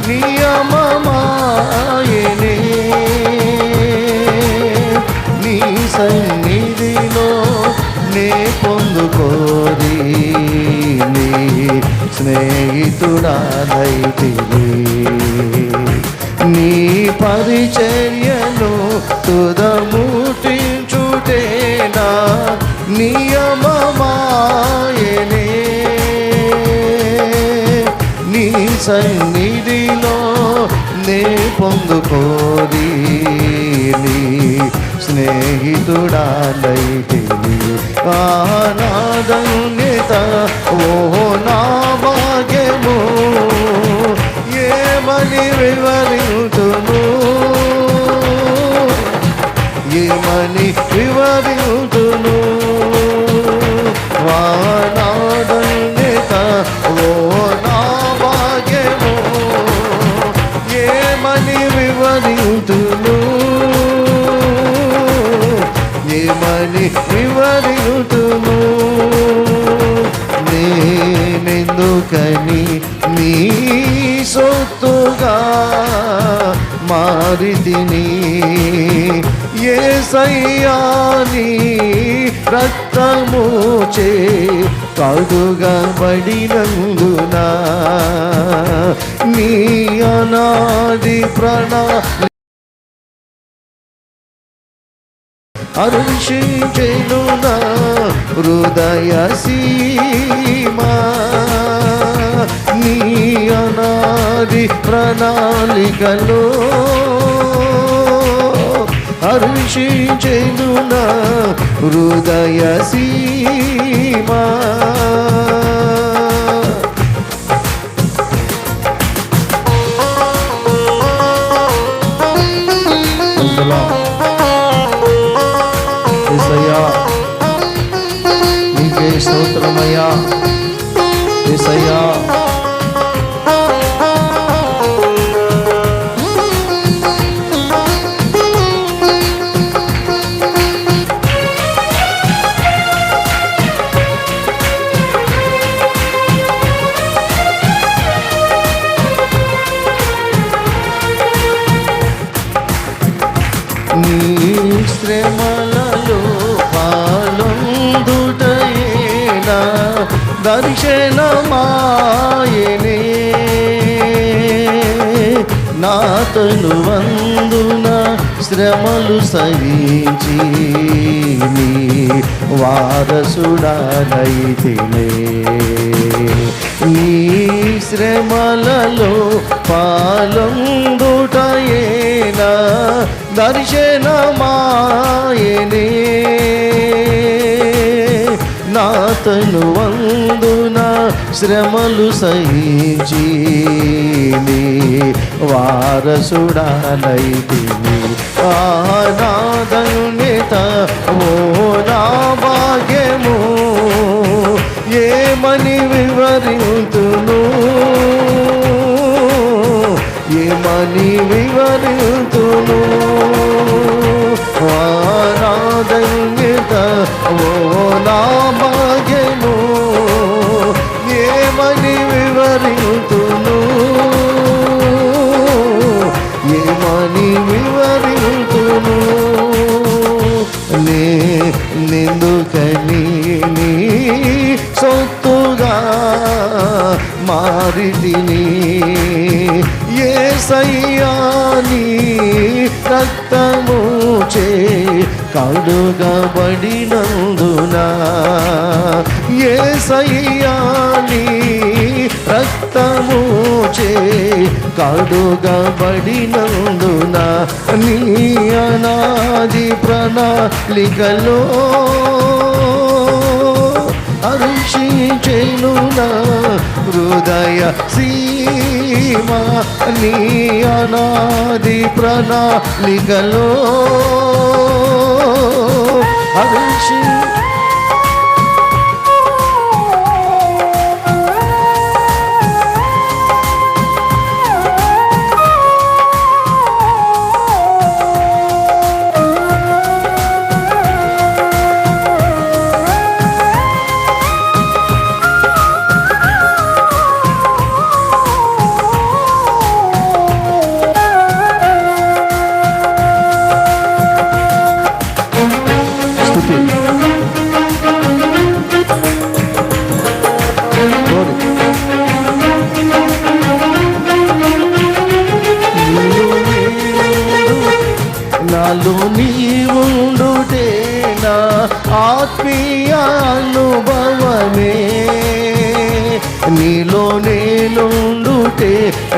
నియమమాయనే నీ సన్నిధిలో నే పొందుకోరి నీ స్నేహితుడానైతివి నీ పరిచర్యను తుదముటించుటేనా నియమమాయనే నీ సన్నిధిలో నే పొందుకోరి నీ స్నేహితుడానైతివి ఆనాదన్యత ఓ నా భాగ్యము ఏమని వివరింతును ఏమని వివరింతును ఆనాదన్యత ఓ నా భాగ్యము ఏమని వివరింతును ఏమని వివరింతును నేనెందుకని నీ సొత్తుగా మారితిని యేసయ్యా నీ రక్తము చే కడుగబడినందున నీ అనాది హర్షించెను నా హృదయ సీమా నీ అనాది ప్రణాళికలో హర్షించెను నా హృదయ సీమా నీకే స్తోత్రమయ్యా యేసయ్యా నీ శ్రమలలో పాలొందుటయేనా దర్శనమాయనే నాతను వందున శ్రమలు సహించి నీ వారసుడానైతినే నీ శ్రమలలో పాలొందుటయేనా దర్శనమాయనే నాతను వందున శ్రమలు సహించి నీ వారసుడానైతిని ఆనాదన్యత ఓ నా భాగ్యము ఏమని వివరింతును ఏమని వివరింతును ఆనాదన్యత ఓ నా భాగ్యము ఏమని వివరింతును ఏమని వివరింతును నేనెందుకని నీ సొత్తుగా మారితిని యేసయ్యా నీ రక్తము చే కడుగబడినందున యేసయ్యా నీ రక్తము చే కడుగబడినందున నీ అనాది ప్రణాళికలో హర్షించెను నా హృదయ సీమా నీ అనాది ప్రణాళికలో హర్షి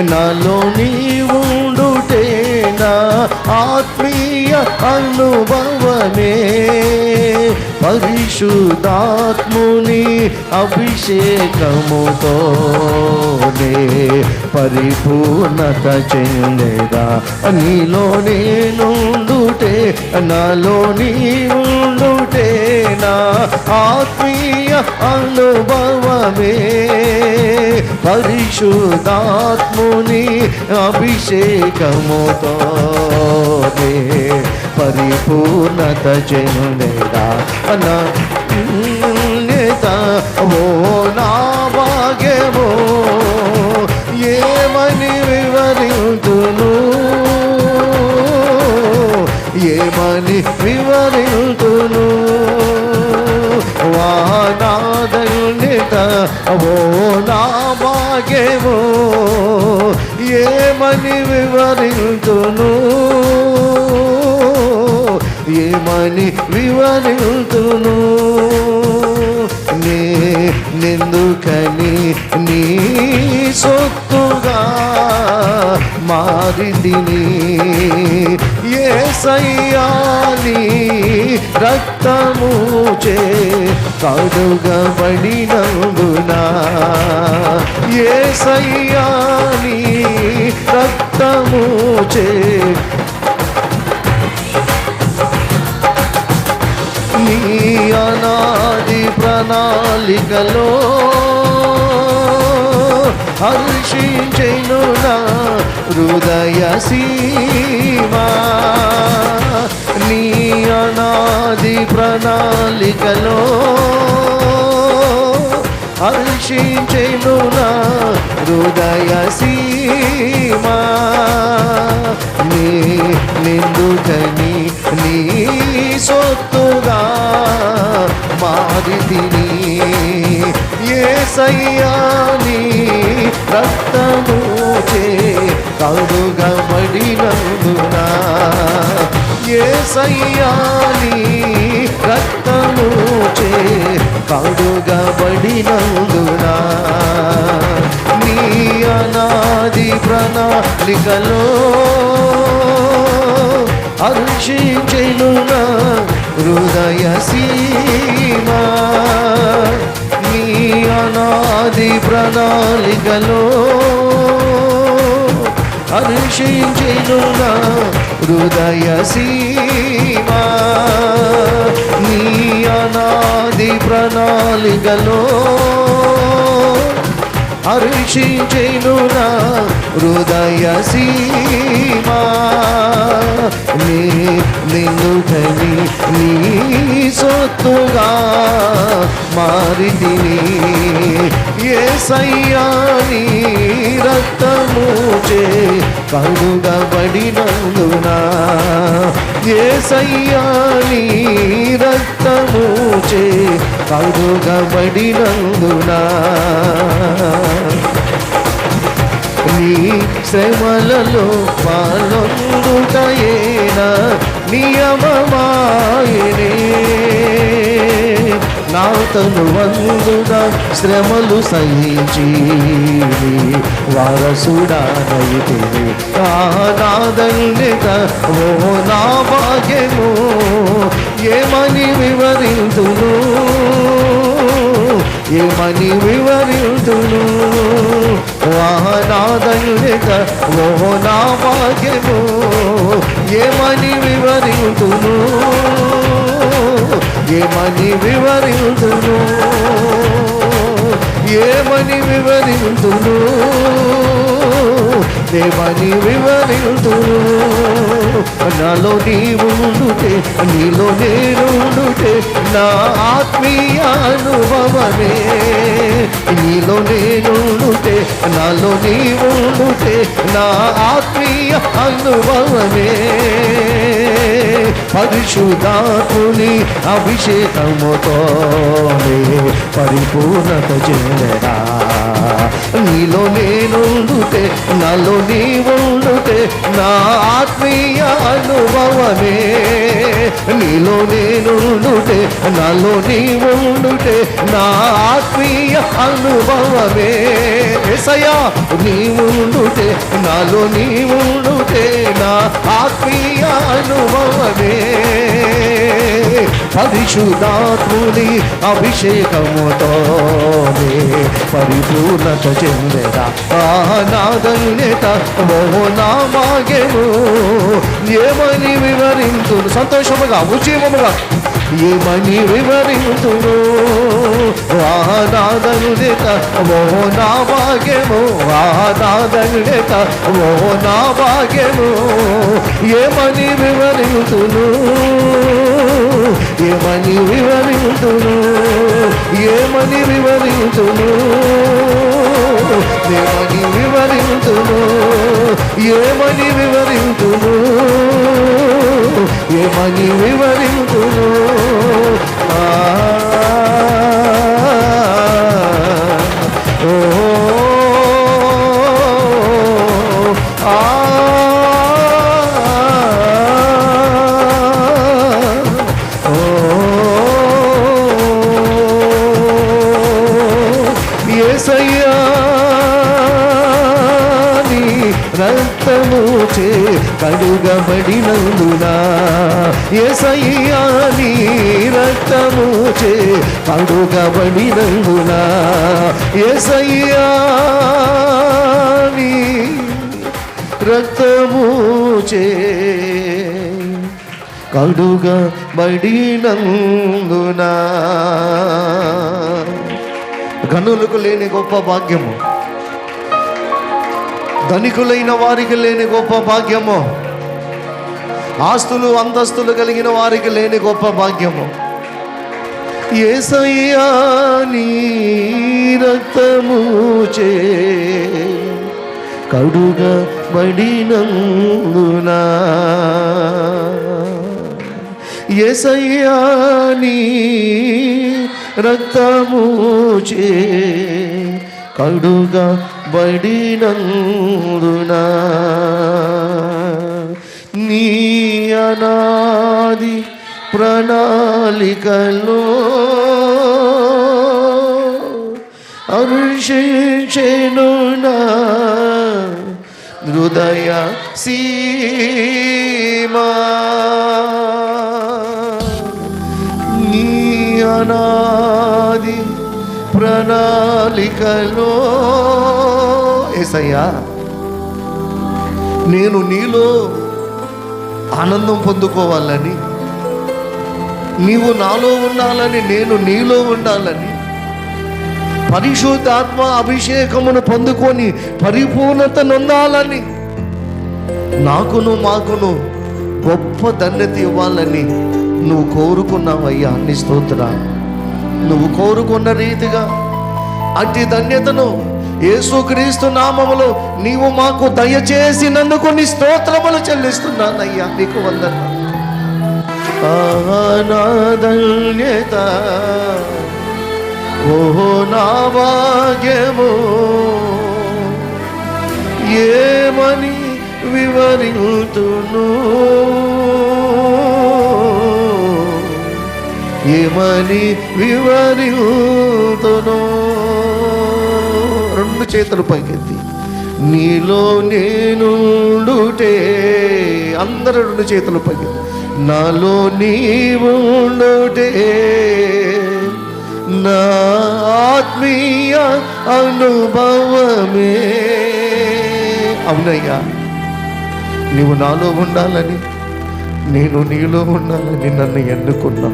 నాలో నీవుండుటే నా ఆత్మీయ అనుభవమే పరిశుద్ధాత్ముని అభిషేకముతోనే పరిపూర్ణత చెందేదా నీలో నేనుండుటే నాలో నీవుండుటే నా ఆత్మీయ అనుభవమే పరిశుద్ధాత్ముని అభిషేకముతోనే పరిపూర్ణత చెందేదా అన్యత ఓ నా భాగ్యమో ఏమని వివరింతును ఏమని వివరింతును వానాదన్యత ఓ నా భాగ్యమో ఏమని వివరింతును ఏమని వివరింతును నేనెందుకని నీ సొత్తుగా మారితిని యేసయ్యా నీ రక్తము చే కడుగబడినందునా యేసయ్యా నీ రక్తము చే నీ అనాది ప్రణాళికలో హర్షించెను నా హృదయ సీమా నీ అనాది ప్రణాళికలో హర్షించెను నా హృదయ సీమా నిందుకని నీ సొత్తుగా మారితిని యేసయ్యా నీ రక్తము చే కడుగబడినందునా యేసయ్యా నీ రక్తము చే కడుగబడినందునా నీ అనాది ప్రణాళికలో హర్షించెను నా హృదయ సీమా నీ అనాది ప్రణాళికలో హర్షించెను నా హృదయ సీమా నీ అనాది ప్రణాళికలో హర్షించెను నా హృదయ సీమా నిన్నుకని నీ సొత్తుగా మారితిని యేసయ్యా నీ రక్తము చే కడుగబడినందునా యేసయ్యా నీ రక్తము చే కడుగబడినందునా నీ శ్రమలలో పాల్గొందుటయేనా నియమమాయనే నా తను వందున శ్రమలు సహించి వారసుడానైతిని నాదండిత ఓ నా భాగ్యము ఏమని వివరింతును ఏమని వివరింతును వాహనాదండిత ఓ నా భాగ్యము ఏమని వివరింతును ఏమని వివరింతును ఏమని వివరింతును ఏమని వివరింతును నాలో నీవుండుటే నీలో నేనుండుటే నా ఆత్మీయ అనుభవమే నీలో నేనుండుటే నాలో నీవుండుటే నా ఆత్మీయ అనుభవమే పరిశుద్ధాత్ముని అభిషేకముతోనే పరిపూర్ణత చెందెనా నీలో నేనుండుటే నాలో నీవుండుటే నా ఆత్మీయ అనుభవమే. నీలో నేనుండుటే నాలో నీవుండుటే నా ఆత్మీయ అనుభవమే. యేసయ్యా నీవుండుటే నాలో నీవుండుటే నా ఆత్మీయ అనుభవమే. పరిశుద్ధాత్ముని అభిషేకముతోనే పరిపూర్ణత చెందెదా నాదన్యత మోహనామాగెను. ఏమని వివరింతును సంతోషముగా ఉచితముగా ఏమని వివరింతును నాదన్యత మోహనామాగెను. నాదన్యత మోహనామాగెను. ఏమని వివరింతును ఏమని వివరింతును ఏమని వివరింతును ఏమని వివరింతును ఏమని వివరింతును ఏమని వివరింతును. రక్తముచే కడుగబడినందున యేసయ్యా నీ రక్తముచే కడుగబడినందున యేసయ్యా నీ రక్తముచే కడుగబడినందున. గనులకు లేని గొప్ప భాగ్యము, ధనికులైన వారికి లేని గొప్ప భాగ్యము, ఆస్తులు అంతస్తులు కలిగిన వారికి లేని గొప్ప భాగ్యము. యేసయ్యా నీ రక్తముచే కడుగబడినందున యేసయ్యా నీ రక్తముచే కడుగబడినందున నీ అనాది ప్రణాళికలో హర్షించెను నా హృదయ సీమా. నీ అనాది ప్రణాళికలో యేసయ్యా నేను నీలో ఆనందం పొందుకోవాలని, నీవు నాలో ఉండాలని, నేను నీలో ఉండాలని, పరిశుద్ధాత్మ అభిషేకమును పొందుకొని పరిపూర్ణత నొందాలని, నాకును మాకును గొప్ప ధన్యత ఇవ్వాలని నువ్వు కోరుకున్నావయ్యా. నీ స్తోత్రాలు. నువ్వు కోరుకున్న రీతిగా అట్టి ధన్యతను యేసుక్రీస్తు నామములో నీవు మాకు దయచేసినందుకు నీ స్తోత్రములు చెల్లిస్తున్నానయ్యా. నీకు వందనాలు. నా ధన్యత ఓహో నా భాగ్యము ఏమని వివరింతును ఏమని వివరింతును. రెండు చేతులు పైకెత్తి నీలో నేనుండుటే, అందరూ రెండు చేతులు పైకెత్తి నాలో నీవుండుటే నా ఆత్మీయ అనుభవమే. అవునయ్యా, నీవు నాలో ఉండాలని, నేను నీలో ఉండాలని నన్ను ఎన్నుకున్నా.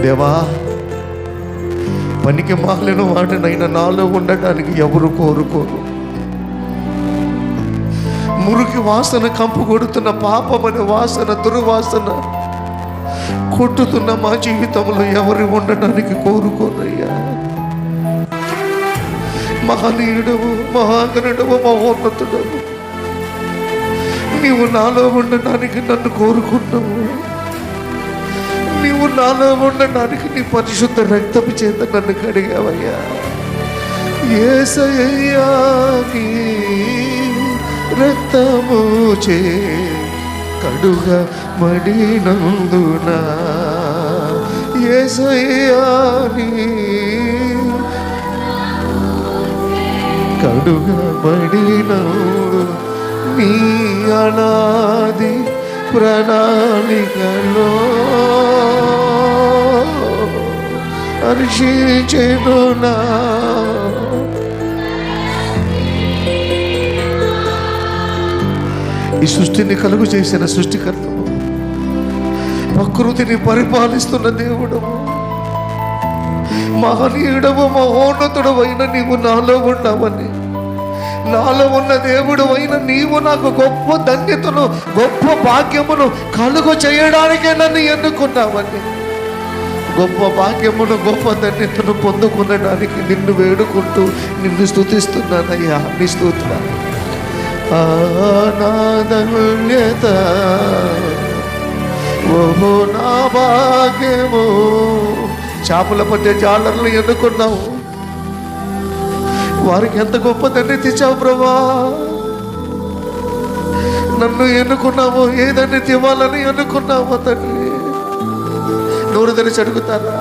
దేవా, పనికి మాలిన వాడినైనా నాలో ఉండడానికి ఎవరు కోరుకోరు. మురికి వాసన కంపు కొడుతున్న పాపమనే వాసన, దుర్వాసన కొట్టుతున్న మా జీవితంలో ఎవరు ఉండడానికి కోరుకోరయ్యా. మహనీయుడవు, మహాగణుడవు, మహోన్నతుడవు, నీవు నాలో ఉండడానికి నన్ను కోరుకున్నావు. నీవు నాలో ఉండడానికి నీ పరిశుద్ధ రక్తపు చేత నన్ను కడిగావయ్యా. యేసయ్యా నీ రక్తము చే కడుగబడినందున, యేసయ్యా నీ కడుగబడినందు నీ అనాది ప్రణాళికలో హర్షించెనునా. ఈ సృష్టిని కలుగు చేసిన సృష్టికర్తము, ప్రకృతిని పరిపాలిస్తున్న దేవుడము, మహనీయుడము, మహోన్నతుడు అయిన నీవు నాలో ఉన్నావని, నాలో ఉన్న దేవుడు అయిన నీవు నాకు గొప్ప ధన్యతను, గొప్ప భాగ్యమును కలుగు చేయడానికే నన్ను ఎన్నుకున్నావని, గొప్ప భాగ్యమును, గొప్ప ధన్యతను పొందుకునడానికి నిన్ను వేడుకుంటూ నిన్ను స్తుతిస్తున్నానయ్యా. నీ స్తోత్రాలు. నా ధన్యత, ఓహో నా భాగ్యము. చేపల పట్టే జాలర్లు ఎన్నుకున్నావు, వారికి ఎంత గొప్ప ధన్యత ఇచ్చావు ప్రభా. నన్ను ఎన్నుకున్నావు, ఏ ధన్యత ఇవ్వాలని ఎన్నుకున్నావు తండ్రి. నోరు తెరిచి అడుగుతారా,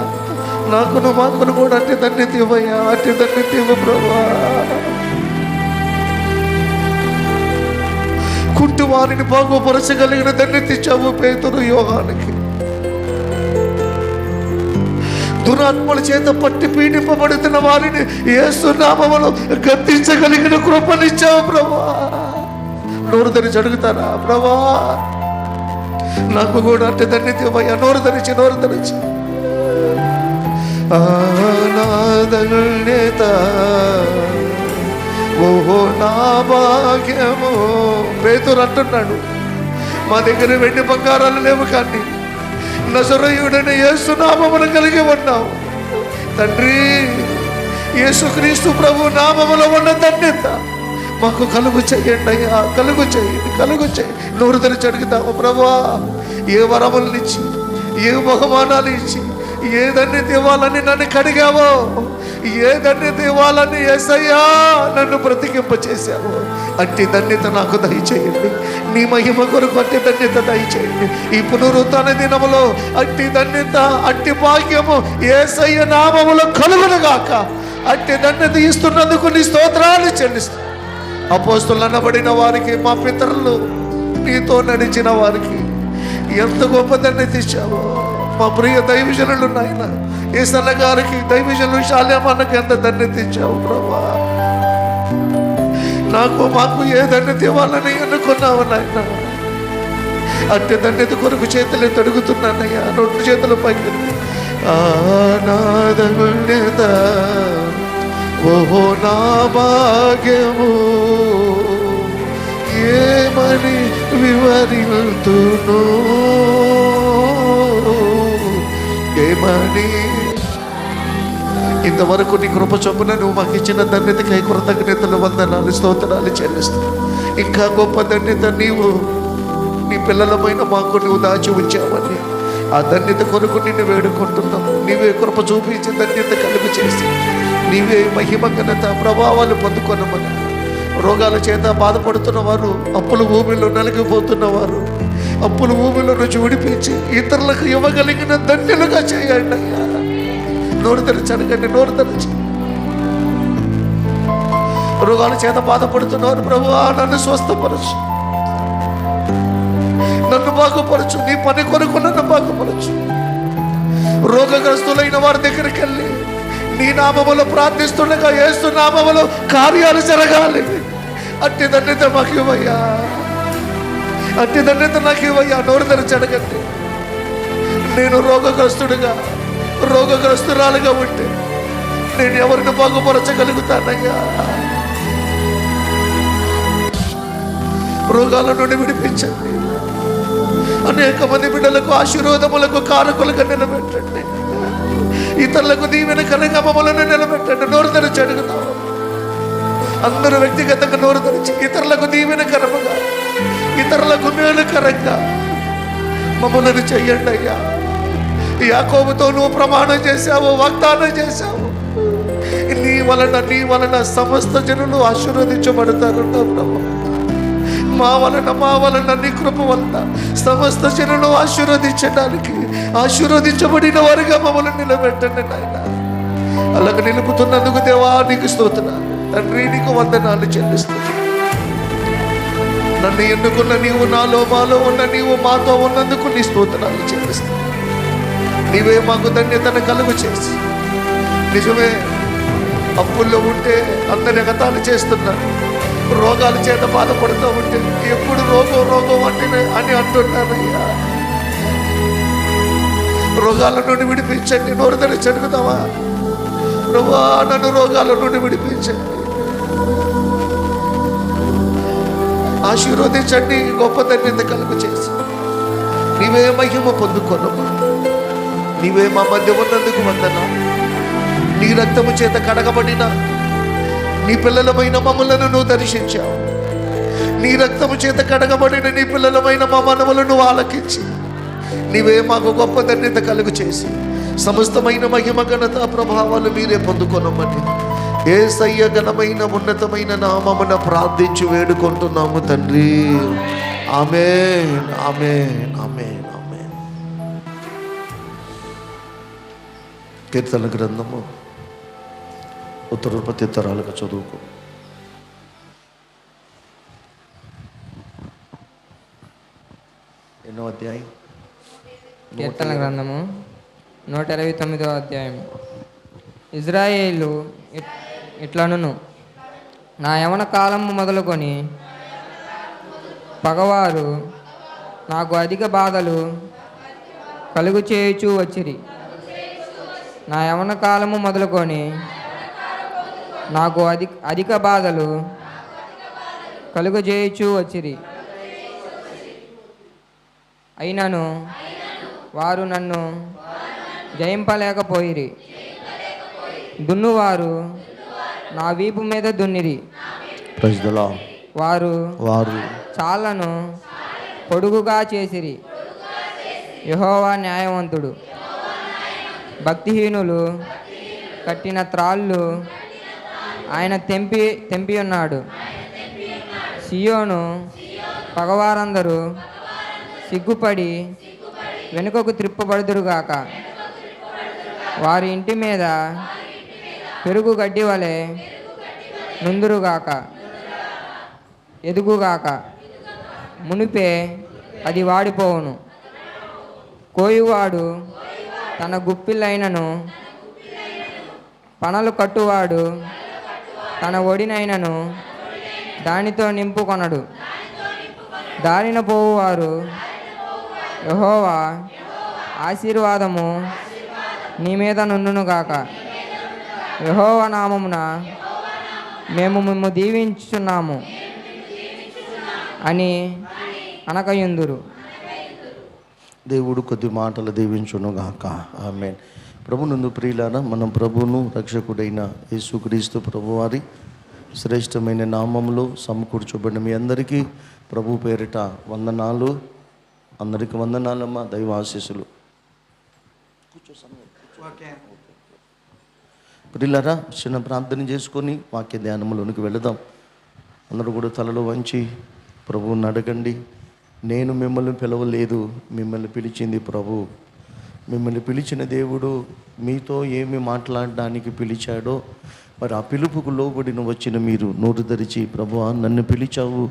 నాకును మాకును కూడా అట్టి ధన్యత ఇవ్వయ్యా, అట్టి ధన్యత ఇవ్వ ప్రభా. కుంటి వారిని బాగుపరచగలిగిన ధన్యత ఇచ్చావు పేతురు, యోహానికి. దురాత్మల చేత పట్టి పీడింపబడుతున్న వారిని యేసు నామములో గద్దించగలిగిన కృపనిచ్చావు ప్రభా. నోరు తెరిచి అడుగుతారా, ప్రభా నాకు కూడా అంటే ధన్యత ఇవ్వయ్యా. నోరు తెరిచి నా ధన్యత, ఓహో నా భాగ్యము. పేతురు అంటున్నాడు, మా దగ్గర వెండి బంగారాలు లేవు, కానీ నజరేయుడైన యేసు నామమును కలిగి ఉన్నావు తండ్రి. యేసుక్రీస్తు ప్రభు నామములో ఉన్న ధన్యత మాకు కలుగు చేయండి అయ్యా, కలుగు చేయి. నోరు తెరిచి అడుగుతాము ప్రభా. ఏ వరములను ఇచ్చి, ఏ బహుమానాలు ఇచ్చి, ఏ ధన్యత ఇవ్వాలని నన్ను కడిగావో, ఏ ధన్యత ఇవ్వాలని యేసయ్యా నన్ను బ్రతికింపచేశావు, అట్టి ధన్యత నాకు దయచేయండి. నీ మహిమ కొరకు అట్టి ధన్యత దయచేయండి. ఈ పునరుత్థాన దినములో అట్టి ధన్యత, అట్టి భాగ్యము యేసయ్య నామములో కలుగునుగాక. అట్టి ధన్యత ఇస్తున్నందుకు నీ స్తోత్రాలు చెల్లిస్తాను. అపోస్తులు అనబడిన వారికి, మా పితరులు నీతో నడిచిన వారికి ఎంత గొప్ప ధన్యత ఇచ్చావో. మా ప్రియ దైవజనులు నాయన యేసన్న గారికి, దైవజనులు శాల్యమన్నకి ఎంత ధన్యత ఇచ్చావు ప్రభా. నాకు మాకు ఏ ధన్యత ఇవ్వాలని ఎన్నుకున్నావు నాయన. అట్టి ధన్యత కొరకు చేతులు తడుగుతున్నానయ్యా. 2 చేతులు పైకి. నా ధన్యత, ఓహో నా భాగ్యము, ఏమని వివరిల్తును, ఏమని. ఇంతవరకు నీ కృప చొప్పున నువ్వు మాకు ఇచ్చిన ధన్యతకై కృతజ్ఞతలు, వందనాలు, స్తోత్రాలు చెల్లిస్తావు. ఇంకా గొప్ప ధన్యత నీవు నీ పిల్లలమైన మాకు నువ్వు దాచి ఉంచావని ఆ ధన్యత కొరకు నిన్ను వేడుకుంటున్నావు. నీవే కృప చూపించి ధన్యత కలుగు చేసి నీవే మహిమ ఘనత ప్రభావాలు పొందుకొనమని. రోగాల చేత బాధపడుతున్న వారు, అప్పుల భూమిలో నలిగిపోతున్నవారు, అప్పుల భూమిలో నుంచి విడిపించి ఇతరులకు ఇవ్వగలిగిన ధన్యులుగా చేయండి అయ్యా. నోరు తెరిచి అడగండి, నోరు తెరిచి. రోగాల చేత బాధపడుతున్నారు ప్రభువా, నన్ను స్వస్థపరచు, నన్ను బాగుపరచు, నీ పని కొరకు నన్ను బాగుపరచు. రోగగ్రస్తులైన వారి దగ్గరికి వెళ్ళి నీ నామములో ప్రార్థిస్తుండగా యేసు నామములో కార్యాలు జరగాలి. అట్టి ధన్యత మాకు ఇవ్వయ్యా, అట్టి ధన్యత నాకు ఇవ్వయ్యా. నోరు తెరిచి అడగండి. నేను రోగగ్రస్తురాలుగా ఉంటే నేను ఎవరిని బాగుపరచగలుగుతానయ్యా? రోగాల నుండి విడిపించండి. అనేక మంది బిడ్డలకు ఆశీర్వాదములకు కారకులుగా నిలబెట్టండి. ఇతరులకు దీవెనకరంగా మమ్మల్ని నిలబెట్టండి. నోరు తెరిచి అడుగుతాం. అందరూ వ్యక్తిగతంగా నోరు తెరిచి ఇతరులకు దీవెనకరముగా, ఇతరులకు మేలుకరంగా మమ్మల్ని చెయ్యండి అయ్యా. యాకోబుతో నువ్వు ప్రమాణం చేశావు, వాగ్దానం చేశావు. నీ వలన సమస్త జనులు ఆశీర్వదించబడతారు ప్రభు. మా వలన నీ కృప వలన సమస్త జనులు ఆశీర్వదించబడిన వారిగా మమ్మల్ని నిలబెట్టండి నాయన. అలాగ నిలుపుతున్నందుకు దేవా నీకు స్తోత్రాలు తండ్రి, నీకు వందనాలు చెల్లిస్తున్నాను. నన్ను ఎన్నుకున్న నీవు, నాలో మాలో ఉన్న నీవు మాతో ఉన్నందుకు నీ స్తోత్రాలు చెల్లిస్తున్నాను. నీవే మాకు ధన్యతను కలుగు చేసి, నిజమే అప్పుల్లో ఉంటే అందరు ఎగతాళి చేస్తున్నారు, రోగాల చేత బాధపడుతూ ఉంటే ఎప్పుడు రోగం అని అంటున్నారయ్యా. రోగాల నుండి విడిపించండి. నోరు తెరిచి అడుగుతావా? ప్రభువా, నన్ను రోగాల నుండి విడిపించండి, ఆశీర్వదించండి, గొప్ప ధన్యత కలుగు చేసి నీవే మహిమ పొందుకోనమ్మా. నీవే మా మధ్య ఉన్నందుకు వందనాలు. నీ రక్తము చేత కడగబడిన నీ పిల్లలమైన మమ్మలను నువ్వు దర్శించావు. నీ రక్తము చేత కడగబడిన నీ పిల్లలమైన మా మనవులను నువ్వు ఆలకించి నీవే మాకు గొప్ప ధన్యత కలుగు చేసి సమస్తమైన మహిమ ఘనత ప్రభావాలు మీరే పొందుకొనమని యేసయ్య ఘనమైన ఉన్నతమైన నామమున ప్రార్థించి వేడుకుంటున్నాము తండ్రి. ఆమేన్, ఆమేన్, ఆమేన్, ఆమేన్. కీర్తన గ్రంథము ఉత్తరోపత్యుత్తరాలుగా చదువుకో. ఎన్నో అధ్యాయం? కీర్తన గ్రంథము 129వ అధ్యాయం. ఇజ్రాయేలు ఇట్లనును, నా యవన కాలము మొదలుకొని పగవారు నాకు అధిక బాధలు కలుగు చేయుచూ వచ్చిరి. నా యవన కాలము మొదలుకొని నాకు అధిక బాధలు కలుగు చేయుచూ వచ్చిరి. అయినను వారు నన్ను జయింపలేకపోయిరి. దున్నువారు నా వీపు మీద దున్నిరి. వారు చాలను పొడుగుగా చేసిరి. యెహోవా న్యాయవంతుడు. భక్తిహీనులు కట్టిన త్రాళ్ళు ఆయన తెంపి ఉన్నాడు. సియోను పగవారందరూ సిగ్గుపడి వెనుకకు త్రిప్పబడుదురుగాక. వారి ఇంటి మీద పెరుగు గడ్డి వలె నుందురుగాక, ఎదుగుగాక. మునిపే అది వాడిపోవును. కోయువాడు తన గుప్పిలైనను, పనలు కట్టువాడు తన ఒడినైనను దానితో నింపుకొనడు. దారిన పోవువారు యెహోవా ఆశీర్వాదము నీ మీద నుండునుగాక. యెహోవా నామమున మేము మిమ్ము దీవించుచున్నాము అని అనకయుందురు. దేవుడు కొద్ది మాటలు దీవించునుగాక. ఆమేన్. ప్రభునందు ప్రియులారా, మనం ప్రభువును రక్షకుడైన యేసుక్రీస్తు ప్రభువారి శ్రేష్టమైన నామములో సమకూర్చబడిన మీ అందరికీ ప్రభు పేరిట వందనాలు. అందరికీ వందనాలమ్మా. దైవ ఆశీస్సులు. ప్రియులారా, చిన్న ప్రార్థన చేసుకొని వాక్య ధ్యానంలోనికి వెళదాం. అందరూ కూడా తలలో వంచి ప్రభువుని అడగండి. నేను మిమ్మల్ని పిలవలేదు, మిమ్మల్ని పిలిచింది ప్రభు. మిమ్మల్ని పిలిచిన దేవుడు మీతో ఏమి మాట్లాడడానికి పిలిచాడో మరి ఆ పిలుపుకు లోబడిన వచ్చిన మీరు నోరు తెరిచి, ప్రభువా నన్ను పిలిచావు,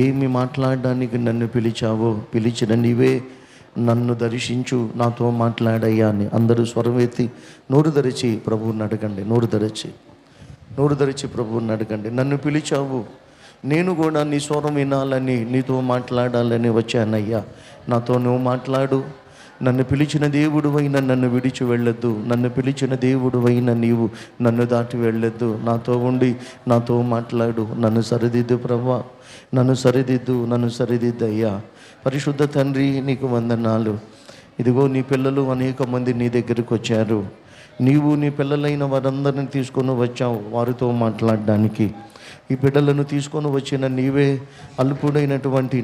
ఏమి మాట్లాడడానికి నన్ను పిలిచావో, పిలిచిన నీవే నన్ను దర్శించు, నాతో మాట్లాడయ్యా అని అందరూ స్వరమెత్తి నోరు తెరిచి ప్రభువుని అడగండి. నోరు తెరిచి ప్రభువుని అడగండి. నన్ను పిలిచావు, నేను కూడా నీ స్వరం వినాలని, నీతో మాట్లాడాలని వచ్చానయ్యా. నాతో నువ్వు మాట్లాడు. నన్ను పిలిచిన దేవుడు అయినా నన్ను విడిచి వెళ్ళొద్దు. నన్ను పిలిచిన దేవుడు అయినా నీవు నన్ను దాటి వెళ్ళొద్దు. నాతో ఉండి నాతో మాట్లాడు. నన్ను సరిదిద్దు ప్రభువా, నన్ను సరిదిద్దు అయ్యా. పరిశుద్ధ తండ్రి, నీకు వందనాలు. ఇదిగో నీ పిల్లలు అనేక మంది నీ దగ్గరికి వచ్చారు. నీవు నీ పిల్లలైన వారందరిని తీసుకొని వచ్చావు వారితో మాట్లాడడానికి. ఈ బిడ్డలను తీసుకొని వచ్చిన నీవే అల్పుడైనటువంటి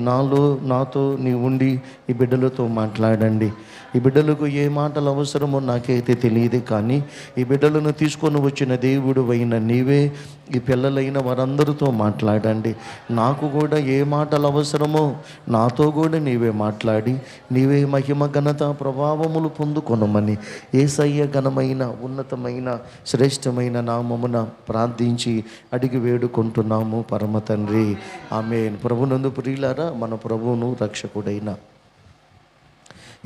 నాతో నీ ఉండి ఈ బిడ్డలతో మాట్లాడండి. ఈ బిడ్డలకు ఏ మాటలు అవసరమో నాకైతే తెలియదు, కానీ ఈ బిడ్డలను తీసుకొని వచ్చిన దేవుడు అయిన నీవే ఈ పిల్లలైన వారందరితో మాట్లాడండి. నాకు కూడా ఏ మాటలు అవసరమో నాతో కూడా నీవే మాట్లాడి నీవే మహిమ ఘనత ప్రభావములు పొందుకొనమని యేసయ్య ఘనమైన ఉన్నతమైన శ్రేష్టమైన నామమున ప్రార్థించి అడిగి వేడుకుంటున్నాము పరమ తండ్రి, ఆమేన్. ప్రభునందు ప్రియులారా, మన ప్రభువును రక్షకుడైన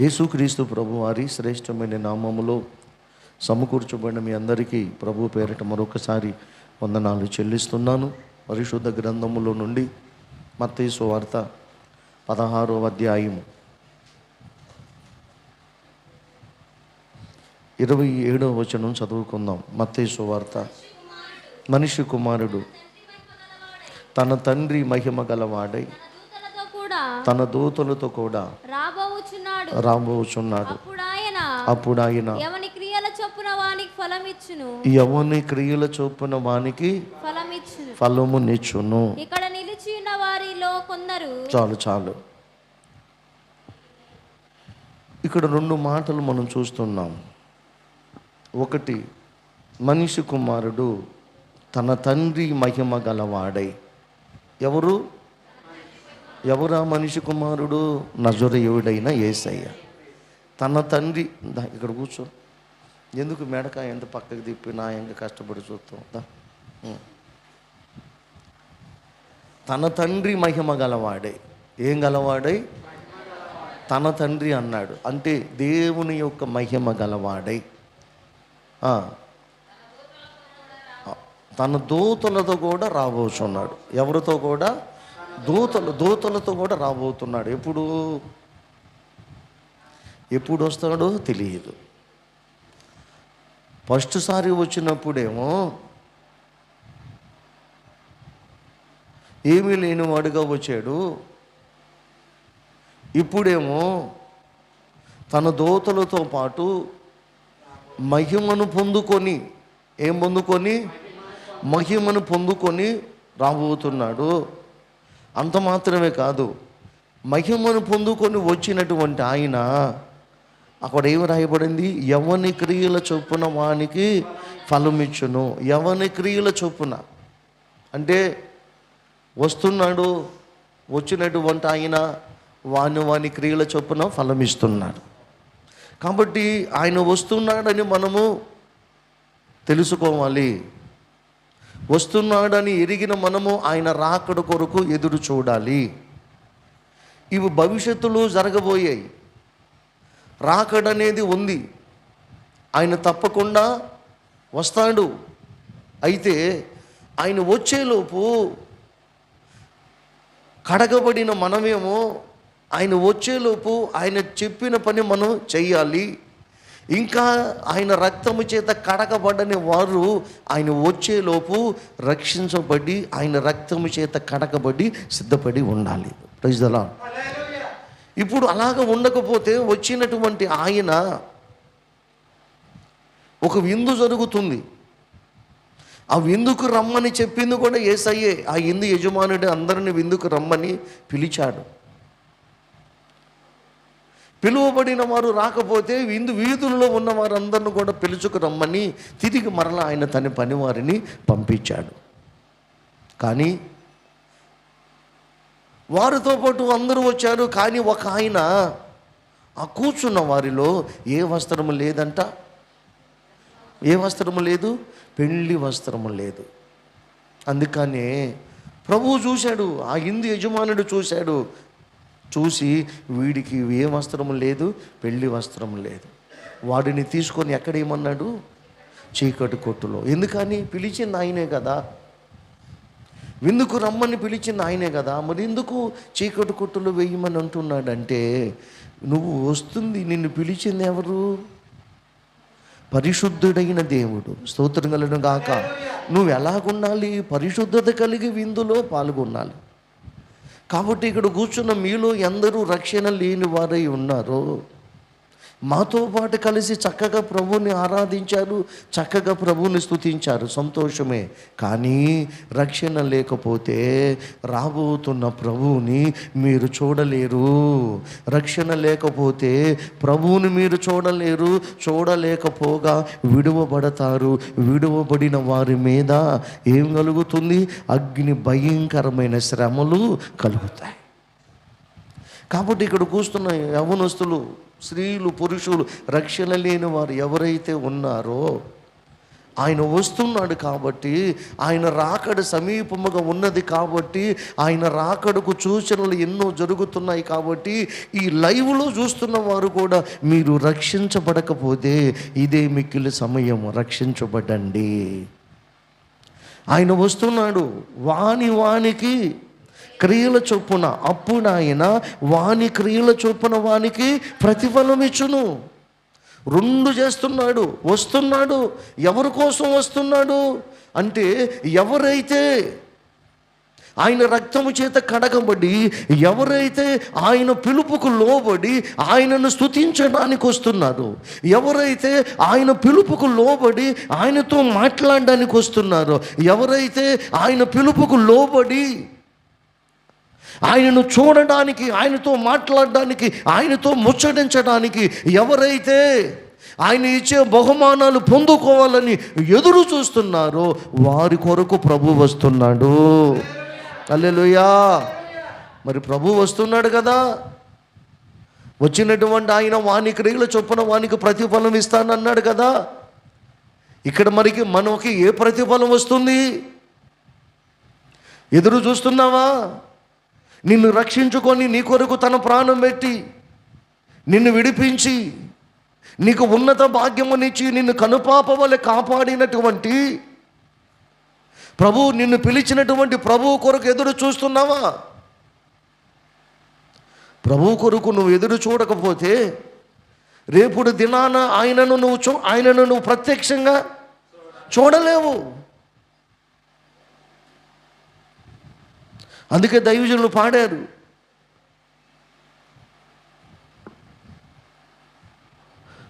యేసుక్రీస్తు ప్రభు వారి శ్రేష్టమైన నామములో సమకూర్చబడిన మీ అందరికీ ప్రభు పేరిట మరొకసారి వందనాలు చెల్లిస్తున్నాను. పరిశుద్ధ గ్రంథములో నుండి మత్తయి సువార్త 16వ అధ్యాయము 27వ వచనం చదువుకుందాం. మత్తయి సువార్త. మనిషి కుమారుడు తన తండ్రి మహిమ గలవాడై తన దూతలతో కూడా రాబోచున్నాడు. అప్పుడు ఆయన ఎవని క్రియల చొప్పున వానికి ఫలము నిచ్చును. ఇక్కడ నిలిచి ఉన్న వారిలో కొందరు చాలు. ఇక్కడ 2 మాటలు మనం చూస్తున్నాం. ఒకటి, మనిషి కుమారుడు తన తండ్రి మహిమ గలవాడై. ఎవరా మనిషి కుమారుడు? నజరేయుడైన యేసయ్య. తన తండ్రి, ఇక్కడ కూర్చో, ఎందుకు మెడకాయ ఎంత పక్కకి తిప్పి నా ఎంత కష్టపడి చూస్తాం. తన తండ్రి మహిమ గలవాడై. ఏం గలవాడై? తన తండ్రి అన్నాడు అంటే దేవుని యొక్క మహిమ గలవాడై తన దూతలతో కూడా రాబోతున్నాడు. ఎవరితో కూడా? దూతలతో కూడా రాబోతున్నాడు. ఎప్పుడు వస్తాడో తెలియదు. ఫస్ట్ సారి వచ్చినప్పుడేమో ఏమీ లేనివాడుగా వచ్చాడు. ఇప్పుడేమో తన దూతలతో పాటు మహిమను పొందుకొని మహిమను పొందుకొని రాబోతున్నాడు. అంత మాత్రమే కాదు, మహిమను పొందుకొని వచ్చినటువంటి ఆయన అక్కడ ఏమి రాయబడింది? ఎవని క్రియల చొప్పున వానికి ఫలమిచ్చును. ఎవని క్రియల చొప్పున అంటే వచ్చినటువంటి ఆయన వాని క్రియల చొప్పున ఫలమిస్తున్నాడు. కాబట్టి ఆయన వస్తున్నాడని మనము తెలుసుకోవాలి. వస్తున్నాడని ఎరిగిన మనము ఆయన రాకడ కొరకు ఎదురు చూడాలి. ఇవి భవిష్యత్తులో జరగబోయాయి. రాకడనేది ఉంది, ఆయన తప్పకుండా వస్తాడు. అయితే ఆయన వచ్చేలోపు కడగబడిన మనమేమో ఆయన వచ్చేలోపు ఆయన చెప్పిన పని మనం చెయ్యాలి. ఇంకా ఆయన రక్తము చేత కడగబడని వారు ఆయన వచ్చేలోపు రక్షించబడి ఆయన రక్తము చేత కడగబడి సిద్ధపడి ఉండాలి. Praise the Lord. ఇప్పుడు అలాగ ఉండకపోతే వచ్చినటువంటి ఆయన ఒక విందు జరుగుతుంది. ఆ విందుకు రమ్మని చెప్పింది కూడా యేసయ్యే. ఆ విందు యజమానుడు అందరిని విందుకు రమ్మని పిలిచాడు. పిలువబడిన వారు రాకపోతే విందు వీధుల్లో ఉన్న వారందరిని కూడా పిలుచుకు రమ్మని తిరిగి మరలా ఆయన తన పని వారిని పంపించాడు. కానీ వారితో పాటు అందరూ వచ్చారు. కానీ ఒక ఆయన ఆ కూర్చున్న వారిలో ఏ వస్త్రము లేదంట. ఏ వస్త్రము లేదు? పెళ్లి వస్త్రము లేదు. అందుకనే ప్రభువు చూశాడు, ఆ ఇందు యజమానుడు చూశాడు. చూసి వీడికి ఏ వస్త్రము లేదు, పెళ్లి వస్త్రము లేదు. వాడిని తీసుకొని ఎక్కడేమన్నాడు? చీకటి కొట్టులో. ఎందుకని? పిలిచింది ఆయనే కదా, విందుకు రమ్మని పిలిచింది ఆయనే కదా. మరి ఎందుకు చీకటి కొట్టులో వేయమని అంటున్నాడంటే, నువ్వు వస్తుంది, నిన్ను పిలిచింది ఎవరు? పరిశుద్ధుడైన దేవుడు. స్తోత్రం కలుగును గాక. నువ్వు ఎలాగుండాలి? పరిశుద్ధత కలిగి విందులో పాల్గొనాలి. కాబట్టి ఇక్కడ కూర్చున్న మీలో ఎందరూ రక్షణ లేని వారై ఉన్నారో, మాతో పాటు కలిసి చక్కగా ప్రభువుని ఆరాధించారు, చక్కగా ప్రభువుని స్తుతించారు, సంతోషమే. కానీ రక్షణ లేకపోతే రాబోతున్న ప్రభువుని మీరు చూడలేరు. రక్షణ లేకపోతే ప్రభువుని మీరు చూడలేరు. చూడలేకపోగా విడువబడతారు. విడువబడిన వారి మీద ఏం కలుగుతుంది? అగ్ని భయంకరమైన శ్రమలు కలుగుతాయి. కాబట్టి ఇక్కడ కూస్తున్న యవ్వనస్తులు, స్త్రీలు, పురుషులు, రక్షణ లేని వారు ఎవరైతే ఉన్నారో, ఆయన వస్తున్నాడు కాబట్టి, ఆయన రాకడ సమీపముగా ఉన్నది కాబట్టి, ఆయన రాకడకు సూచనలు ఎన్నో జరుగుతున్నాయి కాబట్టి, ఈ లైవ్లో చూస్తున్న వారు కూడా మీరు రక్షించబడకపోతే ఇదే మిక్కిలి సమయం, రక్షించబడండి. ఆయన వస్తున్నాడు, వానికి క్రియల చొప్పున, అప్పుడు ఆయన వాని క్రియల చొప్పున వానికి ప్రతిఫలం ఇచ్చును. రెండు చేస్తున్నాడు, వస్తున్నాడు. ఎవరి కోసం వస్తున్నాడు అంటే, ఎవరైతే ఆయన రక్తము చేత కడగబడి, ఎవరైతే ఆయన పిలుపుకు లోబడి ఆయనను స్తుతించడానికి వస్తున్నారు, ఎవరైతే ఆయన పిలుపుకు లోబడి ఆయనతో మాట్లాడడానికి వస్తున్నారో, ఎవరైతే ఆయన పిలుపుకు లోబడి ఆయనను చూడడానికి, ఆయనతో మాట్లాడడానికి, ఆయనతో ముచ్చటించడానికి, ఎవరైతే ఆయన ఇచ్చే బహుమానాలు పొందుకోవాలని ఎదురు చూస్తున్నారో వారి కొరకు ప్రభు వస్తున్నాడు. హల్లెలూయా. మరి ప్రభు వస్తున్నాడు కదా, వచ్చినటువంటి ఆయన వాని క్రియల చొప్పున వానికి ప్రతిఫలం ఇస్తానన్నాడు కదా. ఇక్కడ మనకి ఏ ప్రతిఫలం వస్తుంది? ఎదురు చూస్తున్నావా? నిన్ను రక్షించుకొని నీ కొరకు తన ప్రాణం పెట్టి నిన్ను విడిపించి నీకు ఉన్నత భాగ్యమునిచ్చి నిన్ను కనుపాప వలె కాపాడినటువంటి ప్రభు, నిన్ను పిలిచినటువంటి ప్రభువు కొరకు ఎదురు చూస్తున్నావా? ప్రభువు కొరకు నువ్వు ఎదురు చూడకపోతే రేపుడు దినాన ఆయనను నువ్వు ప్రత్యక్షంగా చూడలేవు. అందుకే దైవజనులు పాడారు,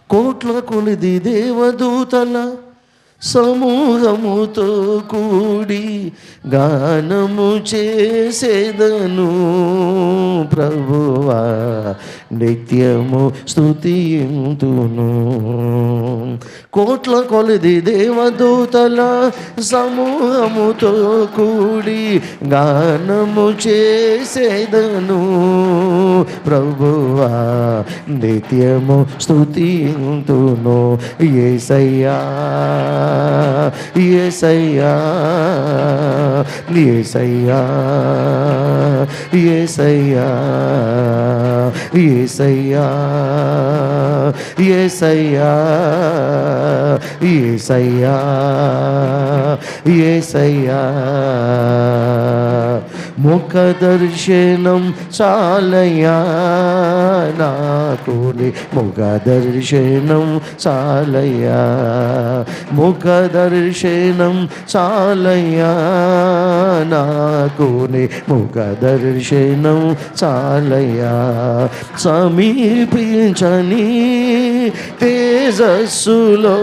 కోట్ల కొలిది దేవదూతల సమూహముతో కూడి గానము చేసేదను ప్రభువా, నిత్యము స్తుతింతును. కోట్ల కొలిది దేవదూతల సమూహముతో కూడి గానము చేసేదను ప్రభువా, నిత్యము స్తుతింతును. యేసయ్యా, యేసయ్యా, యేసయ్యా, యేసయ్యా, యేసయ్యా, యేసయ్యా, యేసయ్యా, యేసయ్యా. ముఖ దర్శనం చాలయ్యా నాకు, ముఖ దర్శనం చాలయ్యా, ముఖ దర్శనం చాలయ్యా నాకు, ముఖ దర్శనం చాలయ్యా. సమీపించని తేజస్సులో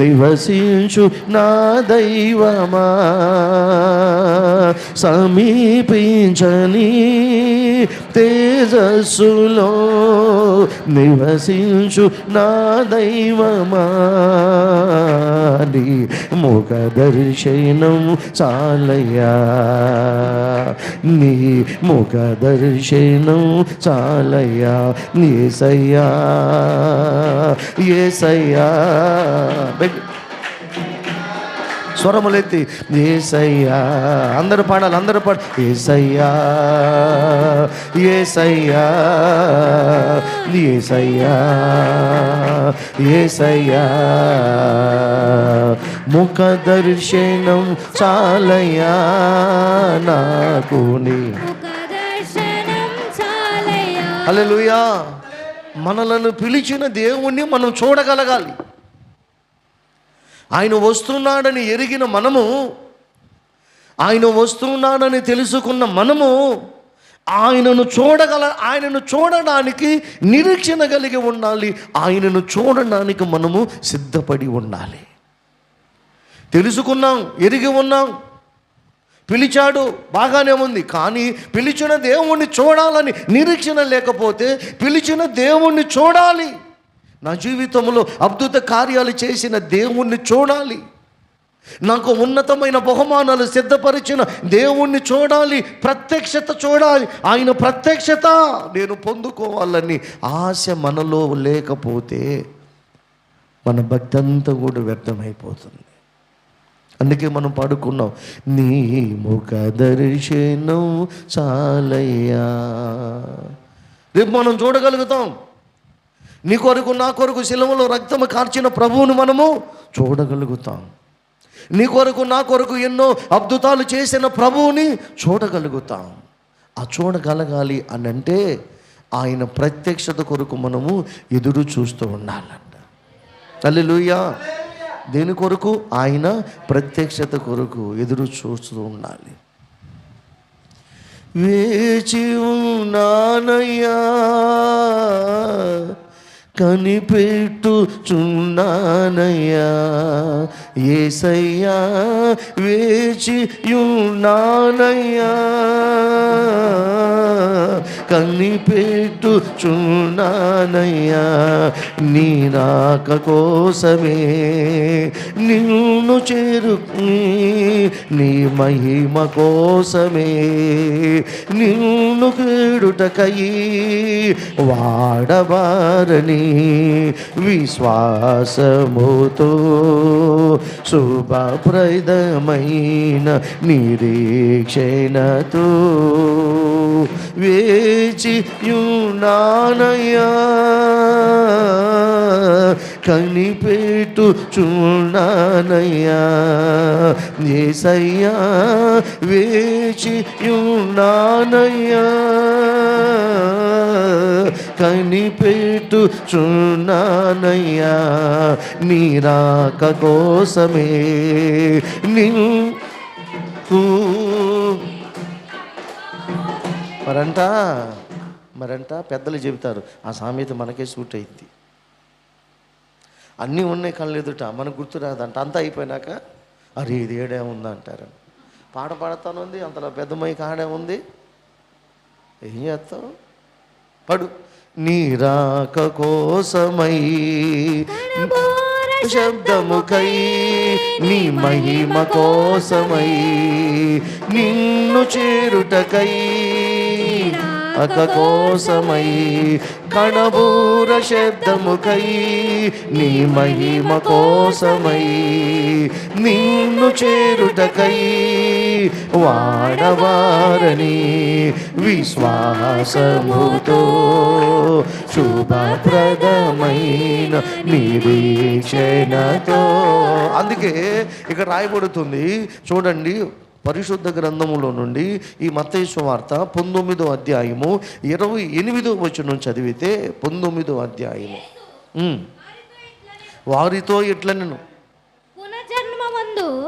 నివసించు నా దైవమా, సమీపించని తేజస్సులో నివసించు నా దైవమా, నీ ముఖ దర్శనం చాలయ్యా, నీ ముఖ దర్శనం చాలయ్యా. యేసయ్యా, యేసయ్యా, స్వరములెత్తి యేసయ్యా, అందరూ పాడాలి, అందరూ పాడాలి. యేసయ్యా, యేసయ్యా, యేసయ్యా, యేసయ్యా. ముఖ దర్శనం చాలయ్యా నాకు, నీ హల్లెలూయా. మనలను పిలిచిన దేవుణ్ణి మనం చూడగలగాలి. ఆయన వస్తున్నాడని ఎరిగిన మనము, ఆయన వస్తున్నాడని తెలుసుకున్న మనము ఆయనను చూడడానికి నిరీక్షణ కలిగి ఉండాలి. ఆయనను చూడడానికి మనము సిద్ధపడి ఉండాలి. తెలుసుకున్నాం, ఎరిగి ఉన్నాం, పిలిచాడు, బాగానే ఉంది. కానీ పిలిచిన దేవుణ్ణి చూడాలని నిరీక్షణ లేకపోతే, పిలిచిన దేవుణ్ణి చూడాలి, నా జీవితంలో అద్భుత కార్యాలు చేసిన దేవుణ్ణి చూడాలి, నాకు ఉన్నతమైన బహుమానాలు సిద్ధపరిచిన దేవుణ్ణి చూడాలి, ప్రత్యక్షత చూడాలి. ఆయన ప్రత్యక్షత నేను పొందుకోవాలని ఆశ మనలో లేకపోతే మన భక్తి అంతా కూడా వ్యర్థమైపోతుంది. అందుకే మనం పాడుకున్నాం, నీ ముఖ దర్శనం చాలయ్యా. రేపు మనం చూడగలుగుతాం. నీ కొరకు నా కొరకు శిలువలో రక్తము కార్చిన ప్రభువును మనము చూడగలుగుతాం. నీ కొరకు నా కొరకు ఎన్నో అద్భుతాలు చేసిన ప్రభువుని చూడగలుగుతాం. ఆ చూడగలగాలి అని అంటే ఆయన ప్రత్యక్షత కొరకు మనము ఎదురు చూస్తూ ఉండాలంట. హల్లెలూయా. దేని కొరకు? ఆయన ప్రత్యక్షత కొరకు ఎదురు చూస్తూ ఉండాలి. వేచి ఉన్నానయ్యా, కనిపెట్టుచున్నానయ్యా, యేసయ్యా వేచి ఉన్నానయ్యా, కనిపెట్టుచున్నానయ్యా, నీ రాక కోసమే నిన్ను చేరుకుని, నీ మహిమ కోసమే నిన్ను కేడుటకై వాడబారని విశ్వాసముతో శుభప్రదమైన నిరీక్షణతో వేచి యున్నానయ్యా, కనిపెట్టుచున్నానయ్యా, యేసయ్యా వేచి యున్నానయ్యా, కనిపెట్టుచున్నానయ్యా, నీ రాక కోసమే మరంట పెద్దలు చెబుతారు, ఆ సామెత మనకే సూట్ అయింది. అన్నీ ఉన్నాయి కళ్ళు ఎదుట, మనకు గుర్తు రాదంట. అంతా అయిపోయినాక అరే ఇది ఏడే ఉందా అంటారు. పాట పాడుతానుంది, అంతలో పెద్ద మైకి ఆడే ఉంది, ఏం చేస్తావు? పడు. నీ రాక కోసమై శబ్దముకై, నీ మహిమ కోసమై నిన్ను చేరుటకై అక కోసమై, కణబూర శబ్దముకై నీ మహిమ కోసమై నిన్ను చేరుటకై వాడవారని విశ్వాసముతో శుభప్రదమైన నిరీక్షణతో. అందుకే ఇక్కడ రాయబడుతుంది చూడండి, పరిశుద్ధ గ్రంథములో నుండి ఈ మత్తయి సువార్త 19వ అధ్యాయము 28వ వచనం చదివితే, 19వ అధ్యాయము, వారితో ఇట్లనెను,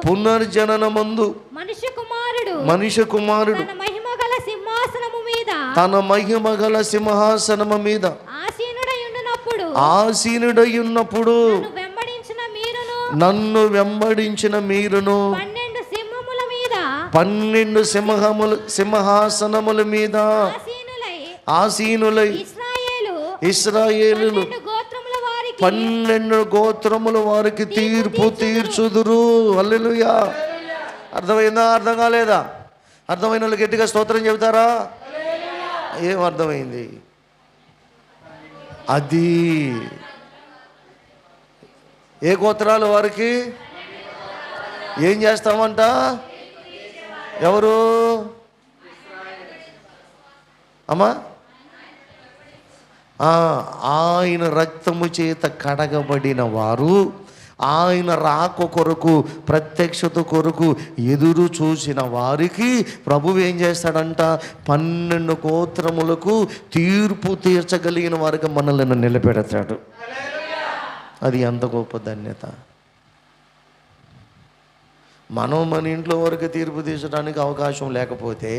పునర్జననమందు మనిషి కుమారుడు తన మహిమ గల సింహాసనము మీద ఆసీనుడయున్నప్పుడు నన్ను వెంబడించిన మీరును 12 సింహాసనముల మీద ఆసీనులై ఇశ్రాయేలులు 12 గోత్రముల వారికి తీర్పు తీర్చుదురు. హల్లెలూయా. అర్థమైందా? అర్థం కాలేదా? అర్థమైన వాళ్ళు గట్టిగా స్తోత్రం చెబుతారా? ఏం అర్థమైంది? అది ఏ గోత్రాలు వారికి ఏం చేస్తామంట? ఎవరు అమ్మా? ఆయన రక్తము చేత కడగబడిన వారు, ఆయన రాక కొరకు ప్రత్యక్షత కొరకు ఎదురు చూసిన వారికి ప్రభువు ఏం చేస్తాడంట? 12 గోత్రములకు తీర్పు తీర్చగలిగిన వారికి మనల్ని నిలబెడతాడు. అది ఎంత గొప్ప ధన్యత! మనం మన ఇంట్లో వరకు తీర్పు తీర్చడానికి అవకాశం లేకపోతే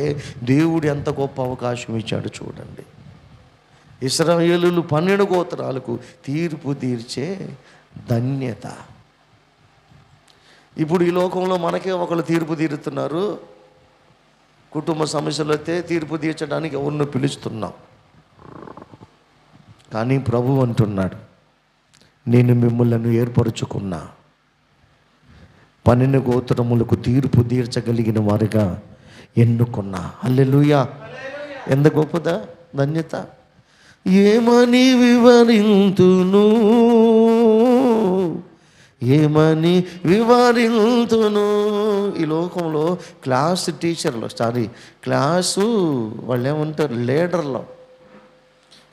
దేవుడు ఎంత గొప్ప అవకాశం ఇచ్చాడు చూడండి. ఇశ్రాయేలులు 12 గోత్రాలకు తీర్పు తీర్చే ధన్యత. ఇప్పుడు ఈ లోకంలో మనకే ఒకళ్ళు తీర్పు తీరుతున్నారు. కుటుంబ సమస్యలు వస్తే తీర్పు తీర్చడానికి ఎవరినో పిలుస్తున్నాం. కానీ ప్రభు అంటున్నాడు, నేను మిమ్మల్ని ఏర్పరచుకున్నా, 12 గోత్రములకు తీర్పు తీర్చగలిగిన వారిగా ఎన్నుకున్నా. హల్లెలూయా! ఎంత గొప్పదా ధన్యత. ఏమని వివరింతును, ఏమని వివరింతును. ఈ లోకంలో క్లాసు టీచర్లు క్లాసు వాళ్ళు ఏమంటారు, లీడర్లు.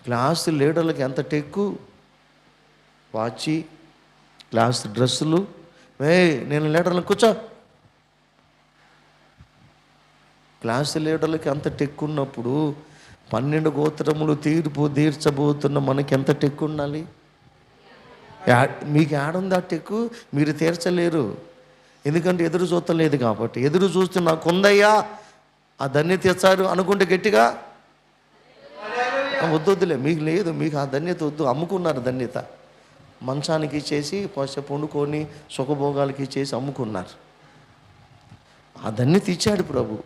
క్లాసు లీడర్లకి ఎంత టెక్కు, వాచి, క్లాస్ డ్రెస్సులు. నేను లీడర్లను కూర్చో. క్లాసు లీడర్లకి అంత టెక్కు ఉన్నప్పుడు 12 గోత్రములు తీర్పు తీర్చబోతున్న మనకి ఎంత టెక్కు ఉండాలి? మీకు ఏడుంది ఆ టెక్కు? మీరు తీర్చలేరు, ఎందుకంటే ఎదురు చూస్తలేదు కాబట్టి. ఎదురు చూస్తే నాకు ఉందయ్యా ఆ ధన్యత ఇచ్చారు అనుకుంటే గట్టిగా వద్దులే, మీకు లేదు, మీకు ఆ ధన్యత వద్దు. అమ్ముకున్నారు ధన్యత. మంచానికి ఇచ్చేసి వండుకొని సుఖభోగాలకి ఇచ్చేసి అమ్ముకున్నారు. ఆ ధన్యత ఇచ్చాడు ప్రభు.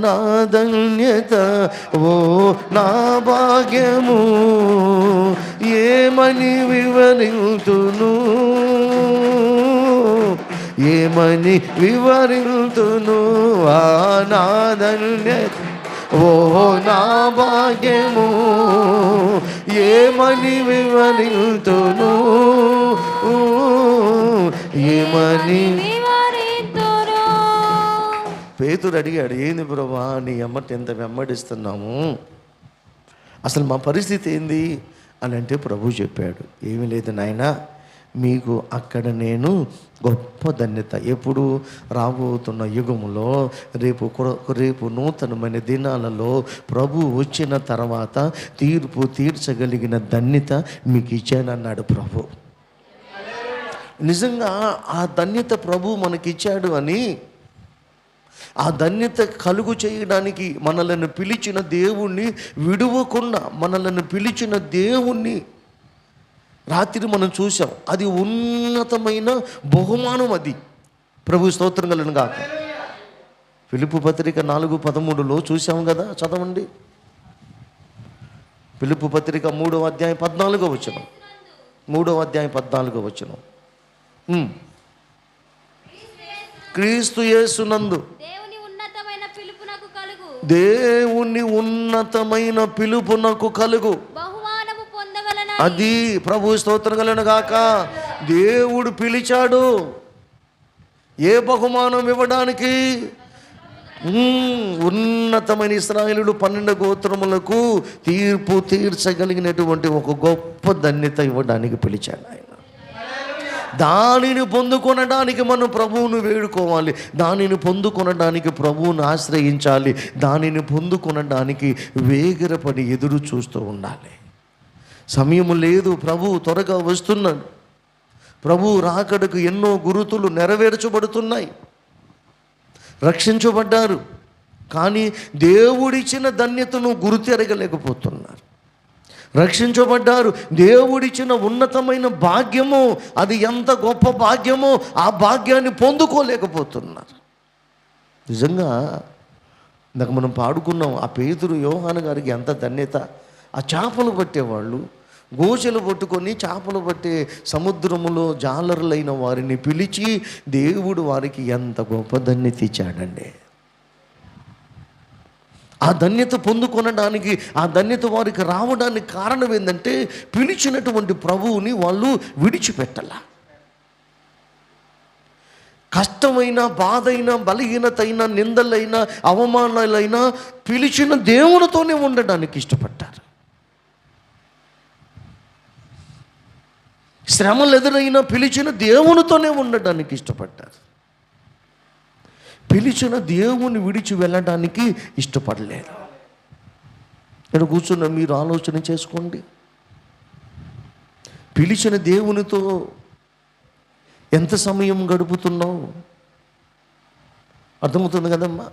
నా ధన్యత ఓ నా భాగ్యము, ఏమని వివరింతును, ఏమని వివరింతును. నా ధన్యత ఓ నా భాగ్యము, ఏమని వివరింతును, ఏమని. పేతురు అడిగాడు, ఏంది ప్రభా నీ అమ్మట ఎంత వెంబడిస్తున్నాము, అసలు మా పరిస్థితి ఏంది అని అంటే ప్రభు చెప్పాడు, ఏమీ లేదు నాయనా, మీకు అక్కడ నేను గొప్ప ధన్యత. ఎప్పుడు రాబోతున్న యుగములో రేపు నూతనమైన దినాలలో ప్రభు వచ్చిన తర్వాత తీర్పు తీర్చగలిగిన ధన్యత మీకు ఇచ్చానన్నాడు ప్రభు. నిజంగా ఆ ధన్యత ప్రభు మనకిచ్చాడు అని, ఆ ధన్యత కలుగు చేయడానికి మనలను పిలిచిన దేవుణ్ణి విడువకుండా మనలను పిలిచిన దేవుణ్ణి రాత్రి మనం చూసాం. అది ఉన్నతమైన బహుమానం. అది ప్రభు స్తోత్రం కలను గాక. ఫిలిప్పు పత్రిక 4:13 చూసాం కదా, చదవండి. ఫిలిప్పు పత్రిక 3వ అధ్యాయం 14వ వచనం. 3వ అధ్యాయం 14వ వచనం. క్రీస్తు యేసునందు దేవుని ఉన్నతమైన పిలుపునకు కలుగు. అది ప్రభు స్తోత్రం కలను గాక. దేవుడు పిలిచాడు. ఏ బహుమానం ఇవ్వడానికి? ఉన్నతమైన ఇశ్రాయేలులు 12 గోత్రములకు తీర్పు తీర్చగలిగినటువంటి ఒక గొప్ప ధన్యత ఇవ్వడానికి పిలిచాడు ఆయన. దానిని పొందుకొనడానికి మనం ప్రభువును వేడుకోవాలి. దానిని పొందుకొనడానికి ప్రభువును ఆశ్రయించాలి. దానిని పొందుకొనడానికి వేగిరపడి ఎదురు చూస్తూ ఉండాలి. సమయము లేదు, ప్రభు త్వరగా వస్తున్నాడు. ప్రభు రాకడకు ఎన్నో గురుతులు నెరవేర్చబడుతున్నాయి. రక్షించబడ్డారు, కానీ దేవుడిచ్చిన ధన్యతను గుర్తెరగలేకపోతున్నారు. రక్షించబడ్డారు, దేవుడిచ్చిన ఉన్నతమైన భాగ్యము, అది ఎంత గొప్ప భాగ్యమో ఆ భాగ్యాన్ని పొందుకోలేకపోతున్నారు. నిజంగా ఇందాక మనం పాడుకున్నాం, ఆ పేతురు యోహాను గారికి ఎంత ధన్యత. ఆ చేపలు పట్టేవాళ్ళు గోచెలు పట్టుకొని చేపలు పట్టే సముద్రములో జాలరులైన వారిని పిలిచి దేవుడు వారికి ఎంత గొప్ప ధన్యత ఇచ్చాడండి. ఆ ధన్యత పొందుకొనడానికి, ఆ ధన్యత వారికి రావడానికి కారణం ఏంటంటే పిలిచినటువంటి ప్రభువుని వాళ్ళు విడిచిపెట్టాల. కష్టమైన, బాధైన, బలహీనతైన, నిందలైన, అవమానాలైనా పిలిచిన దేవునితోనే ఉండడానికి ఇష్టపడ్డారు. శ్రమలు ఎదురైనా పిలిచిన దేవునితోనే ఉండడానికి ఇష్టపడ్డారు. పిలిచిన దేవుని విడిచి వెళ్ళడానికి ఇష్టపడలేదు. నేను కూర్చున్న మీరు ఆలోచన చేసుకోండి. పిలిచిన దేవునితో ఎంత సమయం గడుపుతున్నావు? అర్థమవుతుంది కదమ్మా?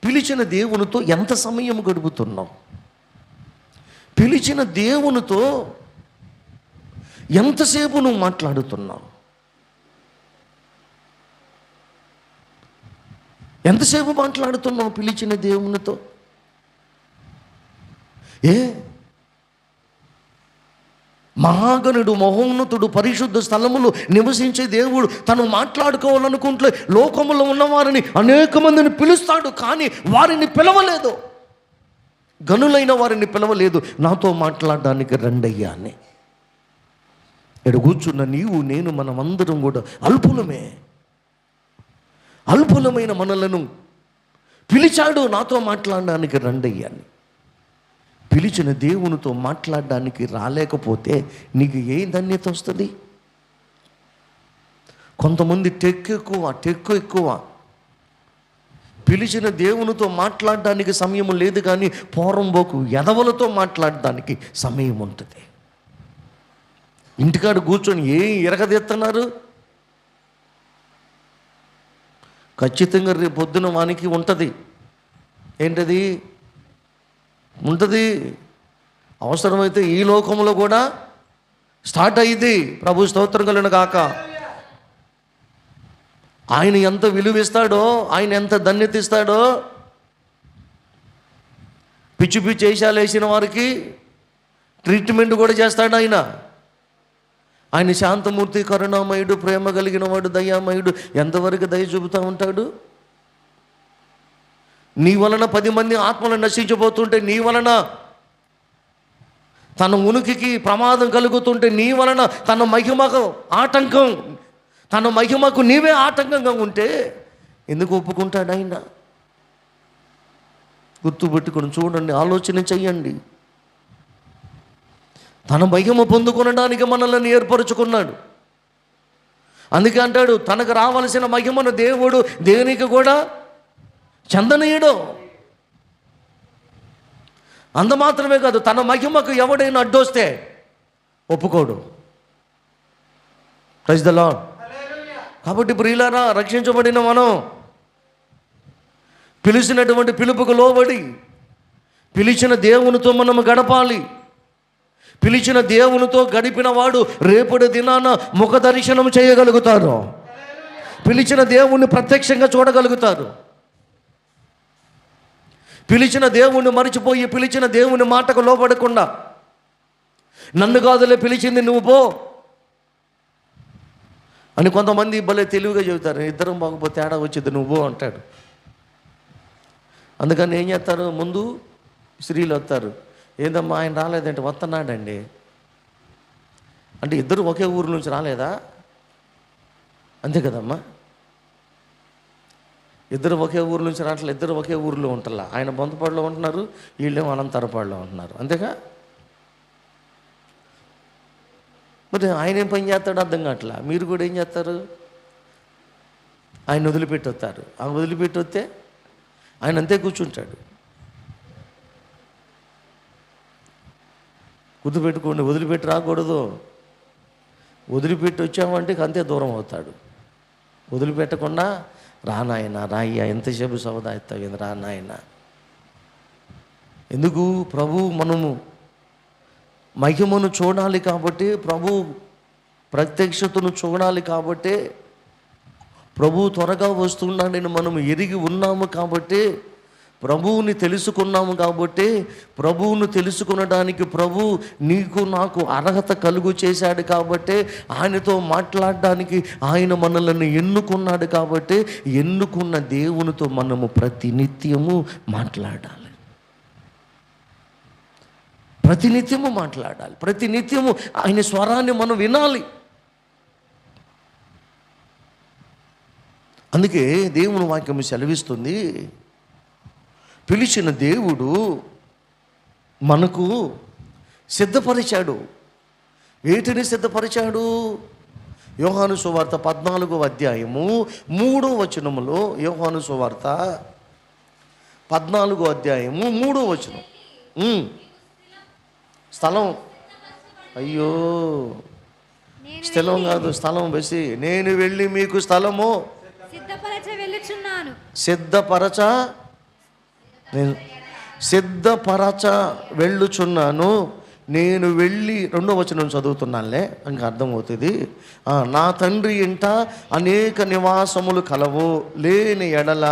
పిలిచిన దేవునితో ఎంత సమయం గడుపుతున్నావు? పిలిచిన దేవునితో ఎంతసేపు నువ్వు మాట్లాడుతున్నావు? ఎంతసేపు మాట్లాడుతున్నావు పిలిచిన దేవునితో? మహాగణుడు, మహోన్నతుడు, పరిశుద్ధ స్థలములు నివసించే దేవుడు తను మాట్లాడుకోవాలనుకుంటే లోకములో ఉన్నవారిని అనేక మందిని పిలుస్తాడు, కానీ వారిని పిలవలేదు. గనులైన వారిని పిలవలేదు. నాతో మాట్లాడడానికి రండయ్యా అని. ఇక్కడ కూర్చున్న నీవు, నేను, మనమందరం కూడా అల్పులమే. అల్పులమైన మనలను పిలిచాడు నాతో మాట్లాడడానికి రండయ్యా అని. పిలిచిన దేవునితో మాట్లాడడానికి రాలేకపోతే నీకు ఏ ధన్యత వస్తుంది? కొంతమంది టెక్కు ఎక్కువ. పిలిచిన దేవునితో మాట్లాడడానికి సమయం లేదు, కానీ పోరంబోకు ఎదవలతో మాట్లాడడానికి సమయం ఉంటుంది. ఇంటికాడ కూర్చొని ఏం ఎరగదెత్తన్నారు? ఖచ్చితంగా రేపు పొద్దున వానికి ఉంటుంది. ఏంటది? ఉంటుంది. అవసరమైతే ఈ లోకంలో కూడా స్టార్ట్ అయ్యింది. ప్రభు స్తోత్రం కలుగును గాక. ఆయన ఎంత విలువ ఇస్తాడో, ఆయన ఎంత ధన్యత ఇస్తాడో, పిచ్చి పిచ్చి వేషాలు వేసిన వారికి ట్రీట్మెంట్ కూడా చేస్తాడు ఆయన. ఆయన శాంతమూర్తి, కరుణామయుడు, ప్రేమ కలిగిన వాడు, దయామయుడు. ఎంతవరకు దయ చూపుతూ ఉంటాడు? నీ వలన 10 మంది ఆత్మలు నశించబోతుంటే, నీ వలన తన ఉనికికి ప్రమాదం కలుగుతుంటే, నీ వలన తన మహిమకు ఆటంకం, తన మహిమకు నీవే ఆటంకంగా ఉంటే ఎందుకు ఒప్పుకుంటాడు ఆయన? గుర్తుపెట్టుకొని చూడండి, ఆలోచన చెయ్యండి. తన మహిమ పొందుకొనడానికి మనల్ని ఏర్పరచుకున్నాడు. అందుకే అంటాడు, తనకు రావలసిన మహిమను దేవుడు దేనికి కూడా చెందనీయడు. అంత మాత్రమే కాదు, తన మహిమకు ఎవడైనా అడ్డొస్తే ఒప్పుకోడు. Praise the Lord. కాబట్టి ప్రియులారా, రక్షించబడిన మనం పిలిచినటువంటి పిలుపుకు లోబడి పిలిచిన దేవునితో మనం గడపాలి. పిలిచిన దేవునితో గడిపిన వాడు రేపటి దినాన ముఖ దర్శనం చేయగలుగుతారు. పిలిచిన దేవుణ్ణి ప్రత్యక్షంగా చూడగలుగుతారు. పిలిచిన దేవుణ్ణి మరిచిపోయి పిలిచిన దేవుని మాటకు లోబడకుండా, నన్ను కాదులే పిలిచింది నువ్వు పో అని కొంతమంది భలే తెలివిగా చెబుతారు. ఇద్దరం బాగుపోతే తేడా వచ్చింది, నువ్వు పో అంటాడు. అందుకని ఏం చేస్తారు? ముందు స్త్రీలు వస్తారు. ఏందమ్మా ఆయన రాలేదంటే, వస్తున్నాడండి అంటే ఇద్దరు ఒకే ఊరు నుంచి రాలేదా? అంతే కదమ్మా. ఇద్దరు ఒకే ఊరు నుంచి రావట్లేదు, ఇద్దరు ఒకే ఊరిలో ఉంటలా. ఆయన బొంతపాడులో ఉంటున్నారు, వీళ్ళేమో అనంతరపాడులో ఉంటున్నారు. అంతేగా? మరి ఆయన ఏం పని చేస్తాడు అర్థం కావట్లా. మీరు కూడా ఏం చేస్తారు? ఆయన వదిలిపెట్టి వస్తారు. ఆ వదిలిపెట్టి వస్తే ఆయన అంతే కూర్చుంటాడు. గుర్తుపెట్టుకోండి, వదిలిపెట్టి రాకూడదు. వదిలిపెట్టి వచ్చామంటే అంతే దూరం అవుతాడు. వదిలిపెట్టకుండా రానాయన రాయ్యా, ఎంతసేపు సవదా ఎత్తావు, రానాయన. ఎందుకు? ప్రభు మనము మహిమను చూడాలి కాబట్టి, ప్రభు ప్రత్యక్షతను చూడాలి కాబట్టి, ప్రభు త్వరగా వస్తున్నాడని మనం ఎరిగి ఉన్నాము కాబట్టి, ప్రభువుని తెలుసుకున్నాము కాబట్టి, ప్రభువును తెలుసుకునడానికి ప్రభు నీకు నాకు అర్హత కలుగు చేశాడు కాబట్టి, ఆయనతో మాట్లాడడానికి ఆయన మనల్ని ఎన్నుకున్నాడు కాబట్టి, ఎన్నుకున్న దేవునితో మనము ప్రతినిత్యము మాట్లాడాలి. ప్రతినిత్యము మాట్లాడాలి. ప్రతినిత్యము ఆయన స్వరాన్ని మనం వినాలి. అందుకే దేవుని వాక్యము సెలవిస్తుంది, పిలిచిన దేవుడు మనకు సిద్ధపరిచాడు. వేటిని సిద్ధపరిచాడు? యోహాను సువార్త 14వ అధ్యాయము 3వ వచనములో, యోహాను సువార్త 14వ అధ్యాయము 3వ వచనం. స్థలం, అయ్యో స్థలం కాదు, స్థలం బసి. నేను వెళ్ళి మీకు స్థలము సిద్ధపరచ నేను సిద్ధపరచ వెళ్ళుచున్నాను. నేను వెళ్ళి 2వ వచనం చదువుతున్నానులే, ఇంకా అర్థమవుతుంది. నా తండ్రి ఇంట అనేక నివాసములు కలవు, లేని ఎడల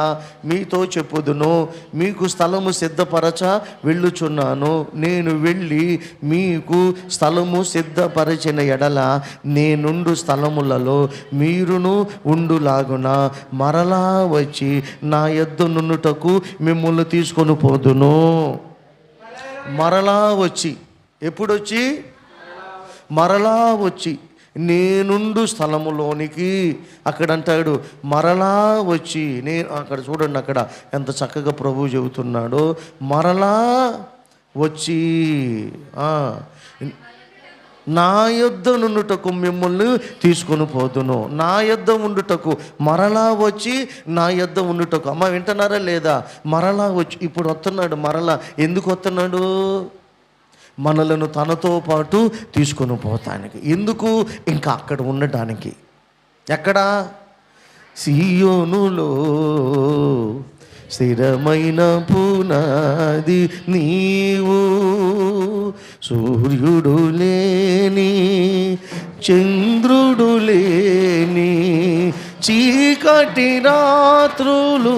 మీతో చెప్పుదును. మీకు స్థలము సిద్ధపరచ వెళ్ళుచున్నాను. నేను వెళ్ళి మీకు స్థలము సిద్ధపరచిన ఎడల నేనుండు స్థలములలో మీరును ఉండులాగున మరలా వచ్చి నా యొద్ద నుండుటకు మిమ్మల్ని తీసుకొని పోదును. మరలా వచ్చి, ఎప్పుడొచ్చి? మరలా వచ్చి నేనుండు స్థలములోనికి. అక్కడ అంటాడు మరలా వచ్చి. అక్కడ చూడండి, అక్కడ ఎంత చక్కగా ప్రభువు చెబుతున్నాడో. మరలా వచ్చి నా యొద్ద నుండుటకు మిమ్మల్ని తీసుకొని పోదును. నా యొద్ద ఉండుటకు, మరలా వచ్చి నా యొద్ద ఉండుటకు. అమ్మ వింటున్నారా లేదా? మరలా వచ్చి ఇప్పుడు వస్తున్నాడు. మరలా ఎందుకు వస్తున్నాడు? మనలను తనతో పాటు తీసుకొని పోతానికి. ఎందుకు? ఇంకా అక్కడ ఉండటానికి. ఎక్కడ? సీయోనులో స్థిరమైన పునాది నీవు, సూర్యుడు లేని చంద్రుడు లేని చీకటి రాత్రులు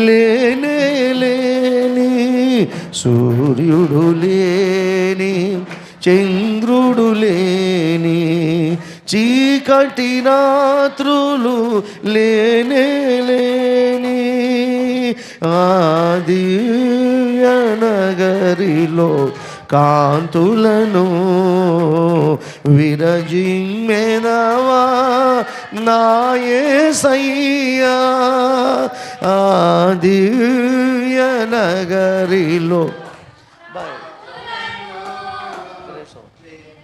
లేనే లేని, సూర్యుడు లేని చంద్రుడు లేని చీకటి రాత్రులు లేనే లేని దివ్య నగరిలో కాంతులను విరజిమ్మెదవా నా యేసయ్యా. దివ్య నగరిలో.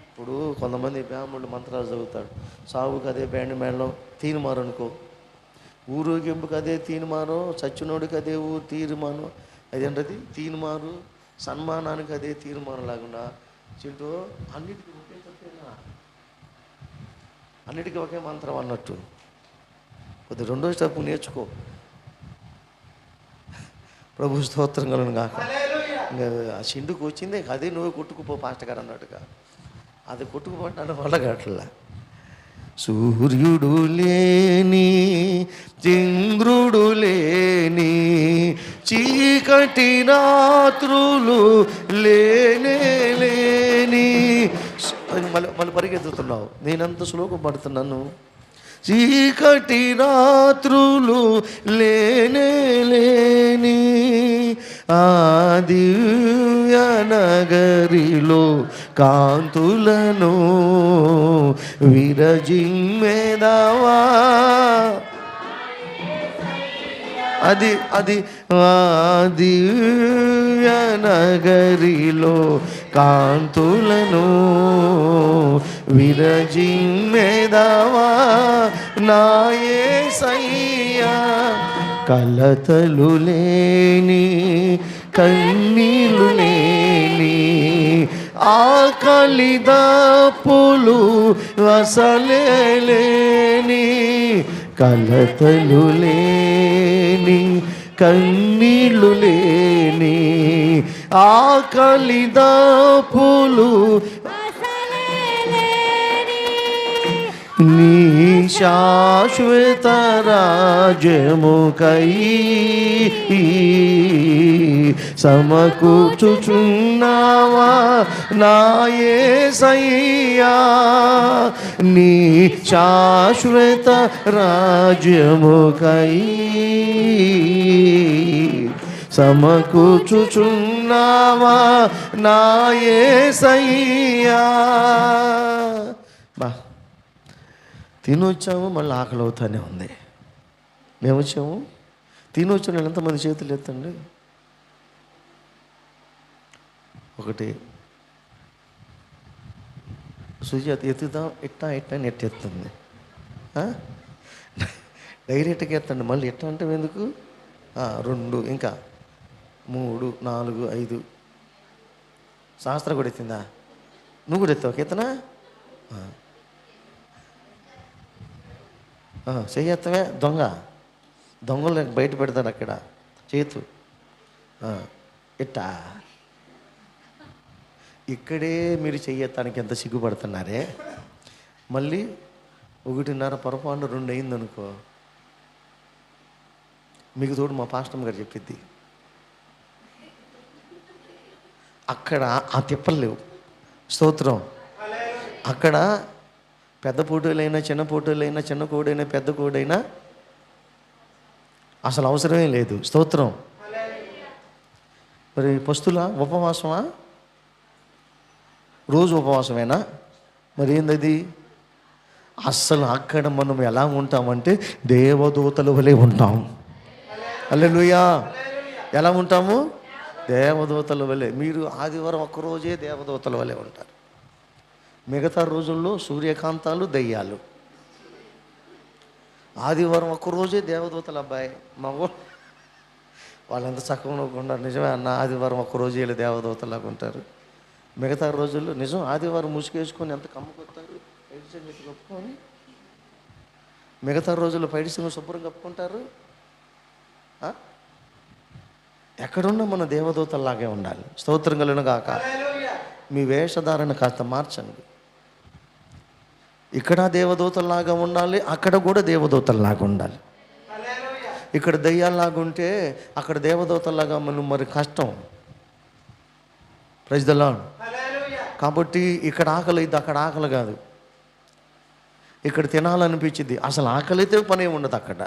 ఇప్పుడు కొంతమంది బ్రాహ్మణులు మంత్రాలు చదువుతాడు. సావుకు అదే బ్యాండ్ మేళం తీర్మారు అనుకో, ఊరేగింపుకి అదే తీర్మారు, చచ్చినోడికి అదే ఊరు తీర్మానం. అదేంటది తీర్మారు, సన్మానానికి అదే తీర్మానం లాగుండా. చింటూ అన్నిటికీ ఒకే తప్పేనా? అన్నిటికీ ఒకే మంత్రం అన్నట్టు. కొద్ది 2వ స్టెప్ నేర్చుకో. ప్రభు స్తోత్రం కలను కాక. ఇంకా ఆ చిండుకు వచ్చిందే అదే నువ్వే కొట్టుకుపో పాస్టర్ గారు అన్నట్టుగా. అది కొట్టుకుపోవటానికి వల్ల గట్ల. సూర్యుడు లేని చంద్రుడు లేని చీకటి రాత్రులు లేనే లేని. మళ్ళీ పరిగెత్తుతున్నావు, నేనంత శ్లోకం పడుతున్నాను. చీకటి రాత్రులు లేనే లేని దివ్య నగరిలో కాంతులను విరజిమ్మెదవా. అది దివ్య నగరిలో కాంతులను విరజిమ్మెదవా నా యేసయ్యా. కలతలు లేని కన్నీళ్ళు లేని ఆకలి దప్పులు అసలే లేని, కలతలు లేని కన్నీళ్ళు లేని ఆకలి దప్పులు నీ శాశ్వత రాజ్యముకై సమకూర్చుచున్నావా నా యేసయ్యా. నీ శాశ్వత రాజ్యముకై సమకూర్చుచున్నావా నా యేసయ్యా. బా తినొచ్చాము, మళ్ళీ ఆకలి అవుతానే ఉంది. మేము వచ్చాము, తినొచ్చాను. ఎంతమంది చేతులు ఎత్తండి. ఒకటి సుజాత ఎత్తుదాం, ఇట్టా అని ఎత్తెత్తుంది. డైరెక్ట్గా ఎత్తండి. మళ్ళీ ఎట్టా అంటే ఎందుకు? 2 ఇంకా 3 4 5 శాస్త్రం కూడా ఎత్తిందా? నువ్వు కూడా ఎత్తావు ఎత్తనా? చెయ్యత్తవే దొంగ. దొంగలు బయట పెడతారు అక్కడ చేతు ఇట్టా. ఇక్కడే మీరు చెయ్యటానికి ఎంత సిగ్గుపడుతున్నారే. మళ్ళీ 1:30 పొరపాటు 2 అయిందనుకో, మీకు తోడు మా పాస్టమ్ గారు చెప్పిద్ది, అక్కడ ఆ తిప్పలు లేవు. స్తోత్రం. అక్కడ పెద్ద పోటీలైనా చిన్న పోటీలైనా, చిన్న కోడైనా పెద్ద కోడైనా అసలు అవసరమే లేదు. స్తోత్రం. మరి పస్తుల ఉపవాసమా? రోజు ఉపవాసమేనా? మరి ఏందది? అస్సలు అక్కడ మనం ఎలా ఉంటామంటే దేవదూతల వలె ఉంటాం. హల్లెలూయా. ఎలా ఉంటాము? దేవదూతల వలె. మీరు ఆదివారం ఒక్కరోజే దేవదూతల వలె ఉంటారు. మిగతా రోజుల్లో సూర్యకాంతాలు, దయ్యాలు. ఆదివారం ఒక్కరోజే దేవదూతలు. అబ్బాయి మా వాళ్ళు ఎంత చక్కగా ఉన్నారు. నిజమే అన్న, ఆదివారం ఒక్కరోజు వీళ్ళు దేవదూతలాగా ఉంటారు. మిగతా రోజుల్లో నిజం ఆదివారం ముసుగేసుకొని ఎంత కమ్ముకొస్తారు, పైడి సంగతి కప్పుకొని. మిగతా రోజుల్లో పైడి సంగతి శుభ్రం కప్పుకుంటారు. ఎక్కడున్నా మన దేవదూతల్లాగే ఉండాలి. స్తోత్రం కలుగును గాక. మీ వేషధారణ కాస్త మార్చండి. ఇక్కడ దేవదూతల్లాగా ఉండాలి, అక్కడ కూడా దేవదూతల్లాగా ఉండాలి. ఇక్కడ దయ్యాల్లాగా ఉంటే అక్కడ దేవదూతల్లాగా మనం మరి కష్టం. Praise the Lord. కాబట్టి ఇక్కడ ఆకలి ఇది, అక్కడ ఆకలి కాదు. ఇక్కడ తినాలనిపించింది, అసలు ఆకలితే పని ఉండదు అక్కడ.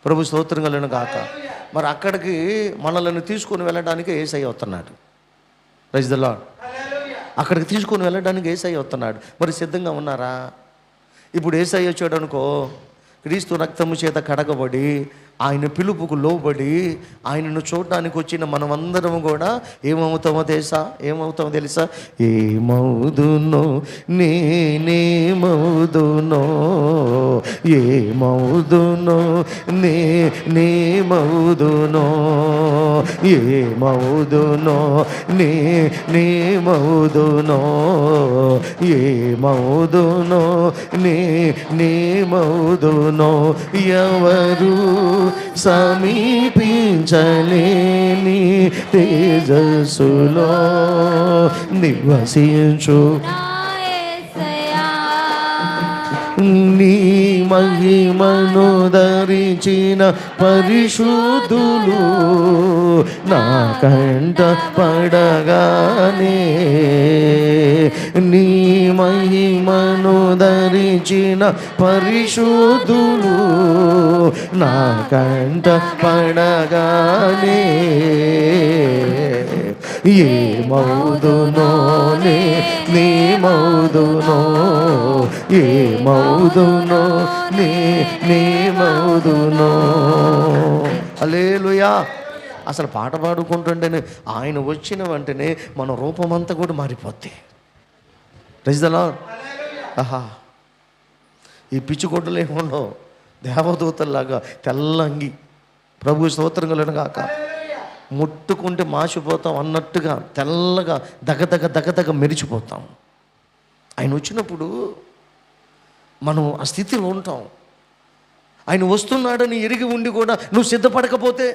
ప్రభు స్తోత్రం కలుగును గాక. మరి అక్కడికి మనల్ని తీసుకొని వెళ్ళడానికి యేసయ్య వస్తున్నాడు. Praise the Lord. అక్కడికి తీసుకొని వెళ్ళడానికి యేసయ్య వస్తున్నాడు. మరి సిద్ధంగా ఉన్నారా? ఇప్పుడు యేసయ్య వచ్చాడు అనుకో, క్రీస్తు రక్తము చేత కడగబడి ఆయన పిలుపుకు లోబడి ఆయనను చూడడానికి వచ్చిన మనమందరం కూడా ఏమవుతామో తెలుసా? ఏమవుదునో నేనేమవుదునో, ఏమవుదునో నేనేమవుదునో, ఏమవుదునో నేనేమవుదునో, ఏమవుదునో నేనేమవుదునో, ఎవరు సమీపించలేని తేజస్సులో నివసించు నీ మహిమను ధరించిన పరిశుద్ధులు నా కంట పడగానే, నీ మహిమను ధరించిన పరిశుద్ధులు నా కంట పడగానే, ఏమవుదునో నేనేమవుదునో, ఏమవుదునో నేనేమవుదునో. హల్లెలూయా. అసలు పాట పాడుకుంటుంటేనే ఆయన వచ్చిన వెంటనే మన రూపమంతా కూడా మారిపోద్ది. Praise the lord. ఆహా, ఈ పిచ్చికొడ్డలు ఏముండవు, దేవదూతల్లాగా తెల్లంగి. ప్రభు స్తోత్రం కలుగును గాక. ముట్టుకుంటే మాసిపోతాం అన్నట్టుగా తెల్లగా దగదగ దగదగ మెరిచిపోతాం. ఆయన వచ్చినప్పుడు మనం ఆ స్థితిలో ఉంటాం. ఆయన వస్తున్నాడని ఎరిగి ఉండి కూడా నువ్వు సిద్ధపడకపోతే,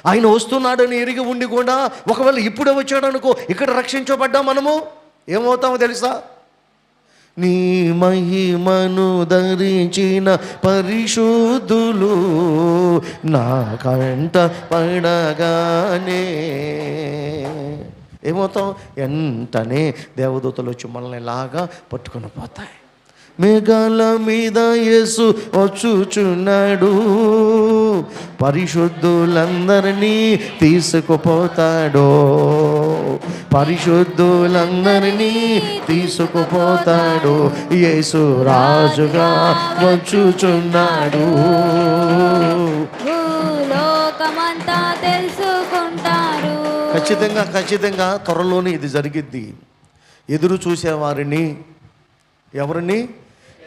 ఆయన వస్తున్నాడని ఎరిగి ఉండి కూడా ఒకవేళ ఇప్పుడే వచ్చాడనుకో, ఇక్కడ రక్షించబడ్డా మనము ఏమవుతామో తెలుసా? నీ మహిమను ధరించిన పరిశుద్ధులు నా కంట పడగానే ఏమవుతాం? వెంటనే దేవదూతలు వచ్చి మనల్ని లాగా పట్టుకొని పోతాయి. మేఘాల మీద యేసు వచ్చుచున్నాడు, పరిశుద్ధులందరినీ తీసుకుపోతాడు, పరిశుద్ధులందరినీ తీసుకుపోతాడు. యేసు రాజుగా వచ్చుచున్నాడు. లోకమంతా తెలుసుకుంటారు. ఖచ్చితంగా త్వరలోనే ఇది జరిగిద్ది. ఎదురు చూసేవారిని, ఎవరిని?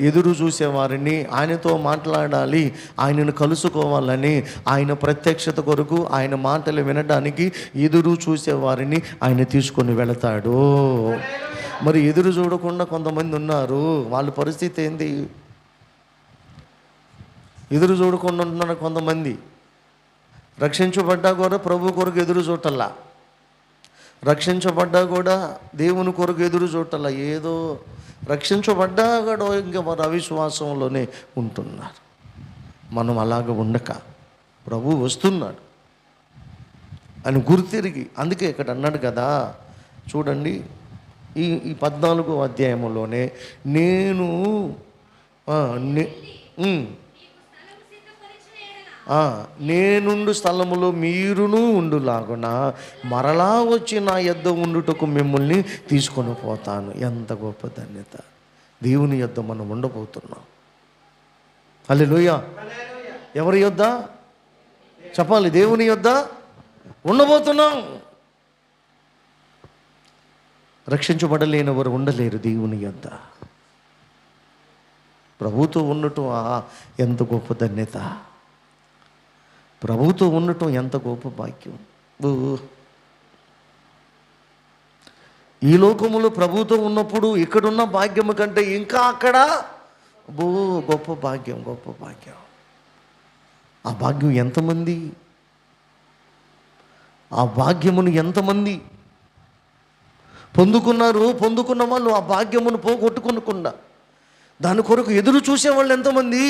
ఎదురు చూసేవారిని, ఆయనతో మాట్లాడాలి, ఆయనను కలుసుకోవాలని, ఆయన ప్రత్యక్షత కొరకు, ఆయన మాటలు వినడానికి ఎదురు చూసేవారిని ఆయన తీసుకొని వెళతాడు. మరి ఎదురు చూడకుండా కొంతమంది ఉన్నారు, వాళ్ళ పరిస్థితి ఏంది? ఎదురు చూడకుండా ఉంటున్నారు కొంతమంది. రక్షించబడ్డా కూడా ప్రభు కొరకు ఎదురు చూడటల్లా, రక్షించబడ్డా కూడా దేవుని కొరకు ఎదురు చూడటల్లా, ఏదో రక్షించబడ్డా కూడా ఇంకా వారు అవిశ్వాసంలోనే ఉంటున్నారు. మనం అలాగ ఉండక ప్రభు వస్తున్నాడు అని గుర్తిరిగి, అందుకే ఇక్కడ అన్నాడు కదా చూడండి, ఈ 14వ అధ్యాయంలోనే నేనుండు స్థలములో మీరును ఉండులాగున మరలా వచ్చి నా యొద్ద ఉండుటకు మిమ్మల్ని తీసుకొని పోతాను. ఎంత గొప్ప ధన్యత! దేవుని యొద్ద మనం ఉండబోతున్నాం. హల్లెలూయా! ఎవరి యొద్ద చెప్పాలి? దేవుని యొద్ద ఉండబోతున్నాం. రక్షించబడలేని వారు ఉండలేరు దేవుని యొద్ద. ప్రభుతో ఉండటం ఎంత గొప్ప ధన్యత! ప్రభుతో ఉండటం ఎంత గొప్ప భాగ్యం! ఈ లోకములో ప్రభుతో ఉన్నప్పుడు ఇక్కడున్న భాగ్యము కంటే ఇంకా అక్కడ గొప్ప భాగ్యం, గొప్ప భాగ్యం. ఆ భాగ్యం ఎంతమంది, ఆ భాగ్యమును ఎంతమంది పొందుకున్నారు? పొందుకున్న వాళ్ళు ఆ భాగ్యమును పోగొట్టుకునకుండా దాని కొరకు ఎదురు చూసేవాళ్ళు ఎంతమంది?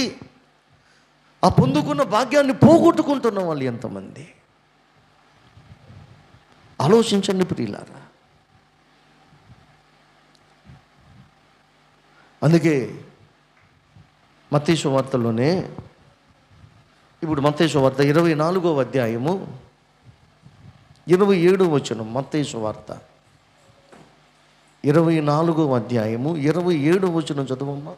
ఆ పొందుకున్న భాగ్యాన్ని పోగొట్టుకుంటున్న వాళ్ళు ఎంతమంది? ఆలోచించండి ప్రియులారా. అందుకే మత్తయి సువార్తలోనే, ఇప్పుడు మత్తయి సువార్త 24వ అధ్యాయము 27వ వచనం, మత్తయి సువార్త 24వ అధ్యాయము 27వ వచనం చదవమ్మా.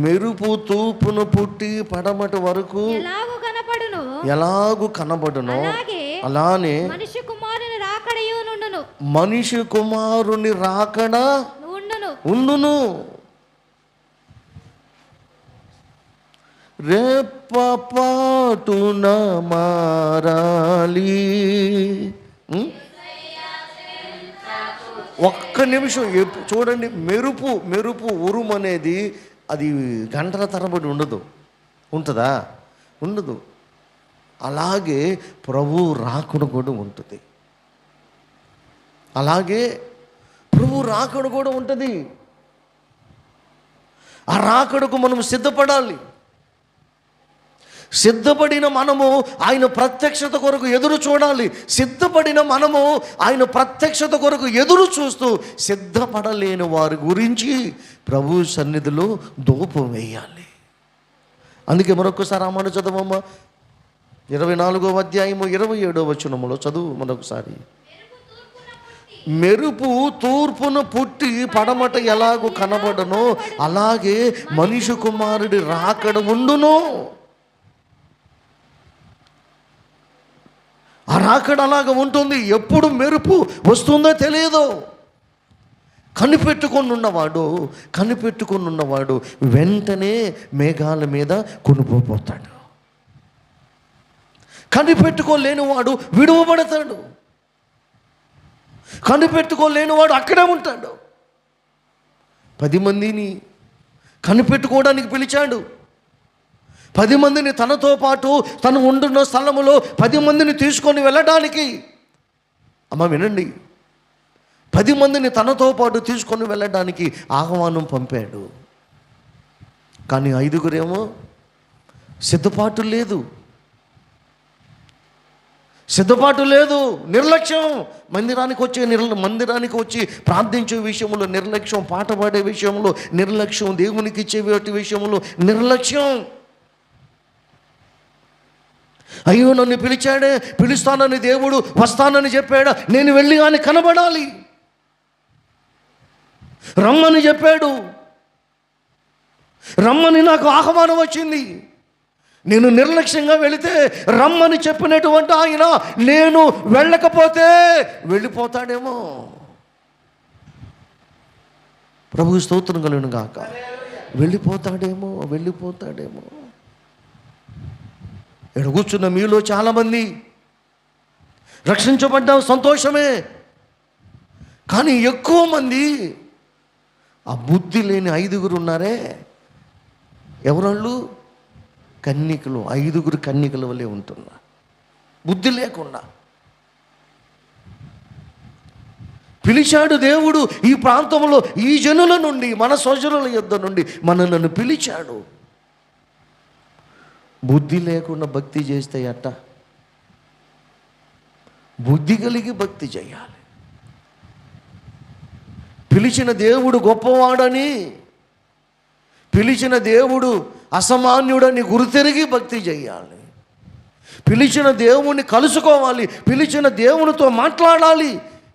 మెరుపు తూర్పున పుట్టి పడమటి వరకు ఎలాగు కనబడును అలానే మనిషి కుమారుని రాకడ ఉండును. రెప్పపాటున మారాలి. ఒక్క నిమిషం చూడండి, మెరుపు ఉరుము అనేది అది గంటల తరబడి ఉంటుందా? ఉండదు. అలాగే ప్రభు రాకడ కూడా ఉంటుంది. అలాగే ప్రభు రాకడ కూడా ఉంటుంది. ఆ రాకడకు మనం సిద్ధపడాలి. సిద్ధపడిన మనము ఆయన ప్రత్యక్షత కొరకు ఎదురు చూడాలి. సిద్ధపడిన మనము ఆయన ప్రత్యక్షత కొరకు ఎదురు చూస్తూ సిద్ధపడలేని వారి గురించి ప్రభు సన్నిధిలో ధూపం వేయాలి. అందుకే మరొకసారి ఆ మాట చదవమ్మ. 24వ అధ్యాయము 27వ వచనములో చదువు మరొకసారి. మెరుపు తూర్పున పుట్టి పడమట ఎలాగూ కనబడనో అలాగే మనిషి కుమారుడి రాకడ ఉండును. ఆ రాకడ అలాగ ఉంటుంది. ఎప్పుడు మెరుపు వస్తుందో తెలియదు. కనిపెట్టుకొని ఉన్నవాడు వెంటనే మేఘాల మీద కొనుక్కోపోతాడు. కనిపెట్టుకోలేనివాడు విడువబడతాడు. కనిపెట్టుకోలేనివాడు అక్కడే ఉంటాడు. 10 మందిని కనిపెట్టుకోవడానికి పిలిచాడు. 10 మందిని తనతో పాటు తను ఉండున్న స్థలములో 10 మందిని తీసుకొని వెళ్ళడానికి, అమ్మ వినండి, 10 మందిని తనతో పాటు తీసుకొని వెళ్ళడానికి ఆహ్వానం పంపాడు. కానీ 5గురేమో సిద్ధపాటు లేదు, నిర్లక్ష్యం. మందిరానికి వచ్చి ప్రార్థించే విషయంలో నిర్లక్ష్యం, పాట పాడే విషయంలో నిర్లక్ష్యం, దేవునికి ఇచ్చే విషయంలో నిర్లక్ష్యం. అయ్యో నన్ను పిలిచాడే, పిలుస్తానని దేవుడు, వస్తానని చెప్పాడా, నేను వెళ్ళి కానీ కనబడాలి. రమ్మని చెప్పాడు, రమ్మని నాకు ఆహ్వానం వచ్చింది. నేను నిర్లక్ష్యంగా వెళితే రమ్మని చెప్పినటువంటి ఆయన నేను వెళ్ళకపోతే వెళ్ళిపోతాడేమో. ప్రభు స్తోత్రం కలుగును గాక. వెళ్ళిపోతాడేమో. ఇక్కడ కూర్చున్న మీలో చాలామంది రక్షించబడ్డాం, సంతోషమే. కానీ ఎక్కువ మంది ఆ బుద్ధి లేని 5 ఉన్నారే, ఎవరాళ్ళు? కన్నికలు. 5 కన్నికల వలె ఉంటున్నారు, బుద్ధి లేకుండా. పిలిచాడు దేవుడు ఈ ప్రాంతంలో, ఈ జనుల నుండి, మన స్వజనుల యుద్ధ నుండి మనలను పిలిచాడు. బుద్ధి లేకుండా భక్తి చేస్తే అట్ట? బుద్ధి కలిగి భక్తి చేయాలి. పిలిచిన దేవుడు గొప్పవాడని, పిలిచిన దేవుడు అసామాన్యుడని గుర్తెరిగి భక్తి చేయాలి. పిలిచిన దేవుని కలుసుకోవాలి, పిలిచిన దేవునితో మాట్లాడాలి,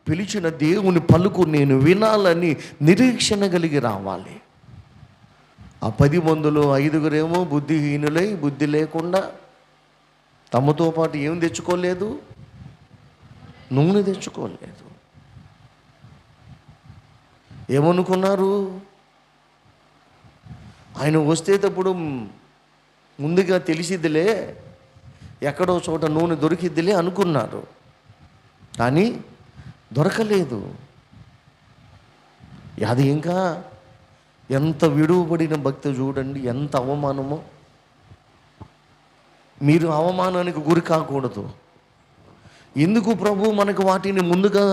పిలిచిన దేవుని పలుకు నేను వినాలని నిరీక్షణ కలిగి రావాలి. ఆ 10 మందిలో 5 బుద్ధిహీనులై, బుద్ధి లేకుండా తమతో పాటు ఏం తెచ్చుకోలేదు? నూనె తెచ్చుకోలేదు. ఏమనుకున్నారు? ఆయన వస్తేటప్పుడు ముందుగా తెలిసిద్దిలే, ఎక్కడో చోట నూనె దొరికిద్దిలే అనుకున్నారు, కానీ దొరకలేదు. అది ఇంకా ఎంత విడువబడిన భక్తి చూడండి, ఎంత అవమానమో. మీరు అవమానానికి గురి కాకూడదు. ఎందుకు ప్రభు మనకు వాటిని ముందుగా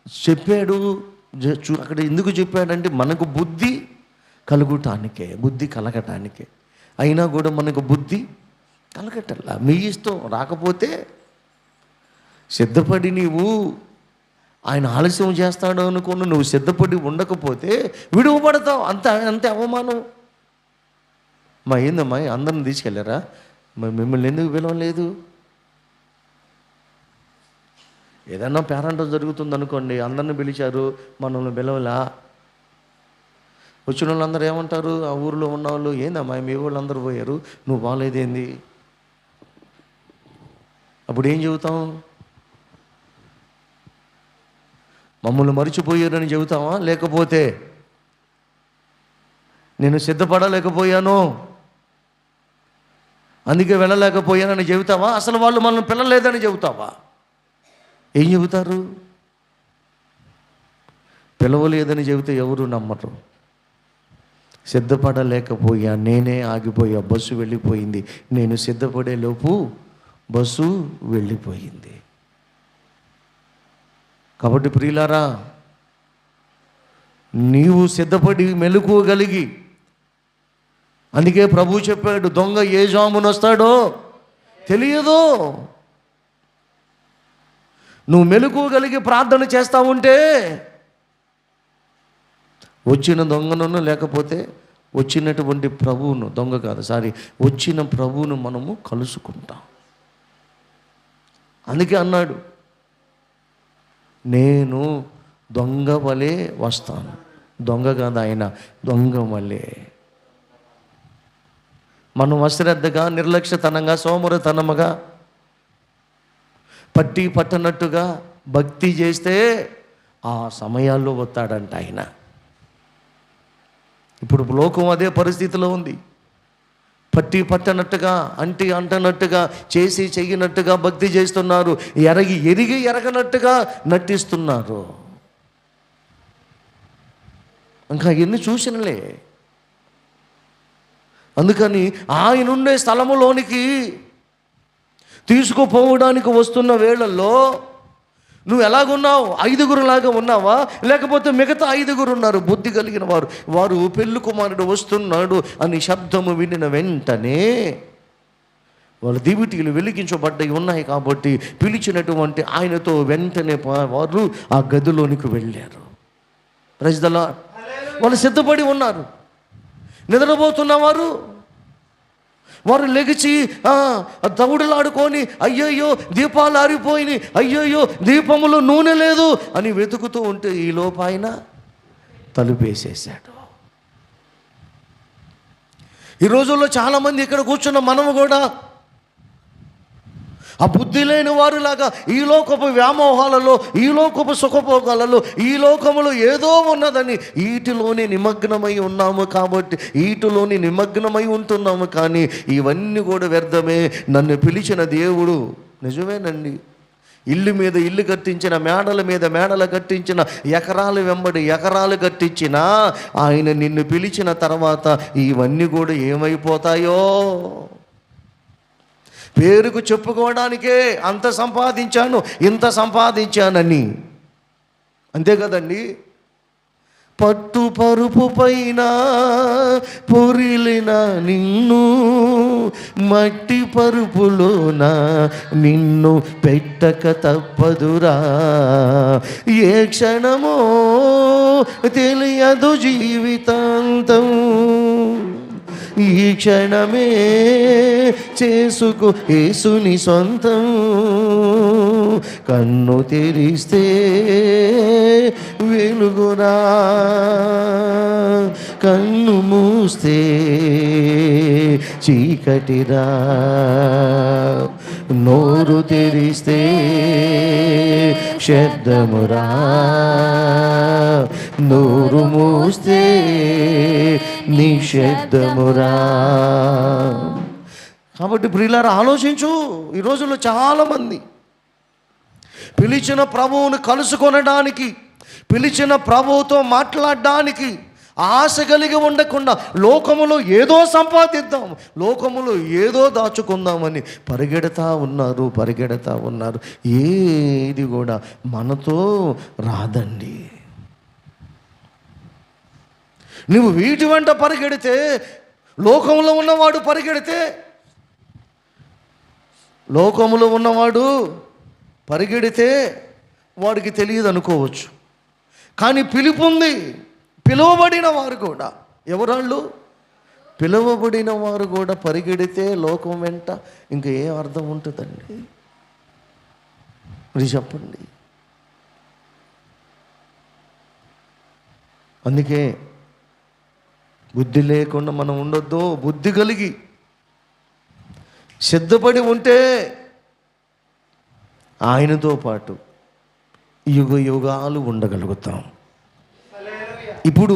చెప్పాడు? అక్కడ ఎందుకు చెప్పాడంటే మనకు బుద్ధి కలుగుటానికే, బుద్ధి కలగటానికే. అయినా కూడా మనకు బుద్ధి కలగటల్లా. మీ ఇష్టం. రాకపోతే సిద్ధపడి నీవు ఆయన ఆలస్యం చేస్తాడు అనుకుని నువ్వు సిద్ధపడి ఉండకపోతే విడువబడతావు. అంతే అవమానం. ఏందమ్మా అందరిని తీసుకెళ్ళారా? మిమ్మల్ని ఎందుకు పిలవలేదు? ఏదన్నా పేరంటం జరుగుతుంది అనుకోండి, అందరిని పిలిచారు, మనల్ని పిలవలా. వచ్చిన వాళ్ళందరూ ఏమంటారు? ఆ ఊరిలో ఉన్న వాళ్ళు, ఏందమ్మా మీ వాళ్ళందరూ పోయారు, నువ్వు బాగాలేదేంది? అప్పుడు ఏం చెబుతాం? మమ్మల్ని మర్చిపోయారని చెబుతావా? లేకపోతే నేను సిద్ధపడలేకపోయాను అందుకే వెళ్ళలేకపోయానని చెబుతావా? అసలు వాళ్ళు మనల్ని పిలలేదని చెబుతావా? ఏం చెబుతారు? పిలవలేదని చెబితే ఎవరు నమ్మరు. సిద్ధపడలేకపోయా, నేనే ఆగిపోయా, బస్సు వెళ్ళిపోయింది, నేను సిద్ధపడే లోపు బస్సు వెళ్ళిపోయింది. కాబట్టి ప్రియులారా, నీవు సిద్ధపడి మెలకువగలిగి, అందుకే ప్రభు చెప్పాడు, దొంగ ఏ జామున వస్తాడో తెలియదు. నువ్వు మెలకువగలిగి ప్రార్థన చేస్తూ ఉంటే వచ్చిన దొంగను, లేకపోతే వచ్చినటువంటి ప్రభువును, దొంగ కాదు వచ్చిన ప్రభువును మనము కలుసుకుంటాం. అందుకే అన్నాడు, నేను దొంగ వలె వస్తాను. దొంగ కాదు ఆయన, దొంగ వలె. మనం అశ్రద్ధగా, నిర్లక్ష్యతనంగా, సోమరితనముగా, పట్టి పట్టనట్టుగా భక్తి చేస్తే ఆ సమయాల్లో వస్తాడంట ఆయన. ఇప్పుడు లోకం అదే పరిస్థితిలో ఉంది. పట్టి పట్టనట్టుగా, అంటనట్టుగా, చేసి చెయ్యనట్టుగా భక్తి చేస్తున్నారు, ఎరిగి ఎరగనట్టుగా నటిస్తున్నారు. ఇంకా ఎన్ని చూసినలే. అందుకని ఆయన ఉండే స్థలములోనికి తీసుకుపోవడానికి వస్తున్న వేళల్లో నువ్వు ఎలాగున్నావు? 5లాగా ఉన్నావా? లేకపోతే మిగతా 5 ఉన్నారు బుద్ధి కలిగిన వారు పెళ్లి కుమారుడు వస్తున్నాడు అని శబ్దము వినిన వెంటనే వాళ్ళ దివిటీలు వెలిగించబడ్డాయి ఉన్నాయి కాబట్టి పిలిచినటువంటి ఆయనతో వెంటనే వారు ఆ గదిలోనికి వెళ్ళారు. Praise the lord. వాళ్ళు సిద్ధపడి ఉన్నారు. నిద్రపోతున్నవారు వారు లెగిచి దౌడులాడుకొని, అయ్యయ్యో దీపాలు ఆరిపోయినాయి, అయ్యయ్యో దీపములో నూనె లేదు అని వెతుకుతూ ఉంటే ఈ లోపు ఆయన తలుపేసేసాడు. ఈ రోజుల్లో చాలామంది ఇక్కడ కూర్చున్న మనము కూడా ఆ బుద్ధి లేని వారులాగా ఈ లోకపు వ్యామోహాలలో, ఈ లోకపు సుఖభోగాలలో, ఈ లోకములో ఏదో ఉన్నదని వీటిలోనే నిమగ్నమై ఉన్నాము. కాబట్టి వీటిలోని నిమగ్నమై ఉంటున్నాము. కానీ ఇవన్నీ కూడా వ్యర్థమే. నన్ను పిలిచిన దేవుడు నిజమేనండి. ఇల్లు మీద ఇల్లు కట్టించిన, మేడల మీద మేడలు కట్టించిన, ఎకరాలు వెంబడి ఎకరాలు కట్టించిన ఆయన నిన్ను పిలిచిన తర్వాత ఇవన్నీ కూడా ఏమైపోతాయో. పేరుకు చెప్పుకోవడానికే అంత సంపాదించాను, ఇంత సంపాదించానని, అంతే కదండి. పట్టు పరుపు పైన పొరిలిన నిన్ను మట్టి పరుపులోన నిన్ను పెట్టక తప్పదురా. ఏ క్షణమో తెలియదు జీవితాంతం, ఈ క్షణమే చేసుకో యేసుని సొంతం. కన్ను తెరిస్తే వెలుగురా, కన్ను మూస్తే చీకటిరా. నోరు తెరిస్తే శబ్దమురా, నోరు మూస్తే నిశ్శబ్దమురా. కాబట్టి ప్రియులారా, ఆలోచించు. ఈ రోజుల్లో చాలామంది పిలిచిన ప్రభువును కలుసుకొనడానికి, పిలిచిన ప్రభువుతో మాట్లాడడానికి ఆశ కలిగి ఉండకుండా లోకములో ఏదో సంపాదిద్దాం, లోకములో ఏదో దాచుకుందామని పరిగెడతా ఉన్నారు. ఏది కూడా మనతో రాదండి. నువ్వు వీటి వెంట పరిగెడితే, లోకంలో ఉన్నవాడు పరిగెడితే, లోకములో ఉన్నవాడు పరిగెడితే వాడికి తెలియదు అనుకోవచ్చు. కానీ పిలుపు ఉంది. పిలువబడిన వారు కూడా, ఎవరాళ్ళు? పిలువబడిన వారు కూడా పరిగెడితే లోకం వెంట ఇంకా ఏ అర్థం ఉంటుందండి? మరి చెప్పండి. అందుకే బుద్ధి లేకుండా మనం ఉండొద్దు. బుద్ధి కలిగి సిద్ధపడి ఉంటే ఆయనతో పాటు యుగ యుగాలు ఉండగలుగుతాం. ఇప్పుడు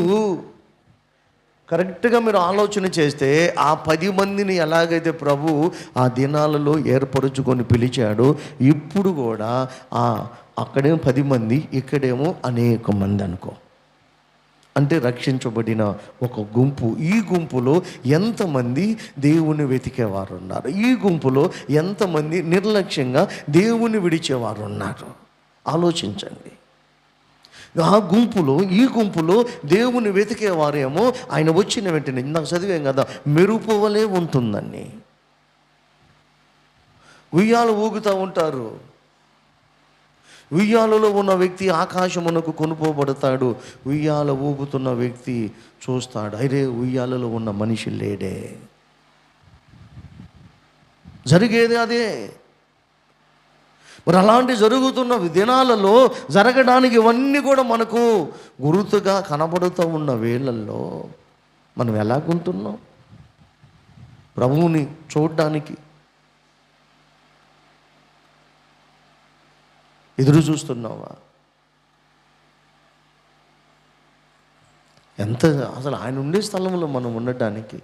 కరెక్ట్గా మీరు ఆలోచన చేస్తే, ఆ 10 మందిని ఎలాగైతే ప్రభు ఆ దినాలలో ఏర్పరుచుకొని పిలిచాడో, ఇప్పుడు కూడా అక్కడేమో 10 మంది, ఇక్కడేమో అనేక మంది అనుకో. అంటే రక్షించబడిన ఒక గుంపు. ఈ గుంపులో ఎంతమంది దేవుని వెతికేవారు ఉన్నారు? ఈ గుంపులో ఎంతమంది నిర్లక్ష్యంగా దేవుని విడిచేవారు ఉన్నారు? ఆలోచించండి. ఆ గుంపులో, ఈ గుంపులో దేవుని వెతికేవారేమో ఆయన వచ్చిన వెంటనే, ఇందాక చదివాం కదా, మెరుపు వలె ఉంటుందని. ఉయ్యాలు ఊగుతూ ఉంటారు. ఉయ్యాలలో ఉన్న వ్యక్తి ఆకాశమునకు కొనుపోబడతాడు. ఉయ్యాల ఊగుతున్న వ్యక్తి చూస్తాడు, అరే ఉయ్యాలలో ఉన్న మనిషి లేడే. జరిగేది అదే. మరి అలాంటి జరుగుతున్న దినాలలో జరగడానికి ఇవన్నీ కూడా మనకు గుర్తుగా కనబడుతూ ఉన్న వేళల్లో మనం ఎలాగుంటున్నాం? ప్రభువుని చూడడానికి ఎదురు చూస్తున్నావా? ఎంత అసలు ఆయన ఉండే స్థలంలో మనం ఉండటానికి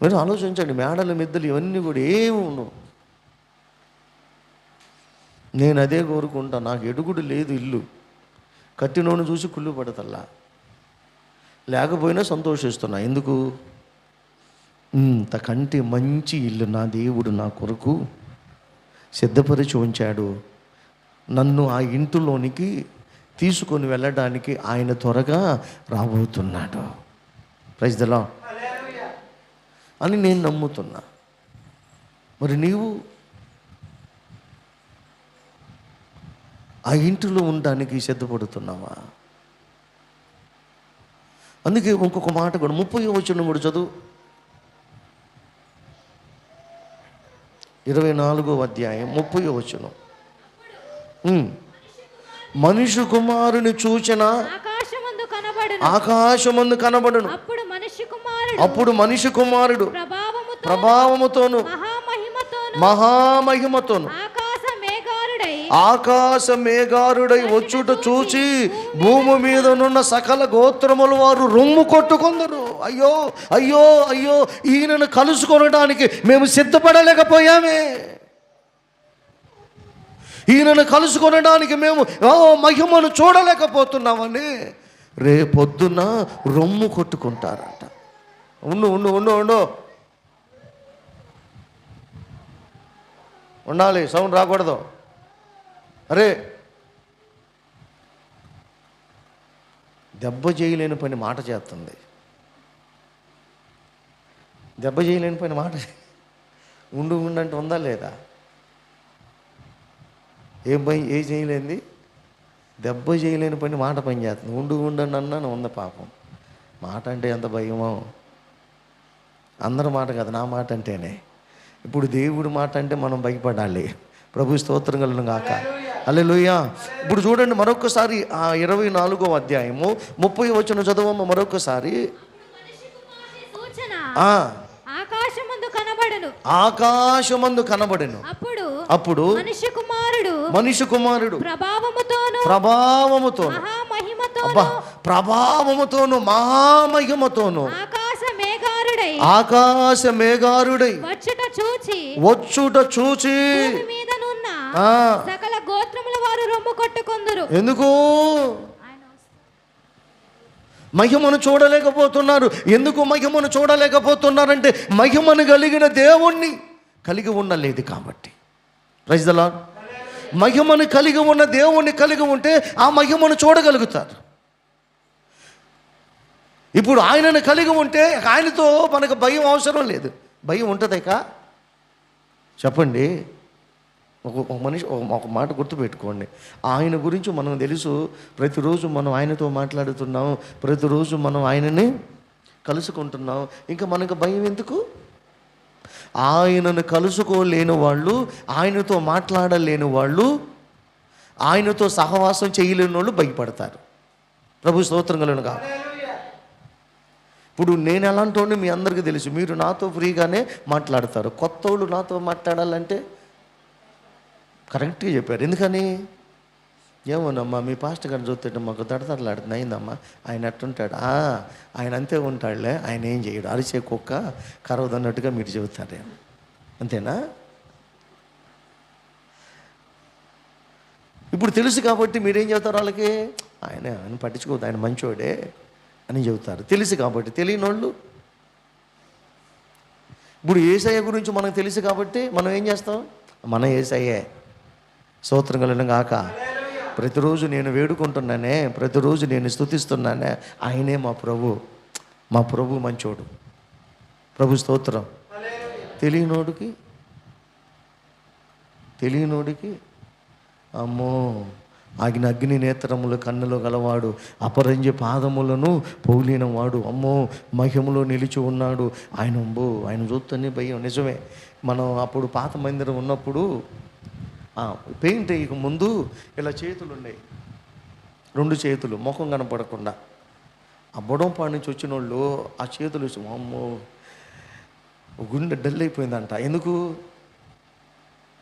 మీరు ఆలోచించండి. మేడల మిద్దలు ఇవన్నీ కూడా ఏమి ఉండవు. నేను అదే కోరుకుంటా. నాకు ఎడుగుడు లేదు, ఇల్లు కట్టినోని చూసి కుళ్ళు పడతల్లా, లేకపోయినా సంతోషిస్తున్నా. ఎందుకు? ఇంతకంటే మంచి ఇల్లు నా దేవుడు నా కొరకు సిద్ధపరిచి ఉంచాడు. నన్ను ఆ ఇంటిలోనికి తీసుకొని వెళ్ళడానికి ఆయన త్వరగా రాబోతున్నాడు. ప్రైజ్ ది లార్డ్ అని నేను నమ్ముతున్నా. మరి నీవు ఆ ఇంటిలో ఉండడానికి సిద్ధపడుతున్నావా? అందుకే ఇంకొక మాట కూడా 30వ వచనం కూడా చదువు. 24వ అధ్యాయం 30వ వచనం. మనుష్య కుమారుని చూచిన ఆకాశమందు కనబడును. అప్పుడు మనిషి కుమారుడు ప్రభావముతోను మహామహిమతోను ఆకాశ మేఘారుడై వచ్చుట చూచి భూమి మీద నున్న సకల గోత్రముల వారు రొమ్ము కొట్టుకొందరు. అయ్యో అయ్యో అయ్యో, ఈయనను కలుసుకొనడానికి మేము సిద్ధపడలేకపోయామే. ఈయనను కలుసుకొనడానికి మేము మహిమను చూడలేకపోతున్నామని రేపొద్దున రొమ్ము కొట్టుకుంటారంట. ఉండు ఉండు ఉండు ఉండు ఉండాలి, సౌండ్ రాకూడదు. అరే, దెబ్బ చేయలేని పని మాట చేస్తుంది. దెబ్బ చేయలేని పని మాట ఉండు ఉండంటే ఉందా లేదా? ఏ చేయలేంది? దెబ్బ చేయలేని పని మాట పని చేస్తుంది. ఉండండి అన్నాను ఉంది. పాపం మాట అంటే ఎంత భయమో. అందరి మాట కదా, నా మాట అంటేనే. ఇప్పుడు దేవుడి మాట అంటే మనం భయపడాలి. ప్రభు స్తోత్రం కలుగును గాక. హల్లెలూయా. ఇప్పుడు చూడండి మరొకసారి ఆ 24వ అధ్యాయము 30వ వచనం చదవమ్మ మరొకసారి. ఆకాశమందు కనబడెను. అప్పుడు మనిషి కుమారుడు ప్రభావముతోను మహామహిమతోను ఆకాశ మేఘారుడై వచ్చుట చూచి సకల గోత్రముల వారు రొమ్ము కొట్టుకొందురు. ఎందుకు? మహిమను చూడలేకపోతున్నారు. ఎందుకు మహిమను చూడలేకపోతున్నారంటే మహిమను కలిగిన దేవుణ్ణి కలిగి ఉండలేదు కాబట్టి. Praise the lord. మహిమను కలిగి ఉన్న దేవుణ్ణి కలిగి ఉంటే ఆ మహిమను చూడగలుగుతారు. ఇప్పుడు ఆయనను కలిగి ఉంటే ఆయనతో మనకు భయం అవసరం లేదు. భయం ఉంటుందేక చెప్పండి. ఒక మనిషి ఒక మాట గుర్తుపెట్టుకోండి. ఆయన గురించి మనం తెలుసు. ప్రతిరోజు మనం ఆయనతో మాట్లాడుతున్నాం, ప్రతిరోజు మనం ఆయనని కలుసుకుంటున్నాం. ఇంకా మనకు భయం ఎందుకు? ఆయనను కలుసుకోలేని వాళ్ళు, ఆయనతో మాట్లాడలేని వాళ్ళు, ఆయనతో సహవాసం చేయలేని వాళ్ళు భయపడతారు. ప్రభు స్తోత్రం కలుగును గాక. ఇప్పుడు నేను ఎలాంటి మీ అందరికీ తెలుసు. మీరు నాతో ఫ్రీగానే మాట్లాడతారు. కొత్త వాళ్ళు నాతో మాట్లాడాలంటే కరెక్ట్గా చెప్పారు. ఎందుకని? ఏమోనమ్మా మీ పాస్టర్ గారిని చూస్తుంటే మాకు దడదడలాడుతుంది. అయిందమ్మా ఆయన అట్టుంటాడు. ఆయన అంతే ఉంటాడులే, ఆయన ఏం చేయడు, అరిసే కుక్క కరవదన్నట్టుగా మీరు చెబుతారే. అంతేనా? ఇప్పుడు తెలుసు కాబట్టి మీరేం చెబుతారు వాళ్ళకి? ఆయన పట్టించుకోవద్దు, ఆయన మంచోడే అని చెబుతారు. తెలుసు కాబట్టి. తెలియని వాళ్ళు ఇప్పుడు యేసయ్య గురించి మనకు తెలుసు కాబట్టి మనం ఏం చేస్తాం? మన యేసయ్యే. స్తోత్రం కలుగును గాక. ప్రతిరోజు నేను వేడుకుంటున్నానే, ప్రతిరోజు నేను స్తుతిస్తున్నానే, ఆయనే మా ప్రభు మంచోడు. ప్రభు స్తోత్రం. తెలియనోడికి అమ్మో అగ్ని నేత్రములు కన్నులో గలవాడు, అపరంజి పాదములను పౌలిన వాడు, అమ్మో మహిమలో నిలిచి ఉన్నాడు. ఆయన చూస్తూనే భయం. నిజమే. మనం అప్పుడు పాత మందిరం ఉన్నప్పుడు పెయింట్ వేయక ముందు ఇలా చేతులు ఉన్నాయి, 2 చేతులు ముఖం కనపడకుండా. ఆ బొడంపాడు నుంచి వచ్చిన వాళ్ళు ఆ చేతులు అమ్మో గుండె డల్ అయిపోయిందంట. ఎందుకు?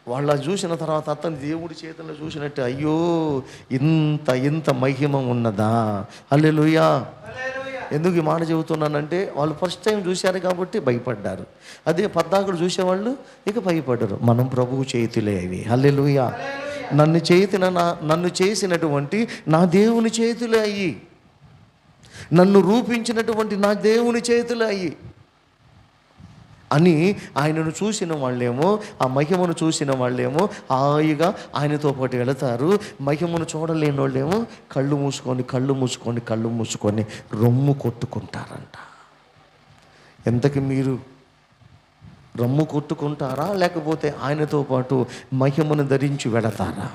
వాళ్ళ చూసిన తర్వాత అతను దేవుడి చేతుల్లో చూసినట్టు అయ్యో ఇంత మహిమ ఉన్నదా. హల్లెలూయా. ఎందుకు ఈ మాట చెబుతున్నానంటే వాళ్ళు ఫస్ట్ టైం చూశారు కాబట్టి భయపడ్డారు. అదే 14 చూసేవాళ్ళు ఇక భయపడ్డారు. మనం ప్రభువు చేతులే అవి. హల్లెలూయా. నన్ను చేసినటువంటి నా దేవుని చేతులే అయ్యి, నన్ను రూపించినటువంటి నా దేవుని చేతులే అయ్యి అని ఆయనను చూసిన వాళ్ళేమో, ఆ మహిమను చూసిన వాళ్ళేమో హాయిగా ఆయనతో పాటు వెళతారు. మహిమను చూడలేని వాళ్ళేమో కళ్ళు మూసుకొని రొమ్ము కొట్టుకుంటారంట. ఎంతకి మీరు రొమ్ము కొట్టుకుంటారా, లేకపోతే ఆయనతో పాటు మహిమను ధరించి వెళతారా?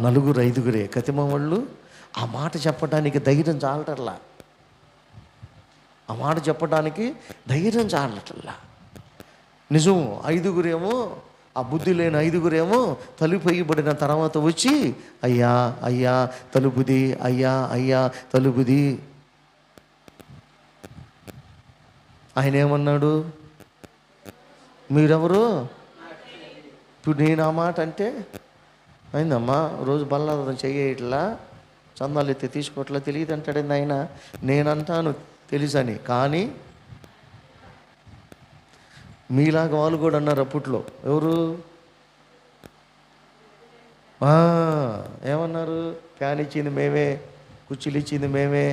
4-5 కతిమ వాళ్ళు ఆ మాట చెప్పడానికి ధైర్యం చాలటల్లా. ఆ మాట చెప్పడానికి ధైర్యం చాలటల్లా. నిజం. 5 ఆ బుద్ధి లేని 5 తలుపు వేయబడిన తర్వాత వచ్చి అయ్యా తలుపుది, అయ్యా తలుపుది. ఆయన ఏమన్నాడు? మీరెవరు? ఇప్పుడు నేను ఆ మాట అంటే అయిందమ్మా రోజు బల్లాదం చెయ్యట్లా, చందాలు ఎత్తి తీసుకోవట్లా, తెలియదు అంటాడండి ఆయన. నేనంటాను తెలుసని. కానీ మీలాగా వాళ్ళు కూడా అన్నారు అప్పట్లో. ఎవరు? ఏమన్నారు? ఫ్యాన్ ఇచ్చింది మేమే, కుర్చీలు ఇచ్చింది మేమే,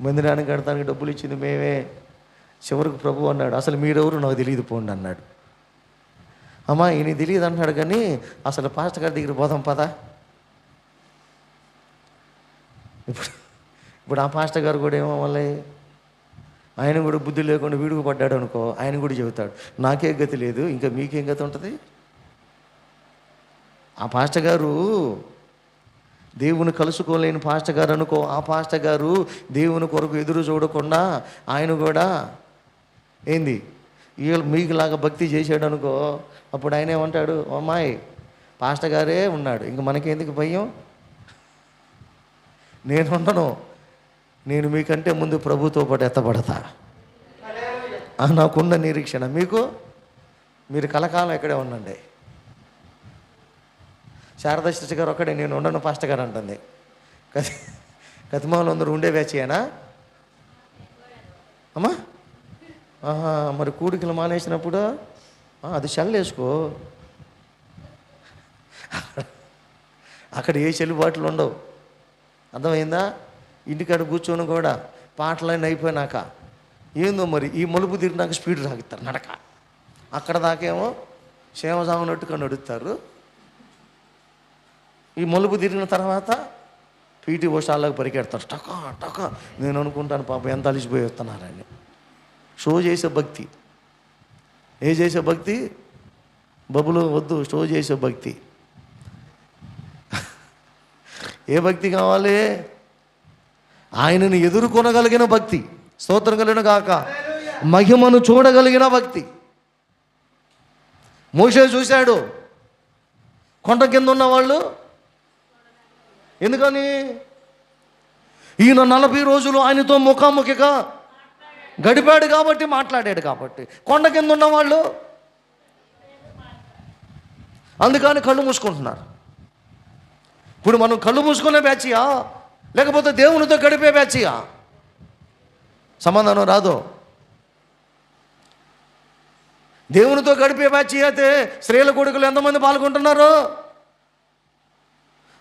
మందిరానికి కడతానికి డబ్బులు ఇచ్చింది మేమే. చివరికి ప్రభు అన్నాడు, అసలు మీరెవరు నాకు తెలియదు పోండి అన్నాడు. అమ్మా ఈయన తెలియదు అంటున్నాడు, కానీ అసలు పాస్టర్ గారి దగ్గర పోదాం పదా. ఇప్పుడు ఆ పాస్టర్ గారు కూడా ఏమవ్వాలి? ఆయన కూడా బుద్ధి లేకుండా వీడుకు పడ్డాడు అనుకో, ఆయన కూడా చెబుతాడు నాకే గతి లేదు, ఇంకా మీకేం గతి ఉంటుంది? ఆ పాస్టర్ గారు దేవుని కలుసుకోలేని పాస్టర్ గారు అనుకో, ఆ పాస్టర్ గారు దేవుని కొరకు ఎదురు చూడకుండా ఆయన కూడా ఏంది మీకులాగా భక్తి చేశాడు అనుకో, అప్పుడు ఆయన ఏమంటాడు? అమ్మాయి పాస్టర్ గారే ఉన్నాడు, ఇంక మనకెందుకు భయం? నేను ఉండను, నేను మీకంటే ముందు ప్రభుతో పాటు ఎత్తబడతా. నాకున్న నిరీక్షణ మీకు, మీరు కలకాలం ఇక్కడే ఉండండి. శారదా సిస్టర్ గారు ఒక్కడే నేను ఉండను పాస్టర్ గారు అంటుంది. కతిమాలు అందరూ ఉండే వేచేయనా అమ్మా? మరి కూడికలు మానేసినప్పుడు అది చల్లేసుకో, అక్కడ ఏ చెల్లుబాట్లు ఉండవు. అర్థమైందా? ఇంటికాడ కూర్చొని కూడా పాటలన్నీ అయిపోయినాక ఏందో మరి ఈ మలుపు తిరిగినాక స్పీడ్ రాగిస్తారు నడక, అక్కడ దాకేమో క్షేమ సాగునట్టుగా నడుస్తారు. ఈ మలుపు తిరిగిన తర్వాత పీటీ ఓషాల్లోకి పరిగెడతారు టకా టకా. నేను అనుకుంటాను పాపం ఎంత అలిసిపోయి వస్తున్నారని. షో చేసే భక్తి, ఏ చేసే భక్తి? బబులు వద్దు, షో చేసే భక్తి. ఏ భక్తి కావాలి? ఆయనను ఎదుర్కొనగలిగిన భక్తి, స్తోత్రం కలిగిన కాక మహిమను చూడగలిగిన భక్తి. మోషే చూశాడు కొండ కింద ఉన్న వాళ్ళు. ఎందుకని? ఈయన 40 రోజులు ఆయనతో ముఖాముఖిగా గడిపాడు కాబట్టి, మాట్లాడాడు కాబట్టి. కొండ కింద ఉన్నవాళ్ళు అందుకని కళ్ళు మూసుకుంటున్నారు. ఇప్పుడు మనం కళ్ళు మూసుకునే బ్యాచియా లేకపోతే దేవునితో గడిపే బ్యాచియా? సమాధానం రాదు. దేవునితో గడిపే బ్యాచి అయితే స్త్రీల కొడుకులు ఎంతమంది పాల్గొంటున్నారు?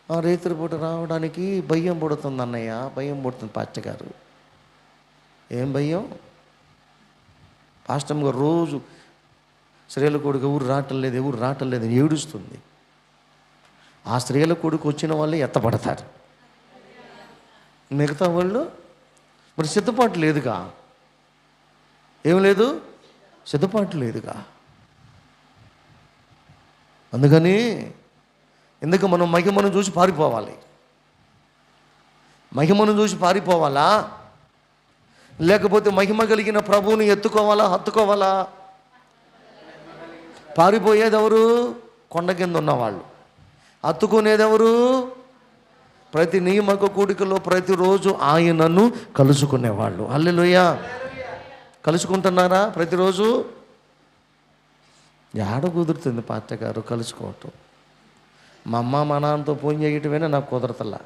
రైతుల పూట రావడానికి భయం పుడుతుంది అన్నయ్య, భయం పుడుతుంది పాస్టర్ గారు. ఏం భయం? పాస్టర్ గారు రోజు స్త్రీల కొడుకు ఎవరు రావటం లేదు ఏడుస్తుంది. ఆ స్త్రీల కొడుకు వచ్చిన వాళ్ళే ఎత్తపడతారు, మిగతా వాళ్ళు మరి సిద్ధపాటు లేదుగా. ఏం లేదు? సిద్ధపాటు లేదుగా. అందుకని ఎందుకు మనం మహిమను చూసి పారిపోవాలి? మహిమను చూసి పారిపోవాలా లేకపోతే మహిమ కలిగిన ప్రభువుని ఎత్తుకోవాలా, హత్తుకోవాలా? పారిపోయేది ఎవరు? కొండ కింద ఉన్నవాళ్ళు. హత్తుకునేది ఎవరు? ప్రతి నియమక కూడికలో ప్రతిరోజు ఆయనను కలుసుకునేవాళ్ళు. హల్లెలూయా. కలుసుకుంటున్నారా ప్రతిరోజు? ఏడ కుదురుతుంది పాస్టర్ గారు కలుసుకోవటం? మా అమ్మ మా నాన్నతో ఫోన్ చేయటమేనా నాకు కుదరతలా.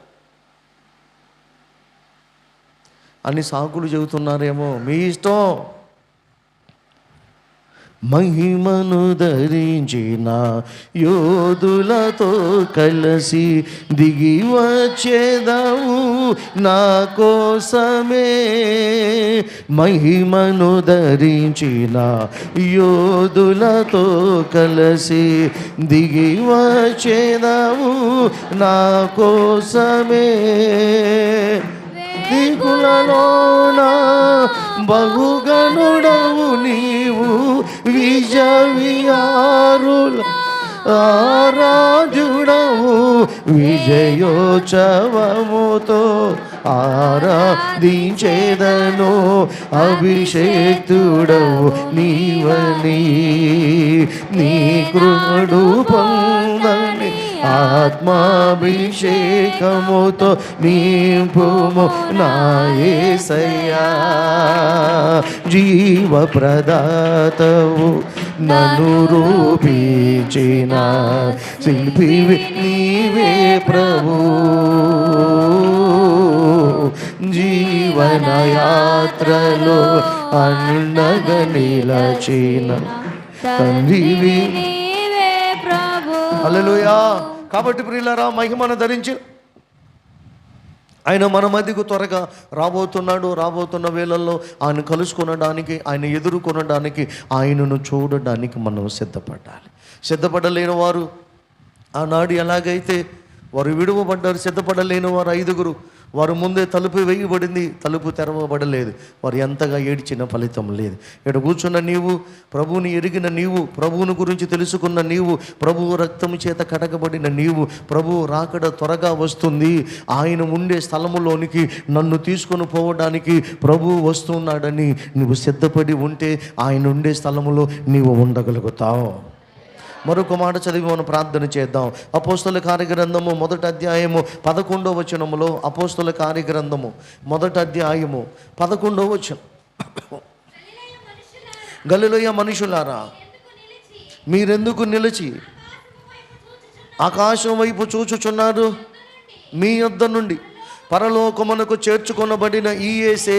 అన్ని సాకులు చెబుతున్నారేమో, మీ ఇష్టం. మహిమను ధరించిన యోధులతో కలిసి దిగి వచ్చేదావు నా కోసమే. మహిమను ధరించిన యోధులతో కలిసి దిగి వచ్చేదావు నా కోసమే. దిగులలోన బహుగనుడవు నీవు, విజయారుల ఆరాధ్యుడవు. విజయోత్సవముతో ఆరాధించేదను, అభిషేక్తుడవు నీవని. నీ కృపడు పొందని ఆత్మాభిషేకముతో నింపుము నా యేసయ్యా. జీవప్రదాతవు నన్ను రూపించిన శిల్పివి నీవే ప్రభు. జీవనయాత్రలో అండగా నిలచిన తండ్రివి హల్లెలూయా. కాబట్టి ప్రియులారా, మహిమను ధరించి ఆయన మన మధ్యకు త్వరగా రాబోతున్న వేళల్లో ఆయన కలుసుకొనడానికి, ఆయన ఎదుర్కొనడానికి, ఆయనను చూడడానికి మనం సిద్ధపడాలి. సిద్ధపడలేని వారు ఆనాడు ఎలాగైతే వారు విడువబడ్డారు, సిద్ధపడలేని వారు 5గురు, వారు ముందే తలుపు వేయబడింది, తలుపు తెరవబడలేదు. వారు ఎంతగా ఏడ్చిన ఫలితం లేదు. ఇక్కడ కూర్చున్న నీవు, ప్రభువుని ఎరిగిన నీవు, ప్రభువుని గురించి తెలుసుకున్న నీవు, ప్రభువు రక్తము చేత కడగబడిన నీవు, ప్రభువు రాకడ త్వరగా వస్తుంది, ఆయన ఉండే స్థలములోనికి నన్ను తీసుకొని పోవడానికి ప్రభువు వస్తున్నాడని నువ్వు సిద్ధపడి ఉంటే ఆయన ఉండే స్థలములో నీవు ఉండగలుగుతావు. మరొక మాట చదివి మనం ప్రార్థన చేద్దాం. అపోస్తల కార్యగ్రంథము 1వ అధ్యాయము 11వ వచనములో, అపోస్తల కార్యగ్రంథము 1వ అధ్యాయము 11వ వచనం, గలిలయ మనుషులారా మీరెందుకు నిలిచి ఆకాశం వైపు చూచుచున్నారు? మీ యొద్ద నుండి పరలోకమునకు చేర్చుకొనబడిన ఈ యేసే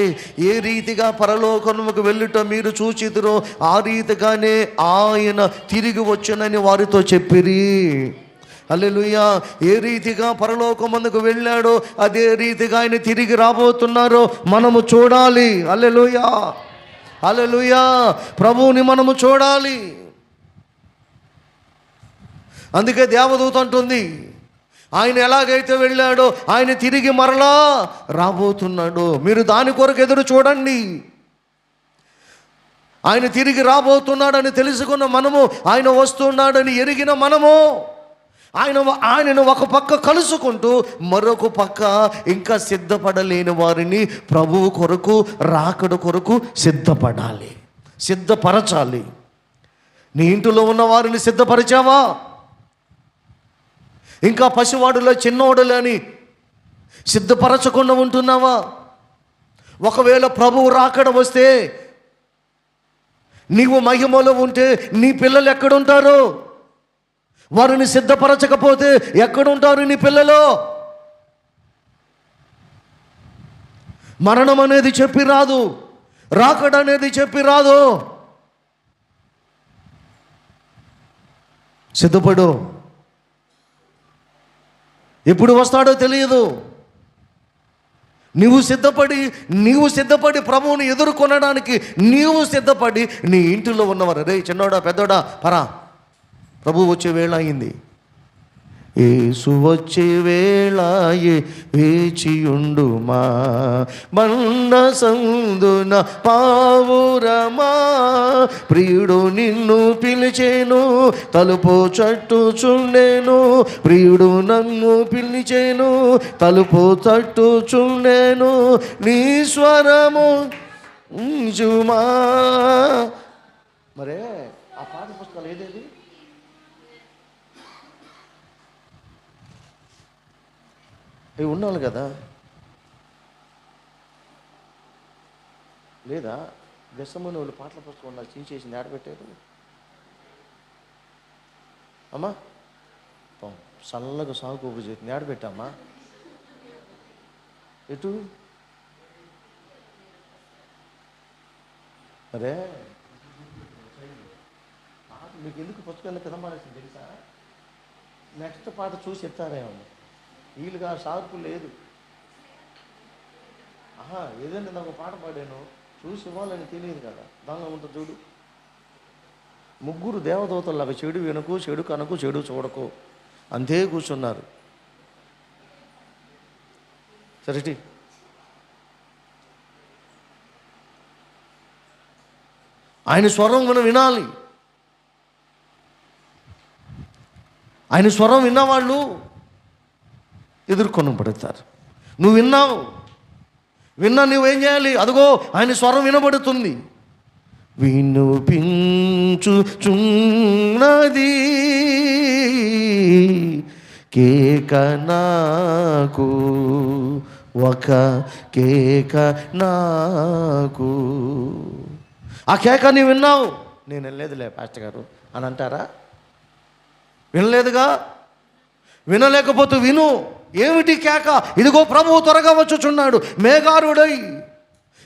ఏ రీతిగా పరలోకమునకు వెళ్ళుట మీరు చూచిదురో ఆ రీతిగానే ఆయన తిరిగి వచ్చునని వారితో చెప్పిరి. హల్లెలూయా. ఏ రీతిగా పరలోకమునకు వెళ్ళాడో అదే రీతిగా ఆయన తిరిగి రాబోతున్నారో మనము చూడాలి. హల్లెలూయా, హల్లెలూయా. ప్రభువుని మనము చూడాలి. అందుకే దేవదూత అంటుంది, ఆయన ఎలాగైతే వెళ్ళాడో ఆయన తిరిగి మరలా రాబోతున్నాడు. మీరు దాని కొరకు ఎదురు చూడండి. ఆయన తిరిగి రాబోతున్నాడని తెలుసుకున్న మనము, ఆయన వస్తున్నాడని ఎరిగిన మనము, ఆయనను ఒక పక్క కలుసుకుంటూ మరొక పక్క ఇంకా సిద్ధపడలేని వారిని ప్రభువు కొరకు, రాకడ కొరకు సిద్ధపడాలి, సిద్ధపరచాలి. నీ ఇంటిలో ఉన్న వారిని సిద్ధపరిచావా? ఇంకా పసివాడులో చిన్నోడులని సిద్ధపరచకుండా ఉంటున్నావా? ఒకవేళ ప్రభువు రాకడ వస్తే, నీవు మహిమలో ఉంటే నీ పిల్లలు ఎక్కడుంటారు? వారిని సిద్ధపరచకపోతే ఎక్కడుంటారు నీ పిల్లలు? మరణం అనేది చెప్పి రాదు, రాకడ అనేది చెప్పి రాదు. సిద్ధపడు. ఎప్పుడు వస్తాడో తెలియదు. నీవు సిద్ధపడి ప్రభువుని ఎదుర్కొనడానికి నీవు సిద్ధపడి నీ ఇంటిలో ఉన్నవారు, రే చిన్నోడా పెద్దోడా పరా, ప్రభువు వచ్చే వేళ అయింది, యేసు వచ్చే వేళయే వేచియుండుమా, బండ సందున పావురమా, ప్రియుడు నిన్ను పిలిచేను, తలుపు తట్టుచుండెను, ప్రియుడు నన్ను పిలిచేను, తలుపు తట్టుచుండెను, నీ స్వరము ఉంచుమా. మరే ఆ పాఠ పుస్తకాలు ఏదేది? అవి ఉండాలి కదా, లేదా? గెస్సమ్మని వాళ్ళు పాటల పుస్తకం నాకు తీసేసింది, ఆడబెట్టారు. అమ్మా చల్లగా సాగు కోపు చేసింది, ఆడబెట్టామ్మా. ఎటు అరే మీకు ఎందుకు పుస్తకాన్ని కదా మానేసింది తెలుసా? నెక్స్ట్ పాట చూసి చెప్తారేమో. వీళ్ళుగా షార్పు లేదు. ఏదైనా నాకు పాట పాడాను చూసి ఇవ్వాలని తెలియదు కదా, దానిలో ఉంటుంది చూడు. ముగ్గురు దేవదూతలాగా చెడు వినకు, చెడు కనకు, చెడు చూడకు, అంతే కూర్చున్నారు. సరేటి ఆయన స్వరం మనం వినాలి. ఆయన స్వరం విన్నవాళ్ళు ఎదుర్కొనబడతారు. నువ్వు విన్నా నువ్వేం చేయాలి? అదిగో ఆయన స్వరం వినబడుతుంది. వినుపించుచున్నది కేక నాకు, ఒక కేక నాకు. ఆ కేక నీవు విన్నావు, నేను వినలేదులే పాస్టర్ గారు అని అంటారా? వినలేదుగా. వినలేకపోతే విను. ఏమిటి కేక? ఇదిగో ప్రభువు త్వరగా వచ్చుచున్నాడు, మేఘారుడై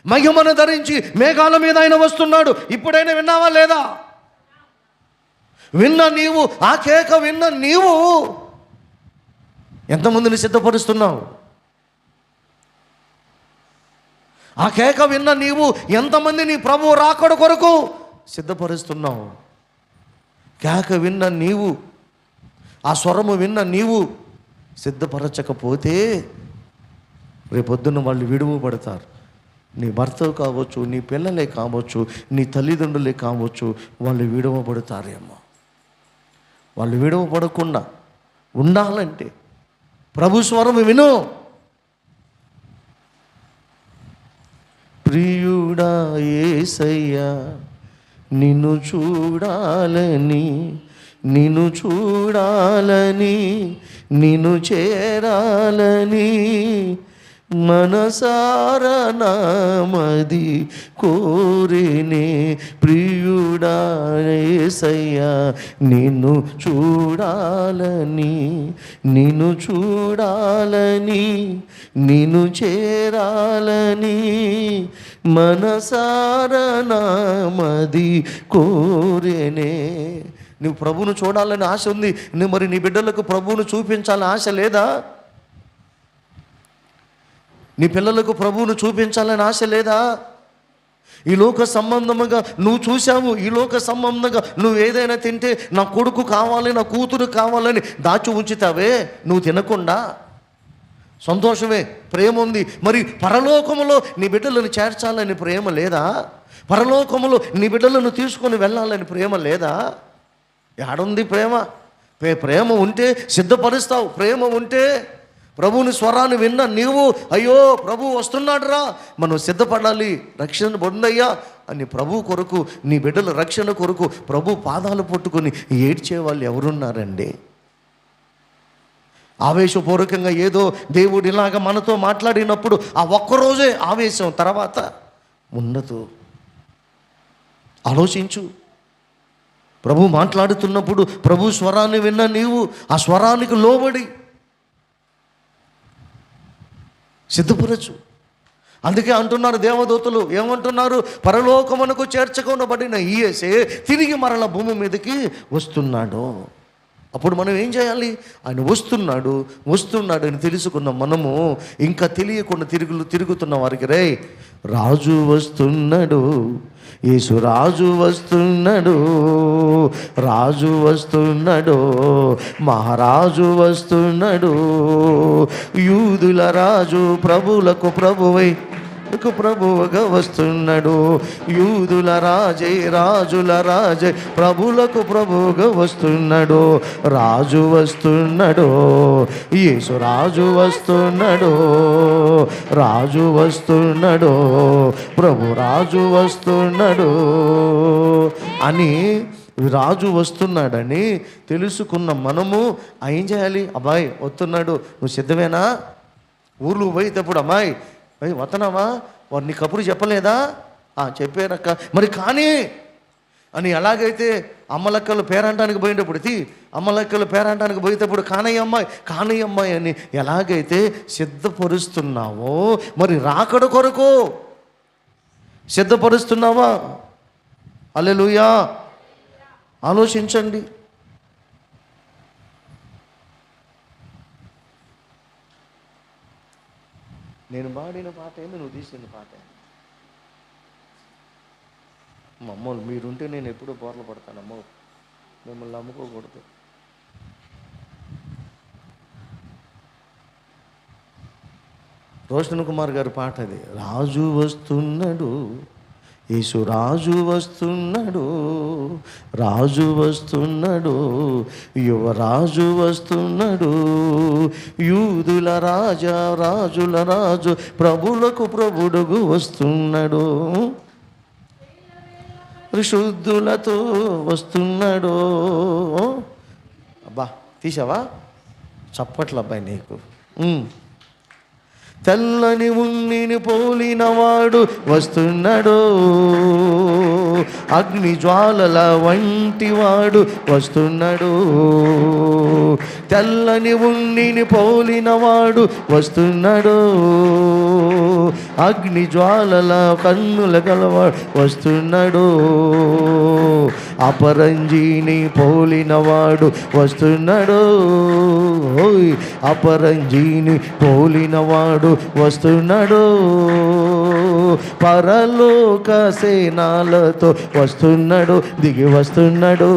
మహిమను ధరించి మేఘాల మీద ఆయన వస్తున్నాడు. ఇప్పుడైనా విన్నావా లేదా? విన్న నీవు, ఆ కేక విన్న నీవు ఎంతమందిని సిద్ధపరుస్తున్నావు? ఆ కేక విన్న నీవు ఎంతమంది నీ ప్రభువు రాకడ కొరకు సిద్ధపరుస్తున్నావు? కేక విన్న నీవు, ఆ స్వరము విన్న నీవు సిద్ధపరచకపోతే రేపొద్దున వాళ్ళు విడువబడతారు. నీ భర్త కావచ్చు, నీ పిల్లలే కావచ్చు, నీ తల్లిదండ్రులే కావచ్చు, వాళ్ళు విడువబడతారేమో. వాళ్ళు విడువబడకుండా ఉండాలంటే ప్రభు స్వరం విను. ప్రియుడా యేసయ్యా, నిన్ను చూడాలని, నిన్ను చూడాలని, నిన్ను చేరాలని మనసారా నామది కోరినే. ప్రియుడా యేసయ్యా, నిన్ను చూడాలని, నిన్ను చూడాలని, నిన్ను చేరాలని మనసారా నామది కోరినే. నువ్వు ప్రభువును చూడాలని ఆశ ఉంది, నువ్వు మరి నీ బిడ్డలకు ప్రభువును చూపించాలని ఆశ లేదా? నీ పిల్లలకు ప్రభువును చూపించాలని ఆశ లేదా? ఈ లోక సంబంధముగా నువ్వు చూసావు, ఈ లోక సంబంధంగా నువ్వు ఏదైనా తింటే నా కొడుకు కావాలి, నా కూతురు కావాలని దాచి ఉంచుతావే, నువ్వు తినకుండా. సంతోషమే, ప్రేమ ఉంది. మరి పరలోకములో నీ బిడ్డలను చేర్చాలని ప్రేమ లేదా? పరలోకములో నీ బిడ్డలను తీసుకొని వెళ్ళాలని ప్రేమ లేదా? ఏడుంది ప్రేమ? ప్రేమ ఉంటే సిద్ధపరుస్తావు. ప్రేమ ఉంటే ప్రభువుని స్వరాన్ని విన్న నీవు, అయ్యో ప్రభు వస్తున్నాడు రా, మనం సిద్ధపడాలి, రక్షణ పొందయ్యా అని ప్రభు కొరకు, నీ బిడ్డల రక్షణ కొరకు ప్రభు పాదాలు పట్టుకొని ఏడ్చే వాళ్ళు ఎవరున్నారండి? ఆవేశపూర్వకంగా ఏదో దేవుడు ఇలాగ మనతో మాట్లాడినప్పుడు ఆ ఒక్కరోజే ఆవేశం, తర్వాత ఉండదు. ఆలోచించు. ప్రభు మాట్లాడుతున్నప్పుడు ప్రభు స్వరాన్ని విన్న నీవు ఆ స్వరానికి లోబడి సిద్ధపరచు. అందుకే అంటున్నారు దేవదూతలు, ఏమంటున్నారు? పరలోకమునకు చేర్చుకొనబడిన యేసే తిరిగి మరల భూమి మీదకి వస్తున్నాడు. అప్పుడు మనం ఏం చేయాలి? ఆయన వస్తున్నాడు అని తెలుసుకున్న మనము ఇంకా తెలియకుండా తిరుగుతున్న వారికి, రే రాజు వస్తున్నాడు, యేసు రాజు వస్తున్నాడు, రాజు వస్తున్నాడు, మహారాజు వస్తున్నాడు, యూదుల రాజు ప్రభువులకు ప్రభువై ప్రభువుగా వస్తున్నాడు, యూదుల రాజే రాజుల రాజే ప్రభులకు ప్రభువుగా వస్తున్నాడు, రాజు వస్తున్నాడు, యేసు రాజు వస్తున్నాడు, రాజు వస్తున్నాడు, ప్రభు రాజు వస్తున్నాడు అని, రాజు వస్తున్నాడని తెలుసుకున్న మనము ఏం చేయాలి? అబ్బాయి వస్తున్నాడు, నువ్వు సిద్ధమేనా? ఊర్లు పోయేటప్పుడు అమ్మాయి వతనావా, వారు నీ కబురు చెప్పలేదా? చెప్పారక్క, మరి కానీ అని. ఎలాగైతే అమ్మలక్కలు పేరంటానికి పోయేటప్పుడు అమ్మలక్కలు పేరంటానికి పోయేటప్పుడు కానయ్య అమ్మాయి అని ఎలాగైతే సిద్ధపరుస్తున్నావో, మరి రాకడ కొరకు సిద్ధపరుస్తున్నావా? హల్లెలూయా. ఆలోచించండి. నేను పాడిన పాట ఏంది, నువ్వు తీసిన పాట? అమ్మోళ్ళు మీరుంటే నేను ఎప్పుడూ బోర్లు పడతానమ్మో, మిమ్మల్ని నమ్ముకోకూడదు. రోషన్ కుమార్ గారి పాట అది. రాజు వస్తున్నాడు, యేసు రాజు వస్తున్నాడు, రాజు వస్తున్నాడు, యువరాజు వస్తున్నాడు, యూదుల రాజా రాజుల రాజు ప్రభులకు ప్రభుడుగు వస్తున్నాడు, శుద్ధులతో వస్తున్నాడు. అబ్బా తీసావా? చప్పట్లు అబ్బాయి నీకు. తెల్లని ఉన్నిని పోలినవాడు వస్తున్నాడు, అగ్ని జ్వాలల వంటి వాడు వస్తున్నాడు. తెల్లని ఉన్నిని పోలినవాడు వస్తున్నాడు, అగ్ని జ్వాలల కన్నుల గలవాడు వస్తున్నాడు. అపరంజీని పోలినవాడు వస్తున్నాడు, అపరంజీని పోలినవాడు వస్తున్నాడు. పరలోక సేనాలతో వస్తున్నాడు, దిగి వస్తున్నాడు.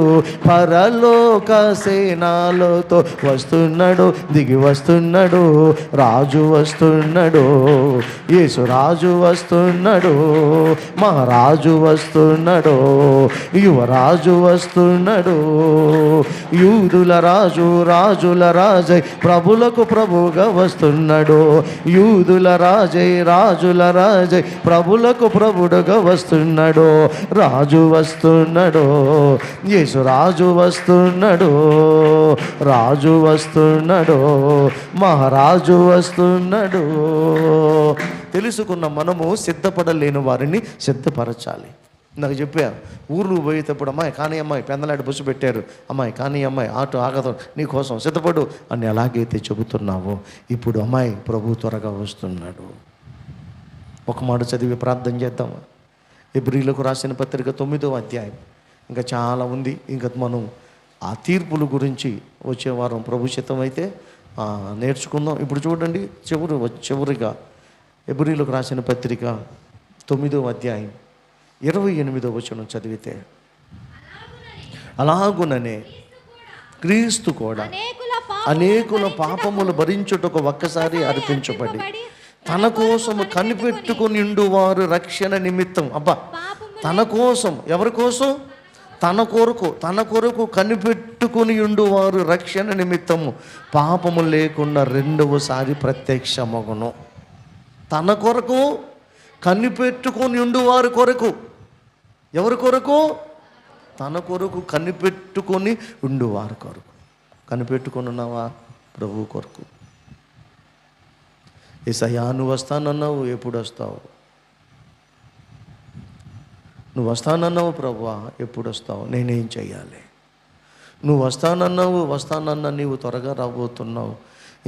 పరలోక సేనాలతో వస్తున్నాడు, దిగి వస్తున్నాడు. రాజు వస్తున్నాడు, యేసు రాజు వస్తున్నాడు, మహారాజు వస్తున్నాడు, యువరాజు వస్తున్నాడు. యూదుల రాజు రాజుల రాజై ప్రభులకు ప్రభువుగా వస్తున్నాడు. యూదుల రాజై రాజుల రాజై ప్రభులకు ప్రభుడుగా వస్తున్నాడు. రాజు వస్తున్నాడు, యేసు రాజు వస్తున్నాడు, రాజు వస్తున్నాడు, మహారాజు వస్తున్నాడు. తెలుసుకున్న మనము సిద్ధపడలేని వారిని సిద్ధపరచాలి. నాకు చెప్పా, ఊర్లు పోయేటప్పుడు అమ్మాయి కానీ అమ్మాయి పెందలాడి బస్సు పెట్టారు, అమ్మాయి కానీ అమ్మాయి ఆటో ఆగదు, నీ కోసం సిద్ధపడు అని ఎలాగైతే చెబుతున్నావో ఇప్పుడు అమ్మాయి ప్రభు త్వరగా వస్తున్నాడు. ఒక మాట చదివి ప్రార్థన చేద్దాం. హెబ్రీయులకు రాసిన పత్రిక 9వ అధ్యాయం. ఇంకా చాలా ఉంది. ఇంకా మనం ఆ తీర్పుల గురించి వచ్చే వారం ప్రభు చిత్తమైతే నేర్చుకుందాం. ఇప్పుడు చూడండి, చివరిగా హెబ్రీయులకు రాసిన పత్రిక 9వ అధ్యాయం 28వ వచనం చదివితే, అలాగుననే క్రీస్తు కూడా అనేకుల పాపములు భరించుటకు ఒక్కసారి అర్పించబడి తన కోసము కనిపెట్టుకునిండు వారు రక్షణ నిమిత్తం. అబ్బా, తన కోసం, ఎవరి కోసం? తన కొరకు కనిపెట్టుకుని ఉండు వారు రక్షణ నిమిత్తము పాపము లేకుండా రెండవసారి ప్రత్యక్షమగును. తన కొరకు కనిపెట్టుకుని ఉండు వారి కొరకు. ఎవరి కొరకు? తన కొరకు కనిపెట్టుకొని ఉండు వారి కొరకు. కనిపెట్టుకొని ఉన్నావా? ప్రభు కొరకు. యేసయ్యా, నువ్వు వస్తానన్నావు, ఎప్పుడు వస్తావు? నువ్వు వస్తానన్నావు ప్రభువా, ఎప్పుడు వస్తావు? నేనేం చెయ్యాలి? నువ్వు వస్తానన్నా నీవు త్వరగా రాబోతున్నావు.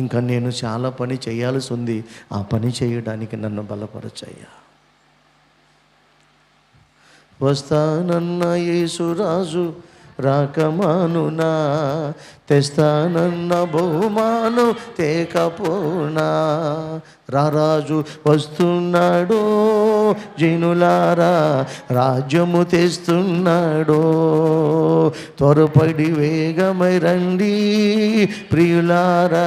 ఇంకా నేను చాలా పని చేయాల్సి ఉంది. ఆ పని చేయడానికి నన్ను బలపరచయ్యా. వస్తానన్న యేసురాజు రాకమానునా, తెస్తానన్న బహుమానం తేకపోనా. రారాజు వస్తున్నాడు, జనులారా రాజ్యము తెస్తున్నాడు. త్వరపడి వేగమై రండి ప్రియులారా,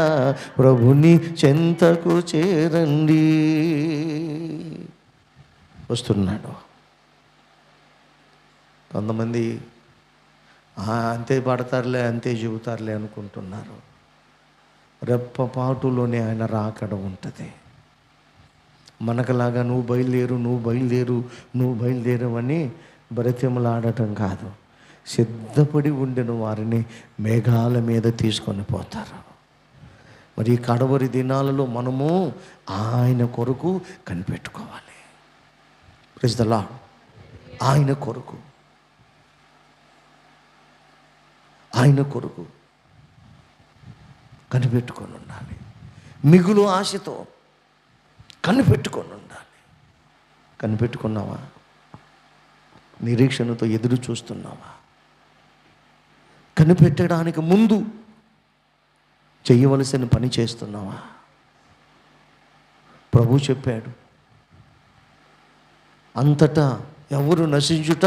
ప్రభుని చెంతకు చేరండి. వస్తున్నాడు. కొంతమంది అంతే పడతారులే, అంతే చెబుతారులే అనుకుంటున్నారు. రెప్పపాటులోనే ఆయన రాకడ ఉంటుంది. మనకులాగా నువ్వు బయలుదేరు అని బ్రతిమలాడటం కాదు. సిద్ధపడి ఉండిన వారిని మేఘాల మీద తీసుకొని పోతారు. మరి ఈ కడవరి దినాలలో మనము ఆయన కొరకు కనిపెట్టుకోవాలి. Praise the lord. ఆయన కొరకు కనిపెట్టుకొని ఉండాలి. మిగులు ఆశతో కనిపెట్టుకొని ఉండాలి. కనిపెట్టుకున్నావా? నిరీక్షణతో ఎదురు చూస్తున్నావా? కనిపెట్టడానికి ముందు చేయవలసిన పని చేస్తున్నావా? ప్రభు చెప్పాడు, అంతటా ఎవరు నశించుట